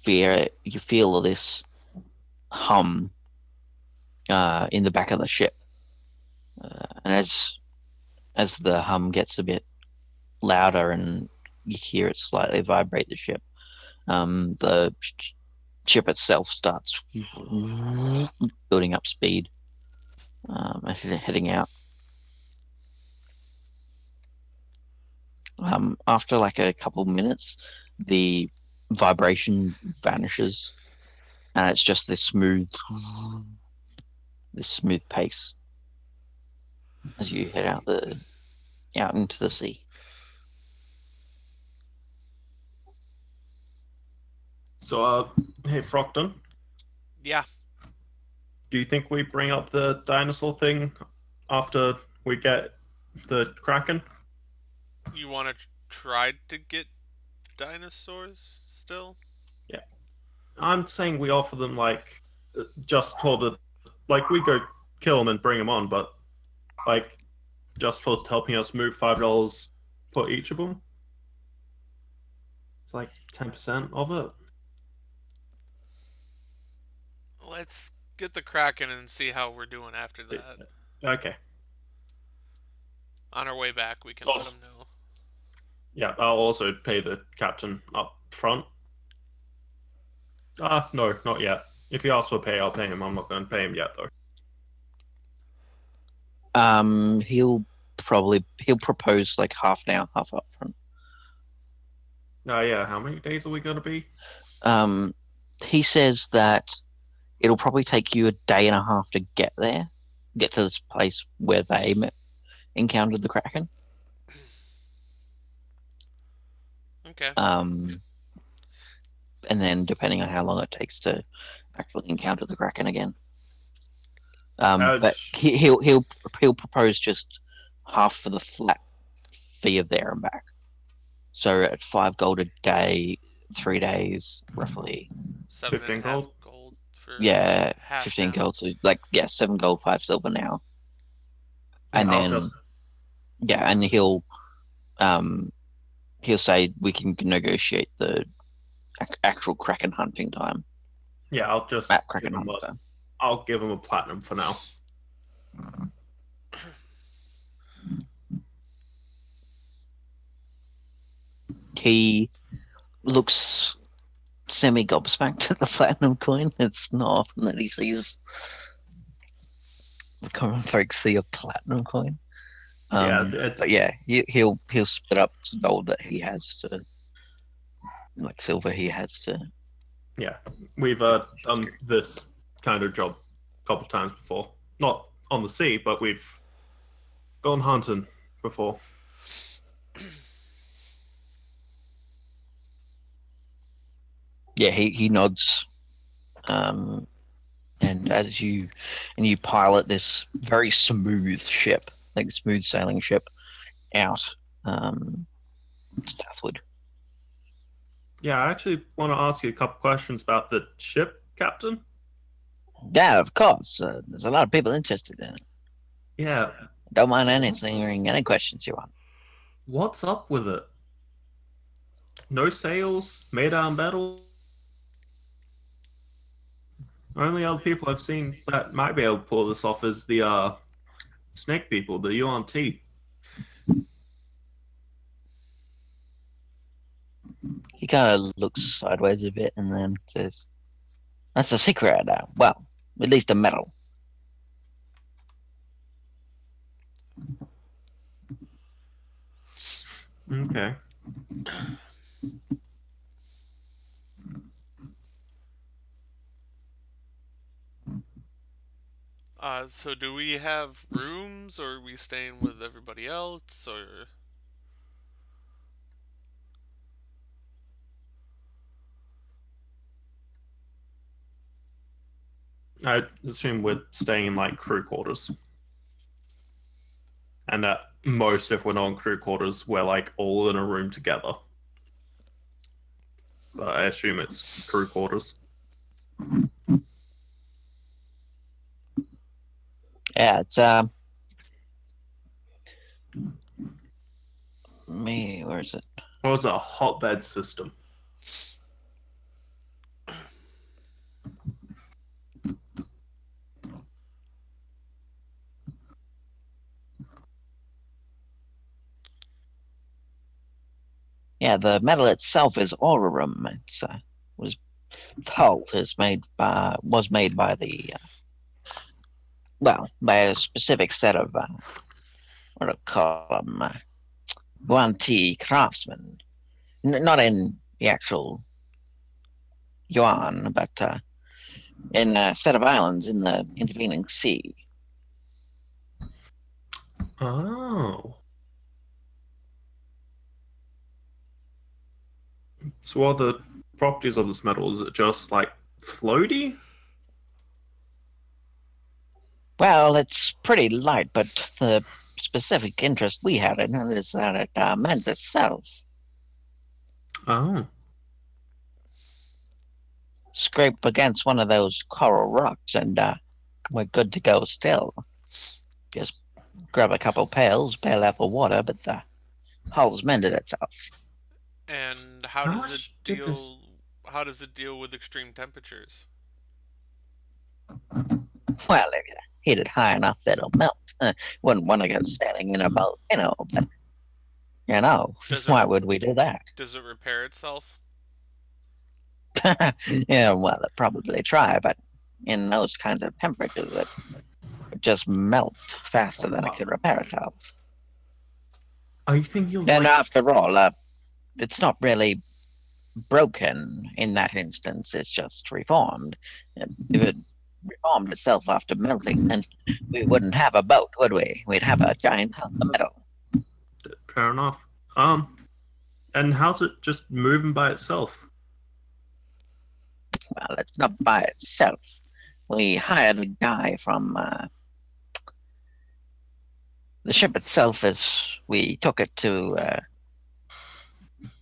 feel this hum in the back of the ship, and as the hum gets a bit louder and you hear it slightly vibrate the ship, the ship itself starts building up speed and heading out. After like a couple minutes, the vibration vanishes, and it's just this smooth pace as you head out into the sea. So, hey, Frockden, Yeah. do you think we bring up the dinosaur thing after we get the kraken? You want to try to get dinosaurs still? Yeah. I'm saying we offer them, like, just for the... Like, we go kill them and bring them on, but, like, just for helping us move $5 for each of them? It's like 10% of it. Let's get the Kraken and see how we're doing after that. Okay. On our way back, we can let them know. Yeah, I'll also pay the captain up front. No, not yet. If he asks for pay, I'll pay him. I'm not going to pay him yet, though. He'll propose like half now, half up front. Yeah. How many days are we going to be? He says that it'll probably take you a day and a half to get to this place where they encountered the Kraken. Okay. And then depending on how long it takes to actually encounter the Kraken again. But he'll propose just half for the flat fee of there and back. So at 5 gold a day, 3 days, roughly. 15 gold? For 15 now. gold. So 7 gold, 5 silver now. And and he'll say we can negotiate the actual Kraken hunting time. Yeah, I'll just Kraken hunting time. I'll give him a platinum for now. He looks semi-gobsmacked at the platinum coin. It's not often that he sees the common folk see a platinum coin. But yeah, he'll split up gold that he has to, silver he has to. Yeah, we've done this kind of job couple times before. Not on the sea, but we've gone hunting before. Yeah, he nods. And as you pilot this very smooth ship, like smooth sailing ship, out southward. Yeah, I actually want to ask you a couple questions about the ship, Captain. Yeah, of course. There's a lot of people interested in it. Yeah, Don't mind answering any questions you want. what's up with it? No sails, made out of metal. Only other people I've seen that might be able to pull this off is the snake people, the UNT. He kind of looks sideways a bit and then says, "That's a secret. Well, at least a medal." Okay. So do we have rooms, or are we staying with everybody else, or? I assume we're staying in like crew quarters. And at most, if we're not in crew quarters, we're like all in a room together. But I assume it's crew quarters. Yeah, it's where is it? What was a hotbed system? Yeah, the metal itself is aurorum. It's was hull is made by the by a specific set of what do you call them, Guanti craftsmen. Not in the actual yuan, but in a set of islands in the intervening sea. Oh. So what are the properties of this metal? Is it just like floaty? Well, it's pretty light, but the specific interest we had in it is that it meant itself. Oh. Scrape against one of those coral rocks and we're good to go still. Just grab a couple pails, pail out for water, but the hull's mended itself. And how does it deal? How does it deal with extreme temperatures? Well, if you heat it high enough, it'll melt. Wouldn't want to go standing in a volcano, but why would we do that? Does it repair itself? Yeah, well, they'll probably try, but in those kinds of temperatures, it would just melt faster than it could repair itself. Are you thinking of And after all, it's not really broken in that instance, it's just reformed. If it reformed itself after melting, then we wouldn't have a boat, would we? We'd have a giant hunk of metal. Fair enough. And how's it just moving by itself? Well, it's not by itself. We hired a guy from the ship itself as we took it to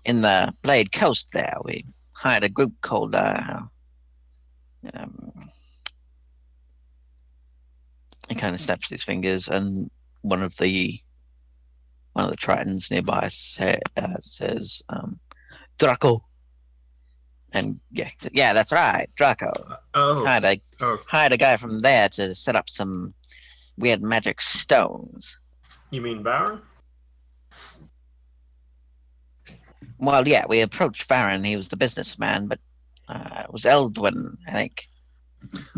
in the Blade Coast there. We hired a group called he kind of snaps his fingers, and one of the Tritons nearby says Draco. And yeah, that's right, Draco. Hired a guy from there to set up some weird magic stones. You mean Baron? Well, yeah, we approached Baron. He was the businessman, but it was Eldwin, I think.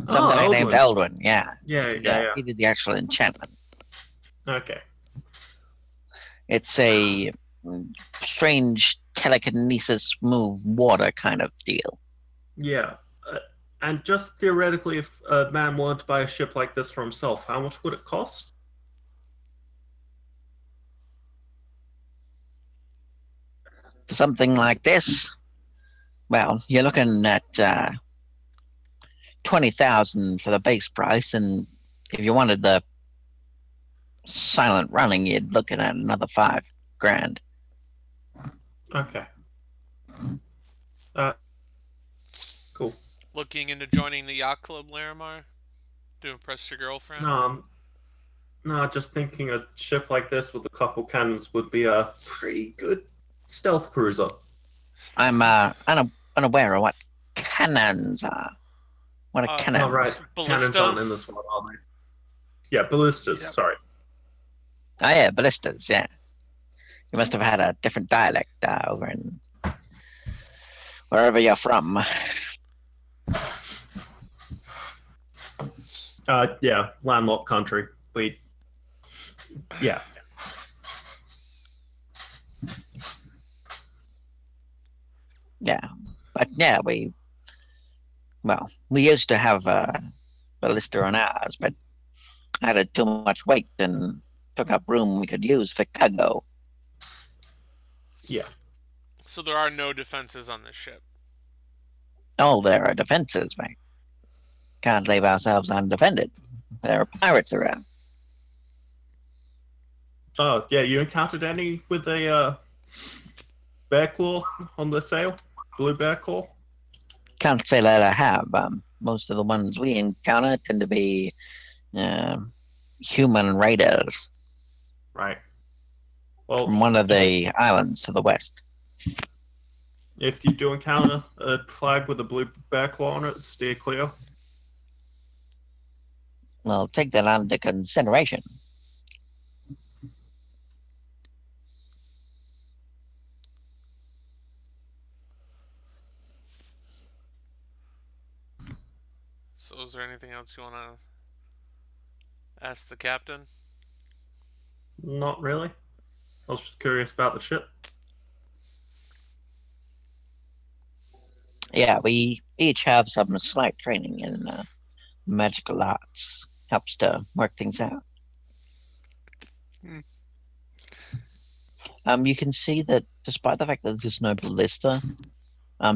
Somebody named Eldwin. Yeah. Yeah. He did the actual enchantment. Okay. It's a strange telekinesis move water kind of deal. Yeah. And just theoretically, if a man wanted to buy a ship like this for himself, how much would it cost? For something like this, well, you're looking at 20,000 for the base price, and if you wanted the silent running, you're looking at another 5,000. Okay. Cool. Looking into joining the yacht club, Larimar, to impress your girlfriend. No, just thinking a ship like this with a couple cannons would be a pretty good stealth cruiser. I'm unaware of what cannons are. What are cannons? Oh, right. Cannons aren't in this one, are they? Yeah, ballistas, Yep. sorry. Oh yeah, ballistas, yeah. You must have had a different dialect over in wherever you're from. Yeah, landlocked country. Yeah. Yeah. But yeah, we used to have a ballista on ours, but added too much weight and took up room we could use for cargo. Yeah. So there are no defenses on this ship. Oh, there are defenses, mate. Can't leave ourselves undefended. There are pirates around. Oh, yeah, you encountered any with a bear claw on the sail? Blue bear claw? Can't say that I have. Most of the ones we encounter tend to be human raiders Right. Well, from one of the islands to the west. if you do encounter a flag with a blue bear claw on it, steer clear. We'll take that under consideration. So is there anything else you want to ask the captain? Not really. I was just curious about the ship. Yeah, we each have some slight training in magical arts. Helps to work things out. You can see that despite the fact that there's no ballista,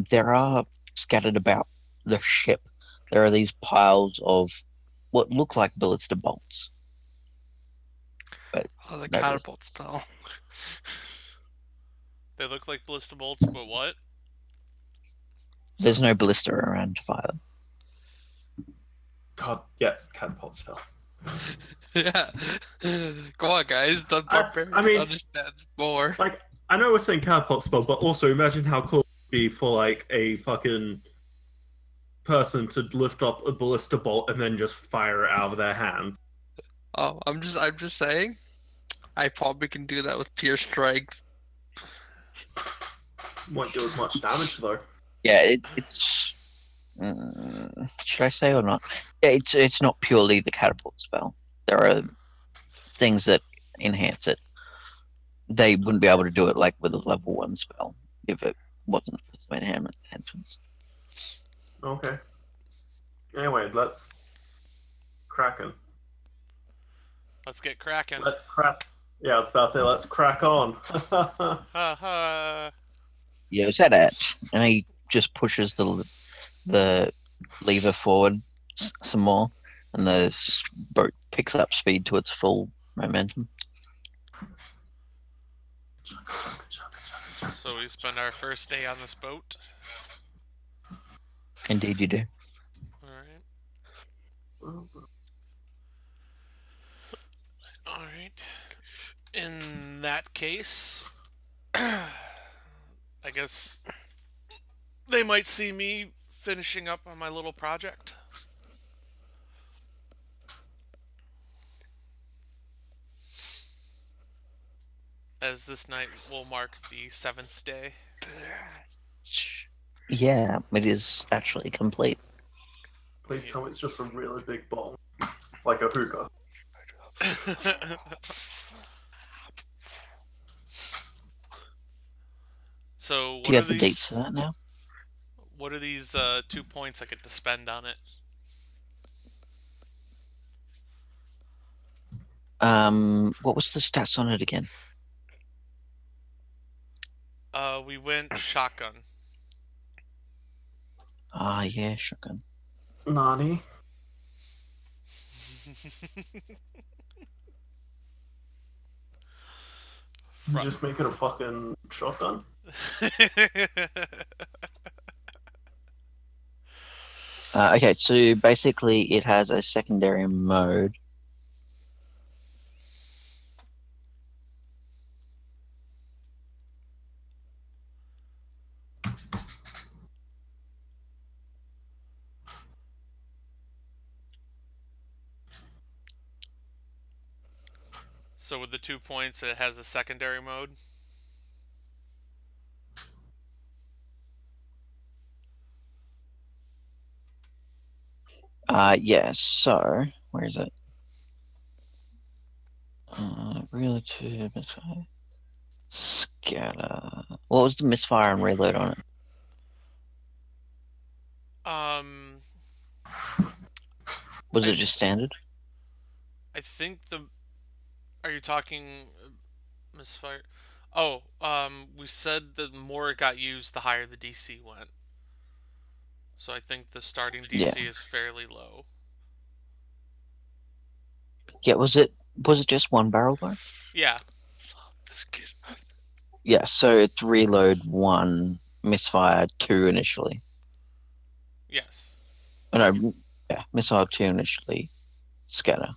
there are scattered about the ship. There are these piles of what look like ballista bolts. But Oh, the that is- catapult spell. They look like ballista bolts, but what? there's no ballista around to fire them. God, yeah, catapult spell. Yeah. Go on, guys. The barbarian I mean- understands more. Like, I know we're saying catapult spell, but also imagine how cool it would be for, like, a fucking person to lift up a ballista bolt and then just fire it out of their hand. Oh, I'm just saying. I probably can do that with pure strength. Won't do as much damage, though. Yeah, it's. Should I say or not? Yeah, it's not purely the catapult spell. There are things that enhance it. They wouldn't be able to do it like with a level 1 spell if it wasn't for some enhancements. Okay. Anyway, let's cracking. Let's get cracking. Let's crack. Yeah, I was about to say, let's crack on. Ha ha. You said it, and he just pushes the lever forward some more, and the boat picks up speed to its full momentum. So we spend our first day on this boat. Indeed, you do. Alright. In that case, I guess they might see me finishing up on my little project. As this night will mark the 7th day. Yeah, it is actually complete. Please tell me it's just a really big ball. Like a hookah. So Do you have the dates for that now? What are these 2 points I get to spend on it? What was the stats on it again? We went shotgun. Ah, yeah, shotgun. Nani? You just make it a fucking shotgun? Okay, so basically it has a secondary mode. So with the 2 points, it has a secondary mode. Yeah, so where is it? Relative misfire. Scatter. What was the misfire and reload on it? Was it just standard? I think Are you talking misfire? Oh, we said the more it got used, the higher the DC went. So I think the starting DC is fairly low. Yeah, was it just one barrel though? Yeah. This kid. Yeah, so it's reload 1, misfire 2 initially. Yes. Oh, no, yeah, missile 2 initially, scatter.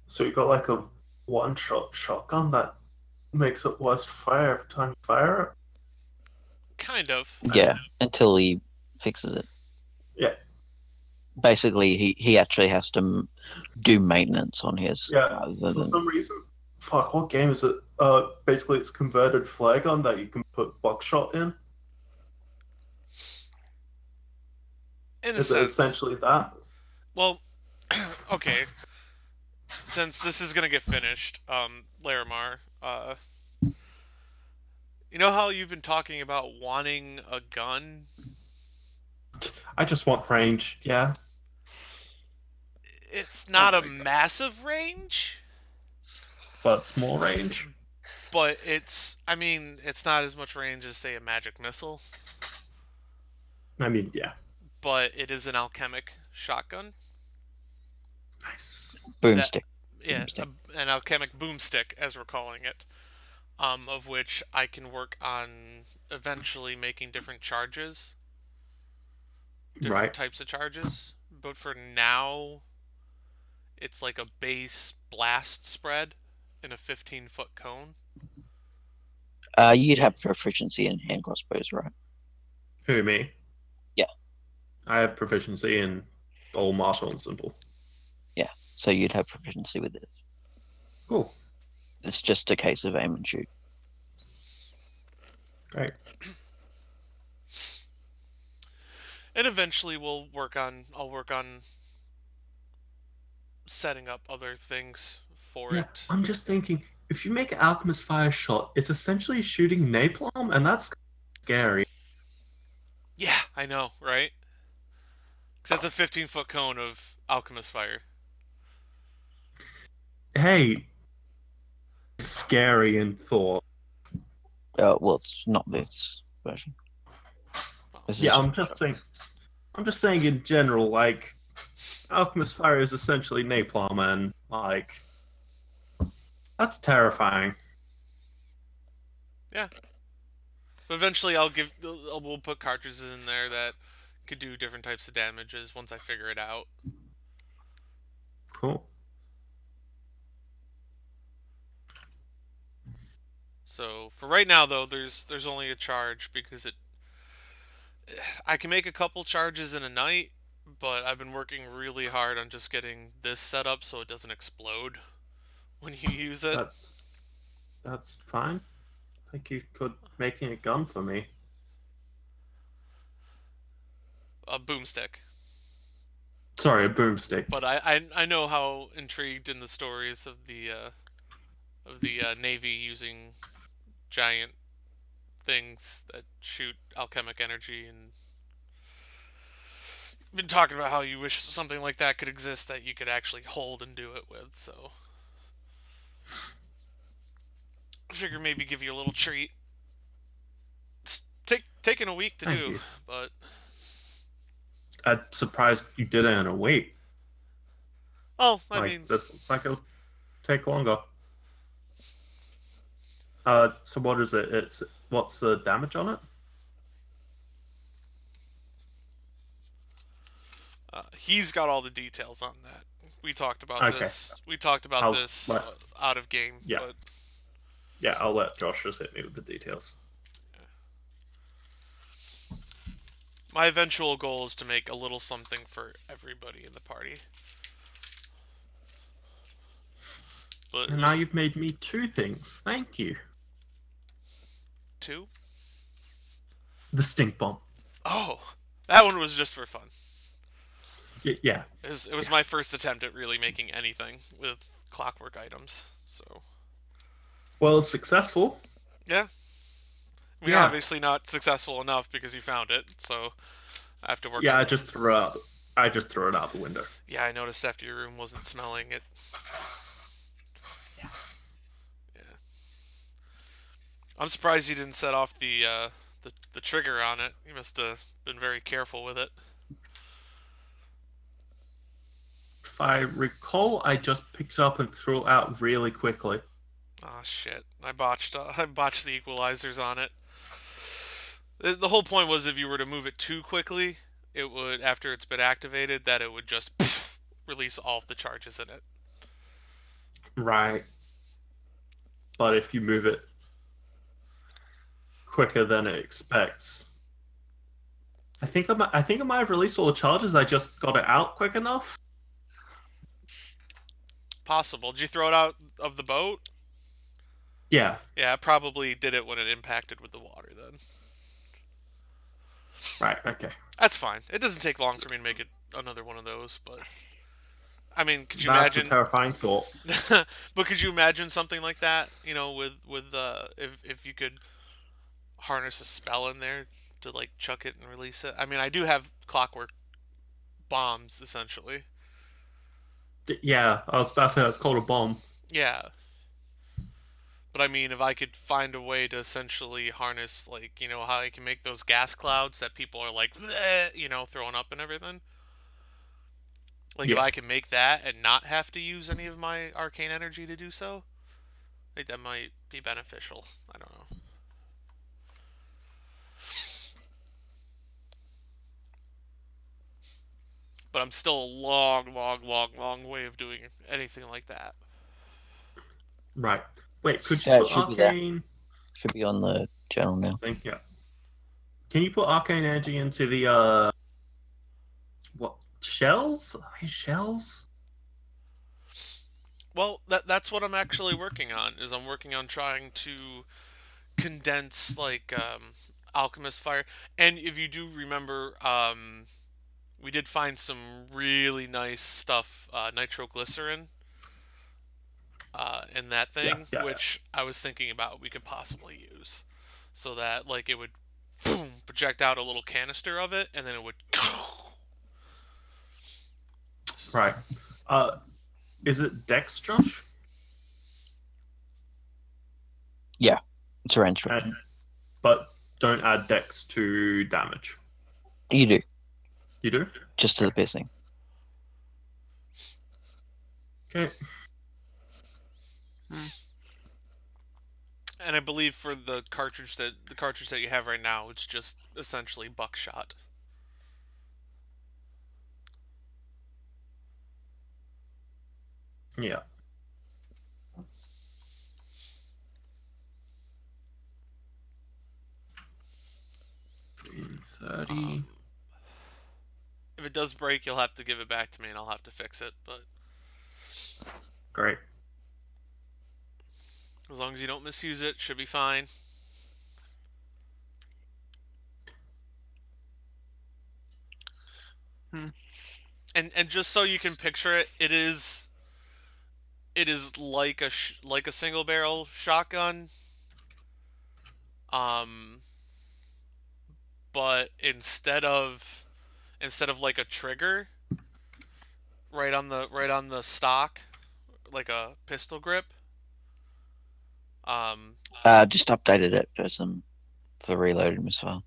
So you got like a one-shot shotgun that makes it worse to fire every time you fire it? Kind of. Yeah, until he fixes it. Yeah. Basically, he actually has to do maintenance on his. Yeah, for some reason. Fuck, what game is it? Basically it's converted flare gun that you can put buckshot in. In a Is it sense. essentially that? Well, okay. Since this is gonna get finished, Larimar, you know how you've been talking about wanting a gun? I just want range, yeah. It's not a my God. massive range, But small range. but it's not as much range as, say, a magic missile, I mean, yeah. but it is an alchemic shotgun. Nice. Boomstick. Yeah, an alchemic boomstick, as we're calling it, of which I can work on eventually making different charges. Different types of charges. But for now, it's like a base blast spread in a 15-foot cone. You'd have proficiency in hand crossbows, right? Who, me? Yeah. I have proficiency in all martial and simple. Yeah, so you'd have proficiency with this. Cool. It's just a case of aim and shoot. Great. And eventually I'll work on setting up other things for it. I'm just thinking, if you make an alchemist fire shot, it's essentially shooting napalm, and that's scary. Yeah, I know, right? Because that's a 15-foot cone of alchemist fire. Hey, scary in thought. Well, it's not this version. This Yeah, is I'm just saying in general, like, alchemist fire is essentially napalm, and like, that's terrifying. Yeah. But eventually we'll put cartridges in there that could do different types of damages once I figure it out. Cool. So for right now, though, there's only a charge because I can make a couple charges in a night, but I've been working really hard on just getting this set up so it doesn't explode when you use it. That's fine. Thank you for making a gun for me. A boomstick. Sorry, a boomstick. But I know how intrigued in the stories of the Navy using giant things that shoot alchemic energy, and you've been talking about how you wish something like that could exist that you could actually hold and do it with, so I figure maybe give you a little treat. It's taking a week to Thank do, you. but I'm surprised you did it in a week. oh, I Like, mean, this looks like it'll take longer. So what is it? What's the damage on it? he's got all the details on that. We talked about Okay. this. We talked about I'll this let- out of game. Yeah. But Yeah, I'll let Josh just hit me with the details. my eventual goal is to make a little something for everybody in the party. But And now you've made me 2 things. Thank you. 2? The stink bomb. Oh, that one was just for fun. Yeah. It was my first attempt at really making anything with clockwork items. So Well, successful. yeah, I mean, Yeah. obviously not successful enough because you found it. So I have to work. Yeah, on I just threw it out the window. Yeah, I noticed after your room wasn't smelling it. Yeah. I'm surprised you didn't set off the trigger on it. You must have been very careful with it. If I recall, I just picked it up and threw it out really quickly. Oh shit! I botched the equalizers on it. The whole point was if you were to move it too quickly, it would, after it's been activated, that it would just release all of the charges in it. Right. But if you move it quicker than it expects, I think I might have released all the charges. I just got it out quick enough. Possible. Did you throw it out of the boat? Yeah. Yeah, I probably did it when it impacted with the water then. Right. Okay. That's fine. It doesn't take long for me to make it another one of those, but I mean, could you That's a imagine? terrifying thought. But could you imagine something like that? You know, with if you could harness a spell in there to like chuck it and release it. I mean, I do have clockwork bombs essentially. Yeah, I was about to say that's called a bomb. Yeah. But I mean, if I could find a way to essentially harness, like, you know, how I can make those gas clouds that people are like, bleh, you know, throwing up and everything. Like, if Yeah. I can make that and not have to use any of my arcane energy to do so, I think that might be beneficial. I don't know. But I'm still a long way of doing anything like that. Right. Wait, could you Yeah, it put should be there. arcane? Should be on the channel now. Thank you. Can you put arcane energy into the what shells? Are they shells? Well, that's what I'm actually working on. Is I'm working on trying to condense like alchemist fire. And if you do remember, we did find some really nice stuff, nitroglycerin, in that thing, Yeah. which I was thinking about we could possibly use, so that like it would boom, project out a little canister of it, and then it would. Right. Is it Dex, Josh? It's a range weapon. But don't add Dex to damage. You do, You do? just to the piercing. Okay. And I believe for the cartridge that you have right now, it's just essentially buckshot. Yeah. $30. If it does break, you'll have to give it back to me, and I'll have to fix it. But Great. as long as you don't misuse it, should be fine. And just so you can picture it, it is like a single barrel shotgun, Um, but instead of like a trigger right on the stock, like a pistol grip. Just updated it for reloading as well.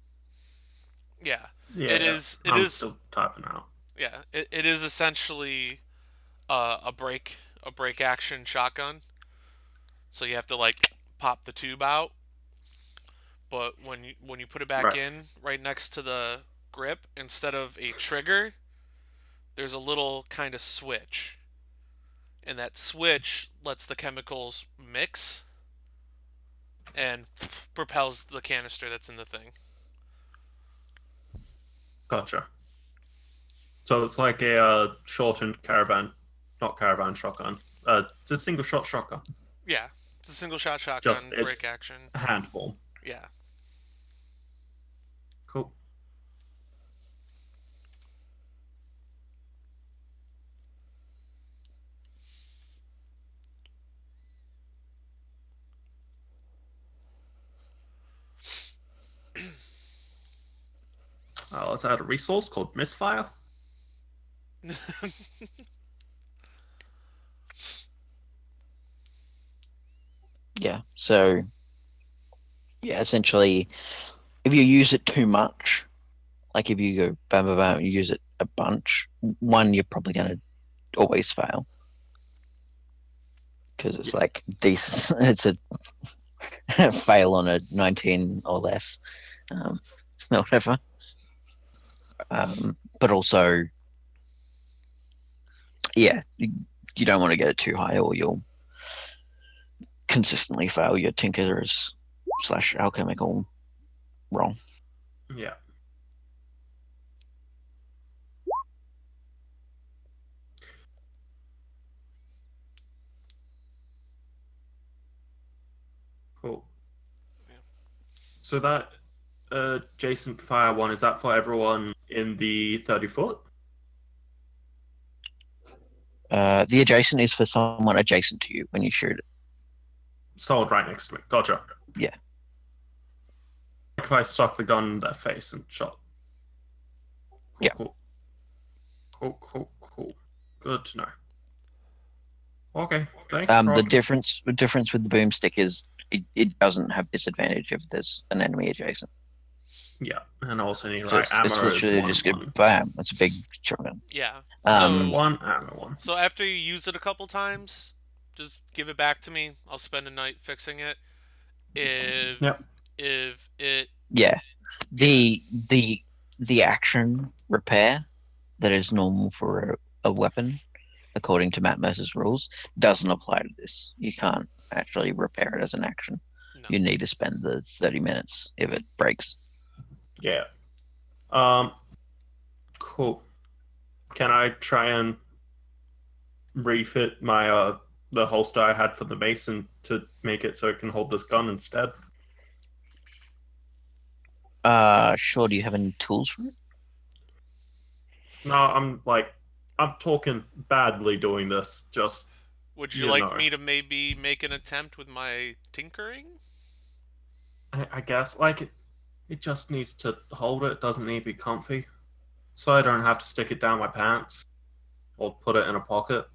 Yeah, Yeah, it is. It I'm is. still typing out. Yeah, it is essentially a break action shotgun. So you have to like pop the tube out, but when you put it back Right. in right next to the grip, instead of a trigger, there's a little kind of switch, and that switch lets the chemicals mix and propels the canister that's in the thing. Gotcha. So it's like a shortened not caravan shotgun. It's a single shot shotgun. Yeah, it's a single shot Just shotgun, break it's action. a handful. Yeah. Cool. Let's add a resource called Misfire. Yeah. So yeah, essentially, if you use it too much, like if you go bam bam bam, and you use it a bunch, one you're probably gonna always fail because it's like this. It's a fail on a 19 or less, or whatever. But also, yeah, you don't want to get it too high, or you'll consistently fail your tinkerers / alchemical wrong. Yeah. Cool. Yeah. So that adjacent fire one, is that for everyone in the 30 foot? The adjacent is for someone adjacent to you when you shoot it. Someone right next to me. Gotcha. Yeah. Like if I stuck the gun in their face and shot. Cool, Yeah. Cool. Good to know. Okay, thanks. The difference with the boomstick is it doesn't have disadvantage if there's an enemy adjacent. Yeah, and also need So right ammo it's is literally one, just one. bam. It's a big shotgun. Yeah. One ammo one. So after you use it a couple times, just give it back to me. I'll spend a night fixing it. If it Yeah, the action repair that is normal for a weapon, according to Matt Mercer's rules, doesn't apply to this. You can't actually repair it as an action. No. You need to spend the 30 minutes if it breaks. Yeah. Cool. Can I try and refit my the holster I had for the mason to make it so it can hold this gun instead? Sure. Do you have any tools for it? No, I'm talking badly doing this. Just Would you You like know. me to maybe make an attempt with my tinkering? I guess it just needs to hold it. It doesn't need to be comfy, so I don't have to stick it down my pants or put it in a pocket.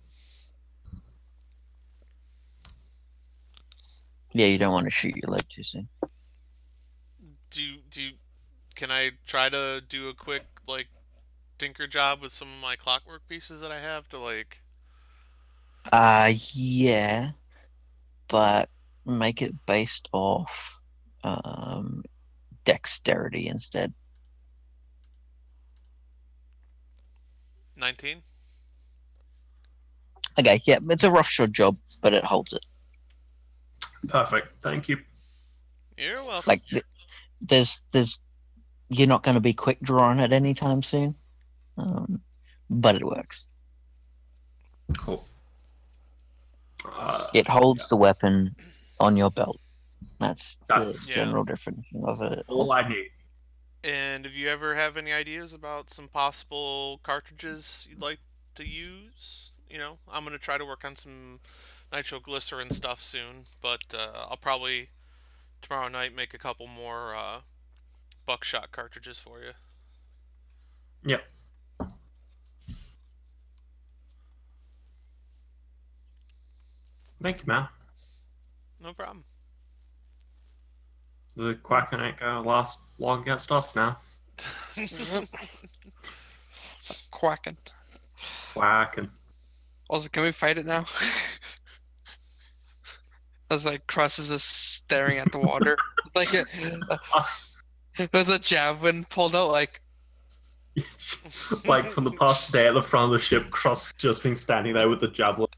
Yeah, you don't want to shoot your leg too soon. Can I try to do a quick like tinker job with some of my clockwork pieces that I have to like? Yeah, but make it based off dexterity instead. 19. Okay, yeah, it's a roughshod job, but it holds it. Perfect. Thank you. You're welcome. Like, there's, you're not going to be quick drawing it anytime soon, but it works. Cool. It holds the weapon on your belt. That's That's- the general definition of it. All I need. And if you ever have any ideas about some possible cartridges you'd like to use, I'm gonna try to work on some nitroglycerin stuff soon. But I'll probably tomorrow night make a couple more buckshot cartridges for you. Yep. Thank you, man. No problem. The Quacken ain't gonna last long against us now. Quacking. Quacken. Also, can we fight it now? I was like, Krusk is just staring at the water, like with a javelin pulled out, like. Like from the past day at the front of the ship, Krusk's just been standing there with the javelin.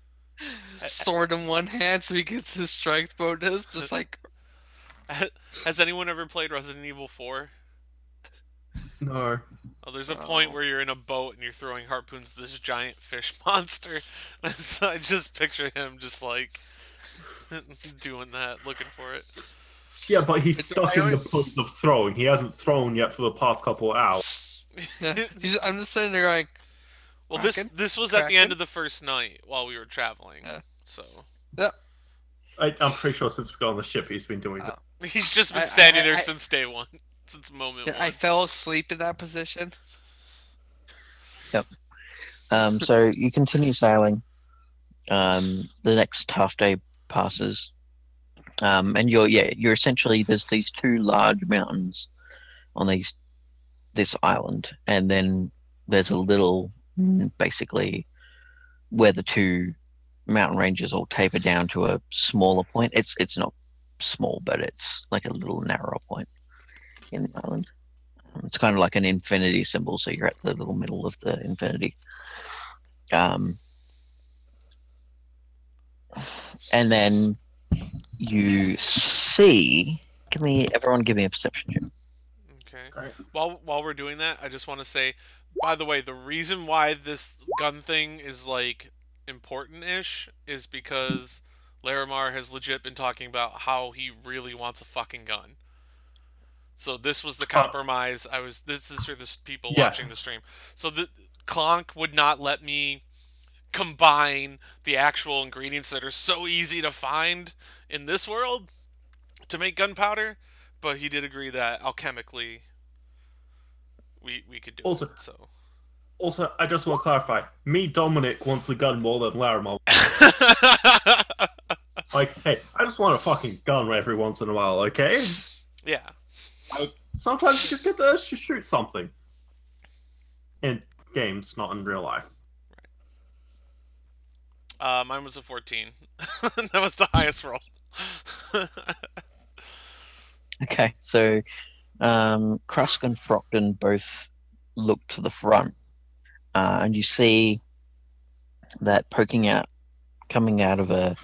Sword in one hand, so he gets his strength bonus, just like. Has anyone ever played Resident Evil 4? No. Oh, there's a point where you're in a boat and you're throwing harpoons at this giant fish monster. And so I just picture him just like doing that, looking for it. Yeah, but he's stuck in the pose of throwing. He hasn't thrown yet for the past couple of hours. Yeah, I'm just sitting there going. Well, this was at the end of the first night while we were traveling. So. Yeah. I'm pretty sure since we got on the ship, he's been doing that. He's just been standing there since day one. Since moment one. I fell asleep in that position. Yep. So you continue sailing. The next half day passes, and you're essentially, there's these two large mountains on this island, and then there's a little, basically, where the two mountain ranges all taper down to a smaller point. It's not small, but it's like a little narrower point in the island. It's kind of like an infinity symbol, so you're at the little middle of the infinity. And then you see, everyone give me a perception check. Okay. Right. While we're doing that, I just want to say, by the way, the reason why this gun thing is like important-ish is because Larimar has legit been talking about how he really wants a fucking gun. So this was the compromise. This is for the people watching the stream. So the Clonk would not let me combine the actual ingredients that are so easy to find in this world to make gunpowder, but he did agree that alchemically we could do it. So. Also, I just want to clarify. Me, Dominic, wants the gun more than Larimar. Like, hey, I just want a fucking gun every once in a while, okay? Yeah. Like, sometimes you just get to shoot something. In games, not in real life. Right. Mine was a 14. That was the highest roll. Okay, so Krusk and Frockden both look to the front. And you see that coming out of a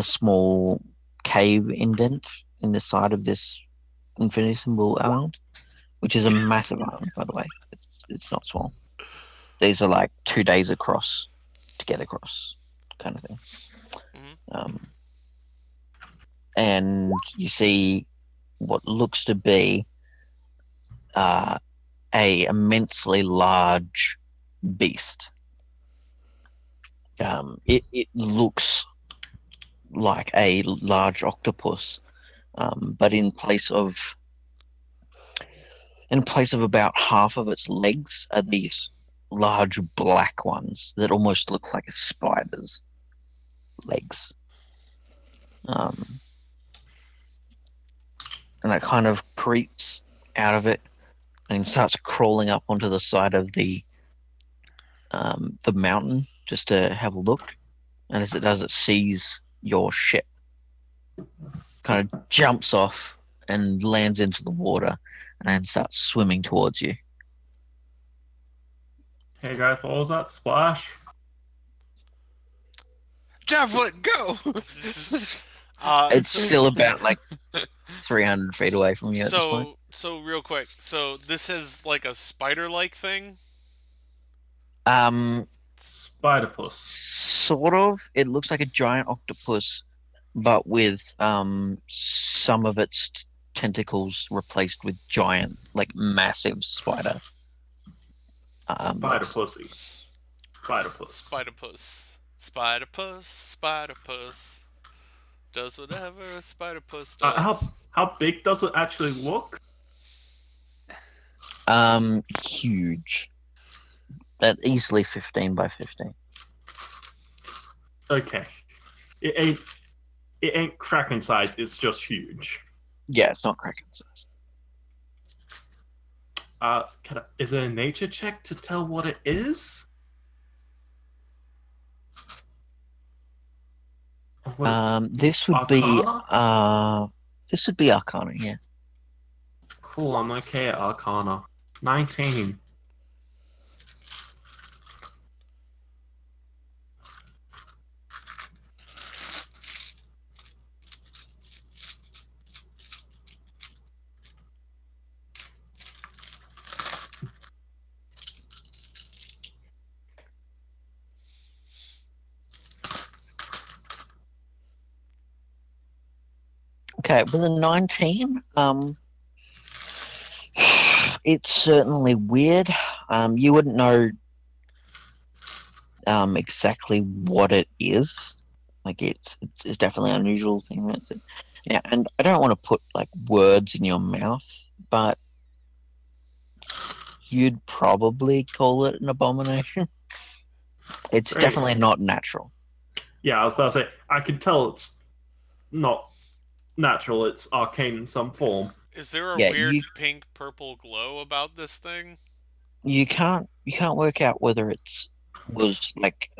small cave indent in the side of this infinity symbol island, which is a massive island, by the way. It's not small. These are like 2 days across to get across, kind of thing. Mm-hmm. And you see what looks to be a immensely large beast. It looks like a large octopus, but in place of about half of its legs are these large black ones that almost look like a spider's legs. And it kind of creeps out of it and starts crawling up onto the side of the mountain just to have a look. And as it does, it sees your ship, kind of jumps off and lands into the water and starts swimming towards you. Hey guys, what was that splash? Javelin, go! It's still about like 300 feet away from you at this point. So real quick, so this is like a spider-like thing? Spiderpus. Sort of. It looks like a giant octopus, but with some of its tentacles replaced with giant, like massive spider. Spiderpussy. Spiderpus. Spiderpus. Spiderpus. Spiderpus. does whatever a spider puss does. How big does it actually look? Huge. That easily 15 by 15. Okay. It ain't Kraken size, it's just huge. Yeah, it's not Kraken size. Is it a nature check to tell what it is? This would Arcana? be Arcana, yeah. Cool, I'm okay at Arcana. 19. Okay, with a 19, it's certainly weird. You wouldn't know exactly what it is. Like it's definitely an unusual thing. Yeah, and I don't want to put like words in your mouth, but you'd probably call it an abomination. It's Great. definitely not natural. Yeah, I was about to say, I can tell it's not natural, it's arcane in some form. Is there a Yeah, weird you- pink-purple glow about this thing? You can't work out whether was like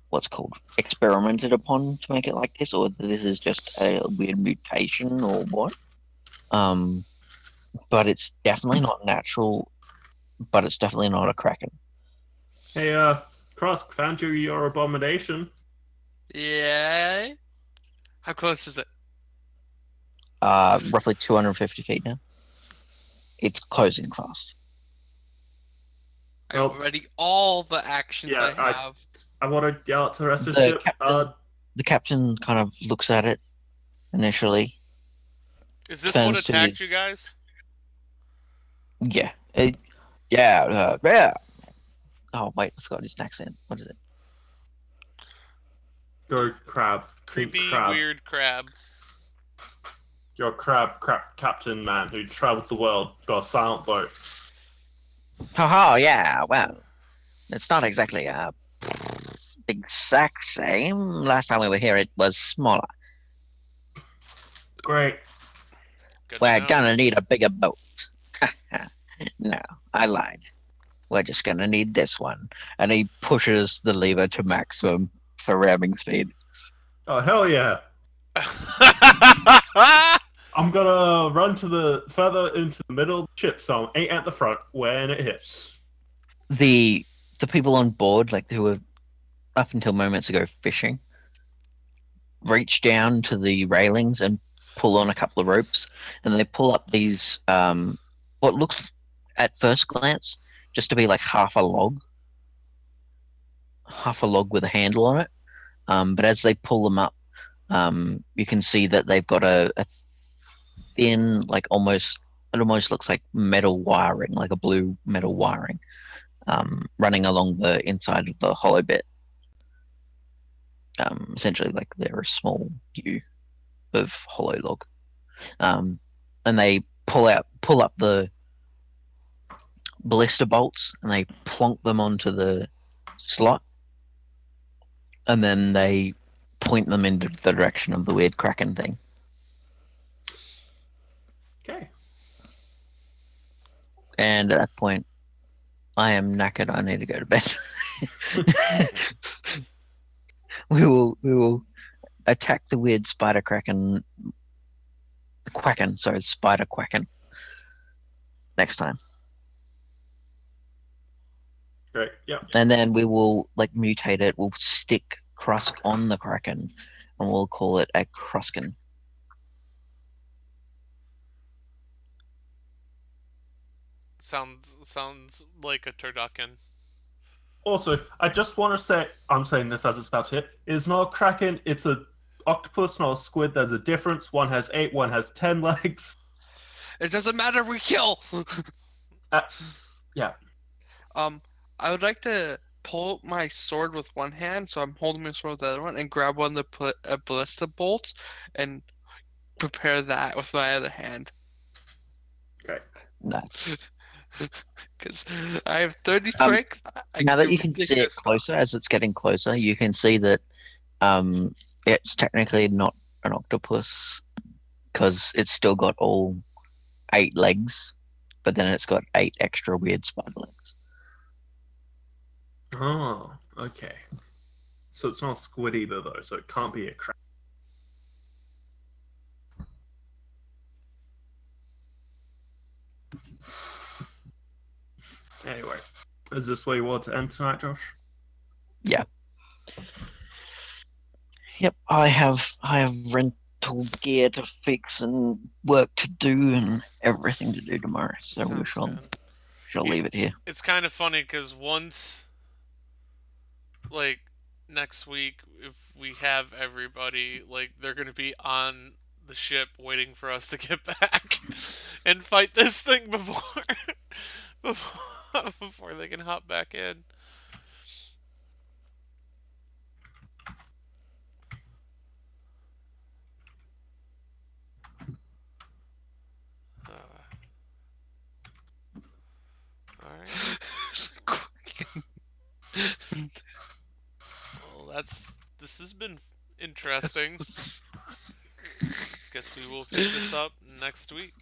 what's called experimented upon to make it like this, or whether this is just a weird mutation or what. But it's definitely not natural. But it's definitely not a Kraken. Hey, Krusk, found you your abomination. Yeah. How close is it? Roughly 250 feet now. It's closing fast. I already all the actions Yeah, I have. I want to yell out to the rest of the The ship. captain- The captain kind of looks at it initially. Is this Turns what to attacked you guys? Yeah. Yeah. Oh wait, I forgot his accent. What is it? Go crab. Pink Creepy, crab. weird crab. You're a crab captain man who traveled the world, got a silent boat. Haha, yeah, well, it's not exactly the exact same. Last time we were here, it was smaller. Great. Good to We're know. gonna need a bigger boat. No, I lied. We're just gonna need this one. And he pushes the lever to maximum for ramming speed. Oh, hell yeah. I'm gonna run further into the middle of the ship, so I'm 8 at the front when it hits. The people on board, like who were up until moments ago fishing, reach down to the railings and pull on a couple of ropes, and they pull up these what looks at first glance just to be like half a log with a handle on it. But as they pull them up, you can see that they've got a thin, like it almost looks like metal wiring, like a blue metal wiring, running along the inside of the hollow bit. Essentially, like they're a small U of hollow log, and they pull up the ballista bolts and they plonk them onto the slot, and then they point them into the direction of the weird Kraken thing. Okay. And at that point, I am knackered. I need to go to bed. we will attack the weird spider Kraken. Spider Kraken. Next time. Great. Yep. And then we will like mutate it. We'll stick Krusk on the Kraken, and we'll call it a Krusken. Sounds like a turducken. Also, I just want to say, I'm saying this as it's about to hit, it's not a Kraken, it's a octopus, not a squid. There's a difference. One has 8, one has 10 legs. It doesn't matter. We kill. Yeah. I would like to pull my sword with one hand, so I'm holding my sword with the other one, and grab one to put a ballista bolt and prepare that with my other hand. Okay. Nice. Because I have 30 strength. I Now get that you can see it ridiculous stuff. closer, as it's getting closer, you can see that it's technically not an octopus because it's still got all 8 legs, but then it's got 8 extra weird spider legs. Oh, okay. So it's not a squid either, though, so it can't be a crab. Anyway, is this where you want to end tonight, Josh? Yep, I have rental gear to fix and work to do and everything to do tomorrow, so we Sounds good. shall leave it here. It's kind of funny because once, like, next week, if we have everybody, like, they're going to be on the ship waiting for us to get back and fight this thing before before they can hop back in. All right. Well, this has been interesting. Guess we will pick this up next week.